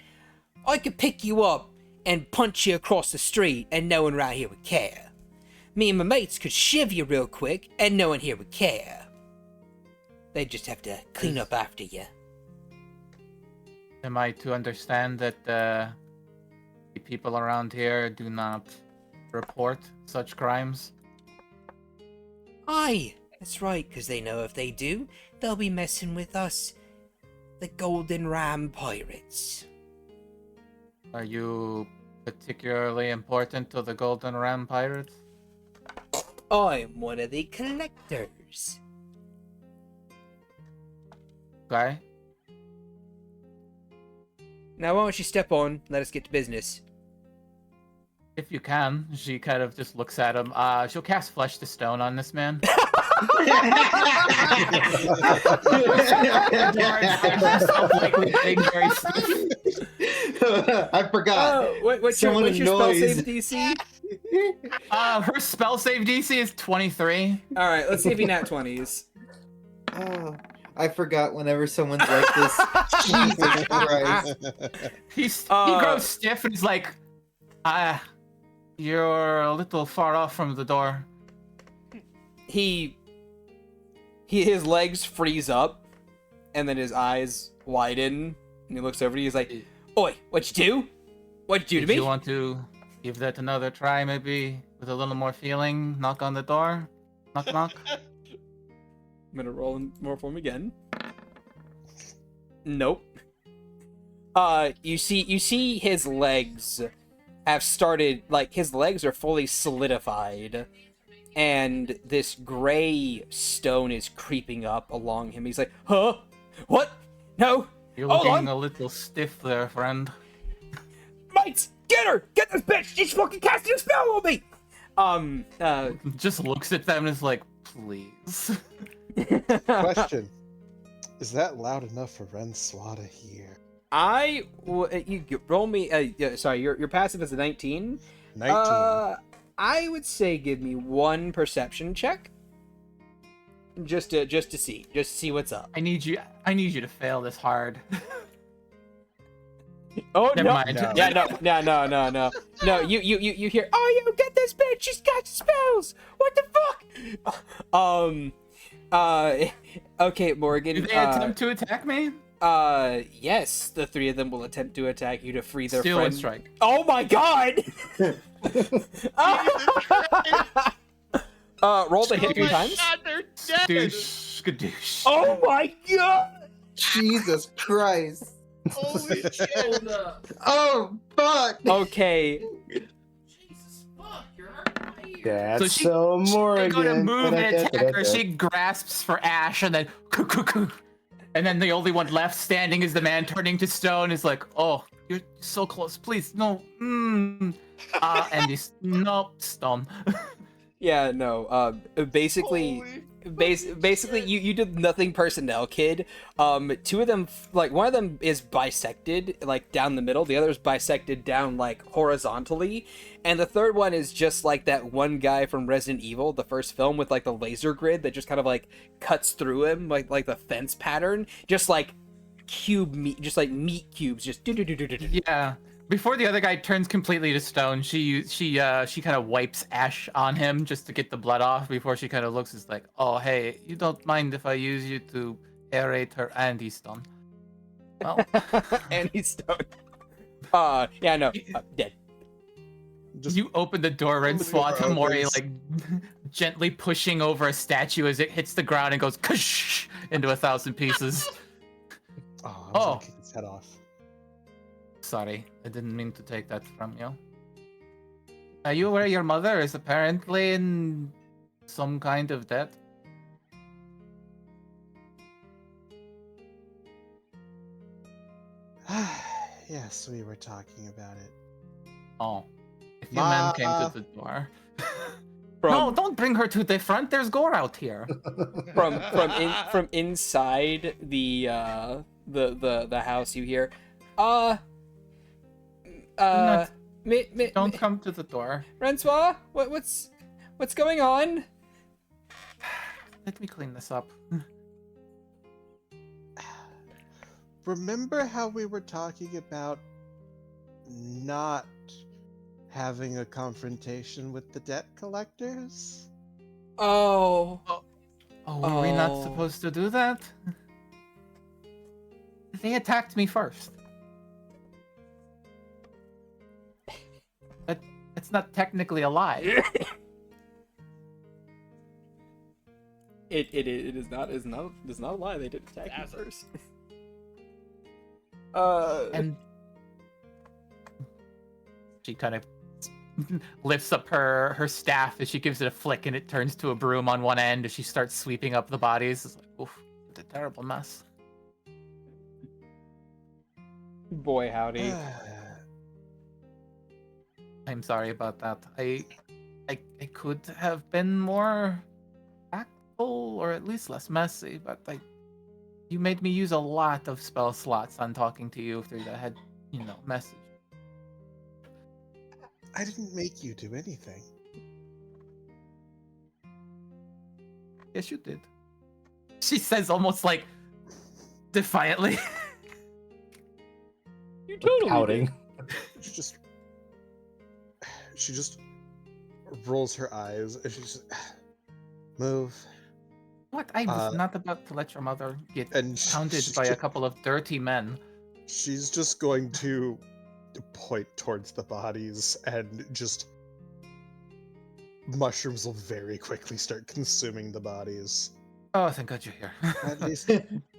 I could pick you up and punch you across the street and no one around here would care. Me and my mates could shiv you real quick and no one here would care. They'd just have to clean up after you. Am I to understand that the people around here do not report such crimes? Aye, that's right, because they know if they do, they'll be messing with us, the Golden Ram Pirates. Are you particularly important to the Golden Ram Pirates? I'm one of the collectors. Okay. Now why don't you step on, let us get to business. If you can. She kind of just looks at him. She'll cast Flesh to Stone on this man. I forgot. Oh, what's your spell save DC? Her spell save DC is 23. Alright, let's see if he nat 20s. Oh, I forgot whenever someone's like this. Jesus Christ. He grows stiff and he's like, You're a little far off from the door. His legs freeze up, and then his eyes widen, and he looks over to you. He's like, "Oi, what'd you do? What'd you do Did to me?" you want to give that another try, maybe with a little more feeling? Knock on the door. Knock, knock. I'm gonna roll more for him again. Nope. You see his legs have started, like, his legs are fully solidified, and this gray stone is creeping up along him. He's like, huh? What? No! You're Hold looking on! a little stiff there, friend. Mates! Get her! Get this bitch! She's fucking casting a spell on me! Just looks at them and is like, please. Question: is that loud enough for Renswa to hear? You roll me. Sorry, your passive is a 19. 19. I would say give me one perception check, just to see what's up. I need you to fail this hard. Oh Never no! mind. No. Yeah, no. You hear? Oh, you get this bitch! She's got spells. What the fuck? Okay, Morgan. Do they attempt to attack me? Yes, the three of them will attempt to attack you to free their Steal friend. and strike. Oh my god! Roll the hit 3 times. God, they're dead. Skadoosh, skadoosh. Oh my god! Jesus Christ. Holy shit. Oh, fuck. Okay. That's So so, she go to Morgan. move and attack her. She grasps for Ash and then and then the only one left standing is the man turning to stone. Is like, oh, you're so close. Please, no. And he's nope, stone. Yeah, no. Basically, you did nothing personnel, kid. Two of them, like, one of them is bisected, like, down the middle. The other is bisected down, like, horizontally. And the third one is just like that one guy from Resident Evil, the first film, with, like, the laser grid that just kind of, like, cuts through him, like the fence pattern. Just, like, meat cubes, just do. Yeah. Before the other guy turns completely to stone, she kind of wipes Ash on him just to get the blood off before she kind of looks. Is like, oh hey, you don't mind if I use you to aerate her anti-stone? Well, And he's stoned. Yeah, no, dead. Just you open the door and Open the door Swata Mori opens. like gently pushing over a statue as it hits the ground and goes kush into 1,000 pieces. I was Oh. gonna kick its head off. Sorry, I didn't mean to take that from you. Are you aware your mother is apparently in some kind of debt? Yes, we were talking about it. Oh, if your man came Ma. to the door. From, No, don't bring her to the front. There's gore out here. from inside the house, you hear, Don't come to the door. Renswa, what's going on? Let me clean this up. Remember how we were talking about not having a confrontation with the debt collectors? Oh, Oh, were we not Oh. supposed to do that? They attacked me first. But it's not technically a lie. it is not a lie. They did attack you That's it. first. And she kind of lifts up her staff as she gives it a flick and it turns to a broom on one end as she starts sweeping up the bodies. It's like, oof, it's a terrible mess. boy howdy. I'm sorry about that. I could have been more tactful or at least less messy, but you made me use a lot of spell slots on talking to you through the head, message. I didn't make you do anything. Yes, you did. She says almost like defiantly. You totally Pouting. She just rolls her eyes and she's move. What? I was not about to let your mother get pounded by a couple of dirty men. She's just going to point towards the bodies, and just mushrooms will very quickly start consuming the bodies. Oh, thank God you're here.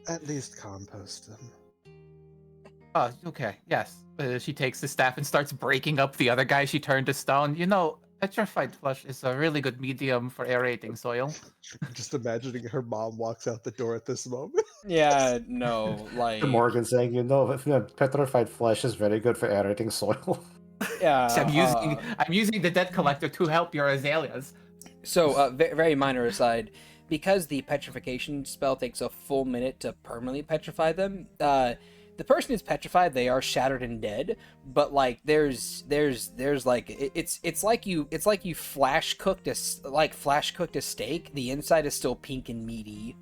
At least compost them. Oh, okay, yes. She takes the staff and starts breaking up the other guy she turned to stone. You know, petrified flesh is a really good medium for aerating soil. Just imagining her mom walks out the door at this moment. Yeah, no, like Morgan saying, petrified flesh is very good for aerating soil. yeah. I'm using the debt collector to help your azaleas. So, very minor aside, because the petrification spell takes a full minute to permanently petrify them. The person is petrified; they are shattered and dead. But like, there's like it's like you flash cooked a steak. The inside is still pink and meaty.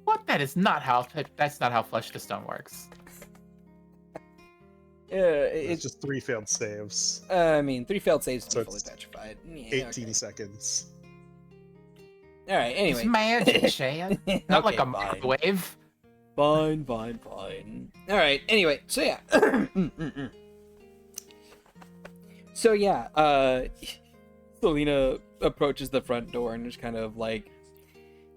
What? That's not how flesh to stone works. It's just 3 failed saves. I mean, 3 failed saves to So be fully it's petrified. Yeah, 18 okay. seconds. All right. Anyway, It's magic, Shad. Not like Okay, a fine. microwave. Fine. All right. Anyway, so yeah. So yeah, Selena approaches the front door and just kind of like,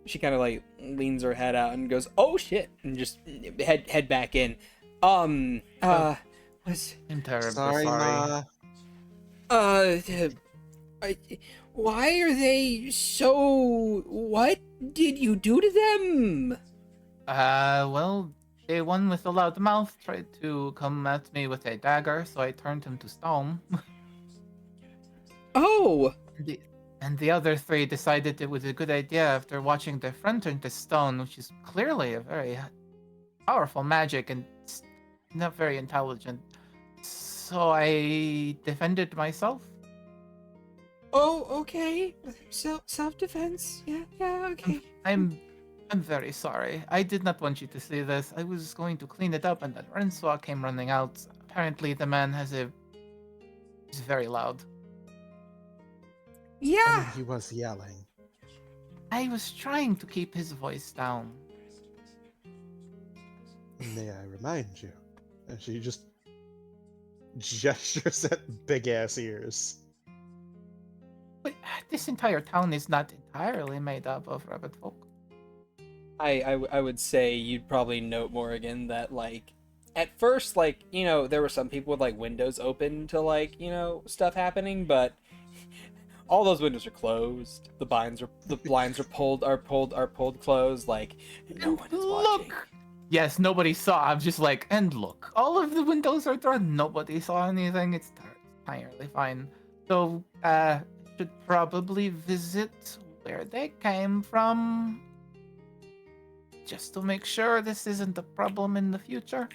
she kind of like leans her head out and goes, "Oh shit," and just head back in. Was I'm terribly Sorry, Ma. why are they so? What did you do to them? Well, the one with the loud mouth tried to come at me with a dagger, so I turned him to stone. Oh, And the other 3 decided it was a good idea after watching their friend turn to stone, which is clearly a very powerful magic and not very intelligent. So I defended myself. oh, okay. Self-defense. Yeah, okay. I'm very sorry. I did not want you to see this. I was going to clean it up, and then Renswa came running out. Apparently, the man he's very loud. I Yeah. mean, he was yelling. I was trying to keep his voice down. May I remind you? And she just gestures at big ass ears. But this entire town is not entirely made up of rabbit folk. I would say you'd probably note, Morrigan, that like at first, like, you know, there were some people with like windows open to like, you know, stuff happening, but all those windows are closed. The blinds are pulled closed. Like no one is watching. Look! Yes, nobody saw. I'm just like, and look, all of the windows are drawn. Nobody saw anything. It's entirely fine. So, should probably visit where they came from, just to make sure this isn't a problem in the future.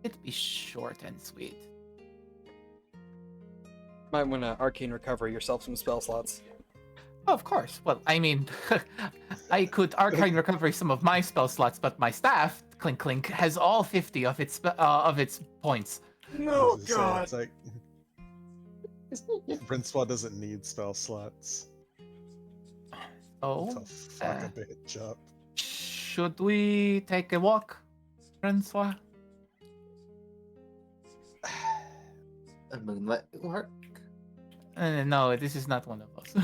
It'd be short and sweet. Might want to arcane recover yourself some spell slots. Of course. Well, I mean, I could arcane recovery some of my spell slots, but my staff, Clink Clink, has all 50 of its points. No, So it's like Francois doesn't need spell slots. Oh, It's a fuck a bitch up. should we take a walk, Francois? A moonlight work. No, this is not one of those.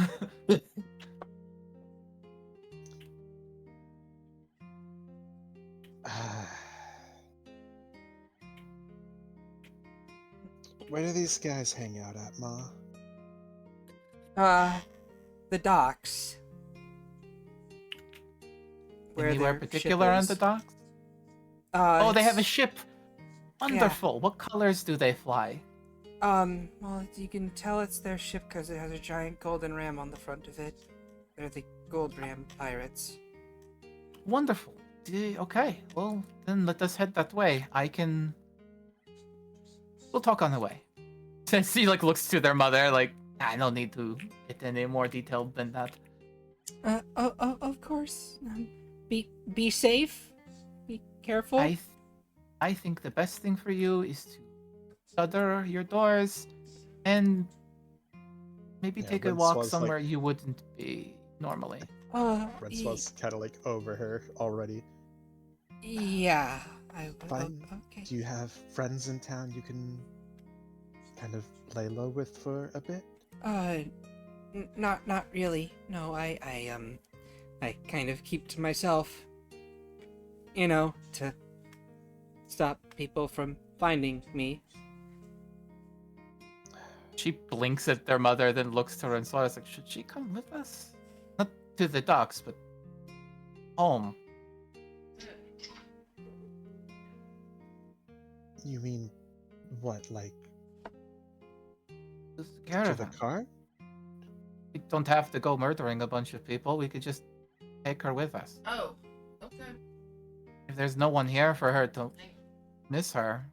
Where do these guys hang out at, Ma? The docks. Anywhere their particular ship on is. the docks? Oh, they have a It's- ship. Wonderful. What colors do they fly? Well, you can tell it's their ship because it has a giant golden ram on the front of it. They're the Gold Ram Pirates. Wonderful. Okay, well, then let us head that way. We'll talk on the way. Since he, like, looks to their mother, like, I don't need to get any more detailed than that. Of course. Be safe. Be careful. I think the best thing for you is to shutter your doors And maybe Yeah, take a Rince walk was, like- somewhere you wouldn't be normally. Rince was kind of like over her already. Yeah. Fine. Okay. Do you have friends in town you can kind of lay low with for a bit? Not really. No, I kind of keep to myself. You know, to stop people from finding me. She blinks at their mother, then looks to her and says, like, should she come with us? Not to the docks, but home. You mean what, like Just the to caravan. the car? We don't have to go murdering a bunch of people. We could just take her with us. Oh, okay. If there's no one here for her to miss her.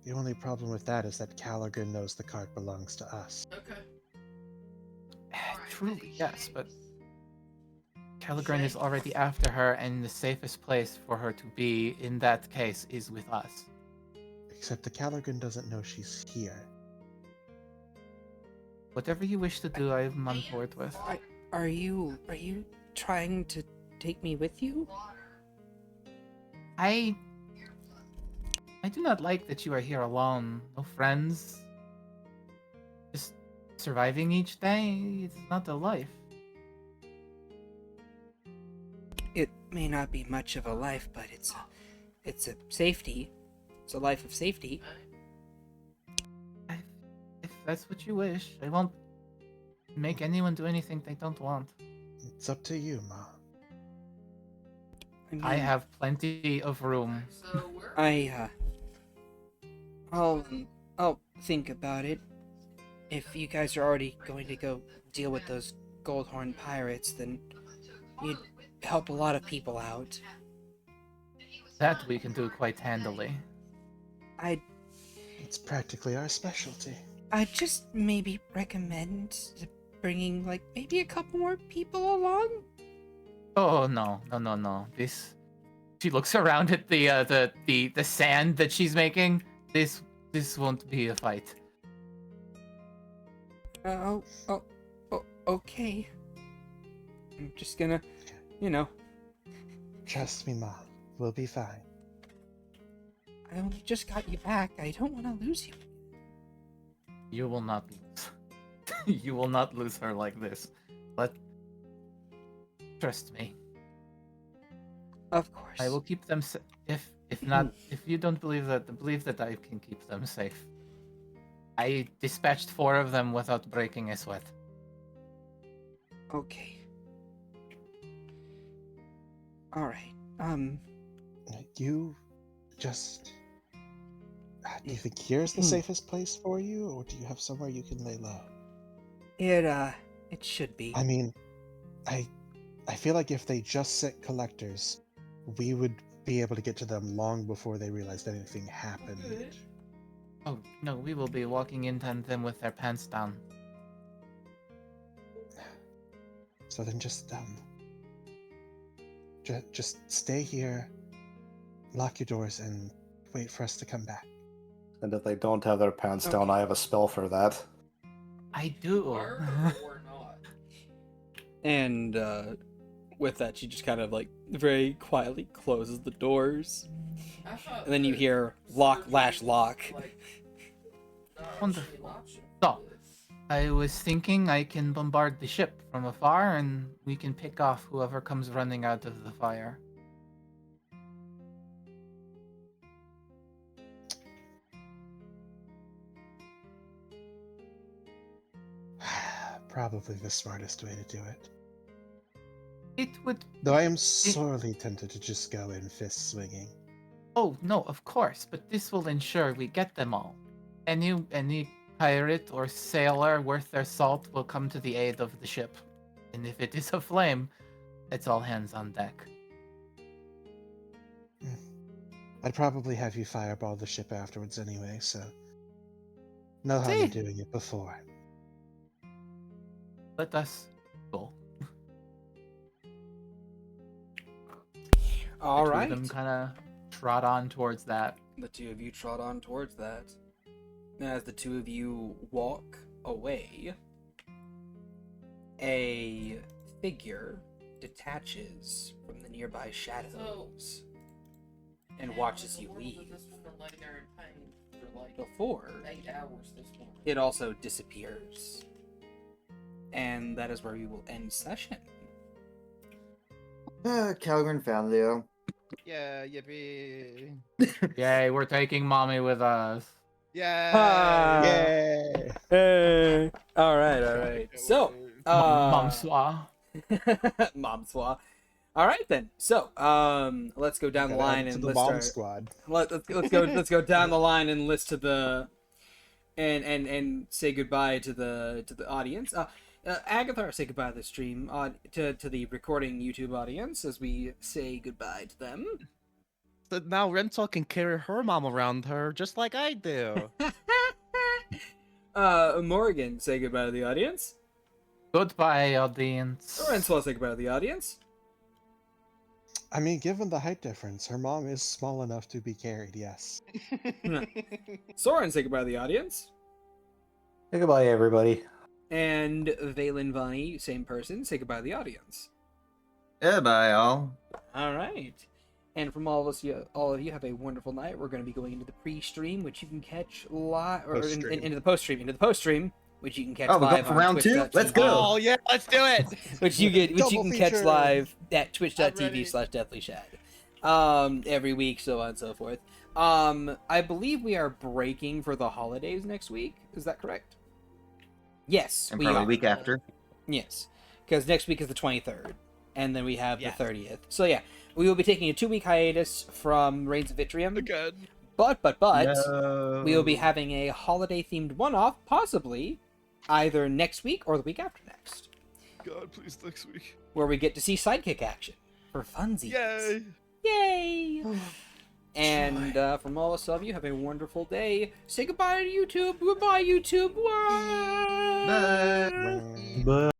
The only problem with that is that Callaghan knows the cart belongs to us. Okay. Truly, yes, but ch-ldr-n is already after her, and the safest place for her to be in that case is with us. Except the Callaghan doesn't know she's here. Whatever you wish to do, I'm on board with. Are you trying to take me with you? I do not like that you are here alone. No friends. Just surviving each day. It's not a life. It may not be much of a life, but it's a safety. It's a life of safety. If that's what you wish, I won't make anyone do anything they don't want. It's up to you, Ma. I have plenty of room. So where? I'll think about it. If you guys are already going to go deal with those Goldhorn pirates, then you'd help a lot of people out. That we can do quite handily. It's practically our specialty. I'd just maybe recommend bringing, like, maybe a couple more people along. Oh no. This. She looks around at the sand that she's making. This won't be a fight. Okay. I'm just gonna, you know, Trust me, Ma. We'll be fine. I only just got you back. I don't want to lose you. You will not lose. You will not lose her like this. But trust me, Of course. I will keep them. If not, if you don't believe that I can keep them safe. I dispatched 4 of them without breaking a sweat. Okay. All right. You just. Do you think here's the safest place for you, or do you have somewhere you can lay low? It should be. I mean, I feel like if they just sent collectors, we would be able to get to them long before they realized anything happened. Good. Oh no, we will be walking into them with their pants down. So then just stay here, lock your doors, and wait for us to come back. And if they don't have their pants down, Okay. I have a spell for that. I do. Or or not. And with that, she just kind of like very quietly closes the doors, I thought and then you that hear lock, lash, lock. like, Wonderful. an option. So, I was thinking I can bombard the ship from afar, and we can pick off whoever comes running out of the fire. Probably the smartest way to do it. It would. Though I am sorely tempted to just go in fist swinging. Oh no, of course, but this will ensure we get them all. Any pirate or sailor worth their salt will come to the aid of the ship, and if it is aflame, it's all hands on deck. I'd probably have you fireball the ship afterwards anyway, so know how See? you're doing it before. Let us go. All The two right. of them kind of trot on towards that The two of you trot on towards that. As the two of you walk away, a figure detaches from the nearby shadows and watches you leave. This was been laying there in pain for like Before 8 hours this morning. it also disappears. And that is where we will end session. Ch-ldr-n found Leo. Yeah, yippee. Yay, we're taking mommy with us. Yeah. Ah. Yay! Hey. Alright. So, Mom swa. Mom swa. Alright then. So, let's go down the Gotta add line to and the list bomb our... squad. Let's go down the line and list to the and say goodbye to the audience. Agathar, say goodbye to the stream to the recording YouTube audience as we say goodbye to them. So now Rental can carry her mom around her just like I do. Morgan, say goodbye to the audience. Goodbye, audience. Renzel, say goodbye to the audience. I mean, given the height difference, her mom is small enough to be carried, yes. Soren, say goodbye to the audience. Say goodbye, everybody. And Valen Vani, same person, say goodbye to the audience. Bye, all. All right. And from all of you, have a wonderful night. We're going to be going into the pre-stream, which you can catch live, or Post-stream. into the post-stream, which you can catch Oh, we're live going for on round 2? twitch.tv. Let's go. Oh yeah, let's do it. Which you Double can catch feature. live at I'm ready. twitch.tv/deathlyshad. Every week, so on and so forth. I believe we are breaking for the holidays next week. Is that correct? Yes, And we probably are. a week after. Yes, because next week is the 23rd, and then we have Yes. the 30th. So yeah, we will be taking a 2-week hiatus from Rains of Vitrium. Again. But No. we will be having a holiday-themed one-off, possibly either next week or the week after next, God, please next week. where we get to see sidekick action for funsies. Yay. Yay! And from all of you, have a wonderful day. Say goodbye to YouTube. Goodbye, YouTube. Bye. Bye.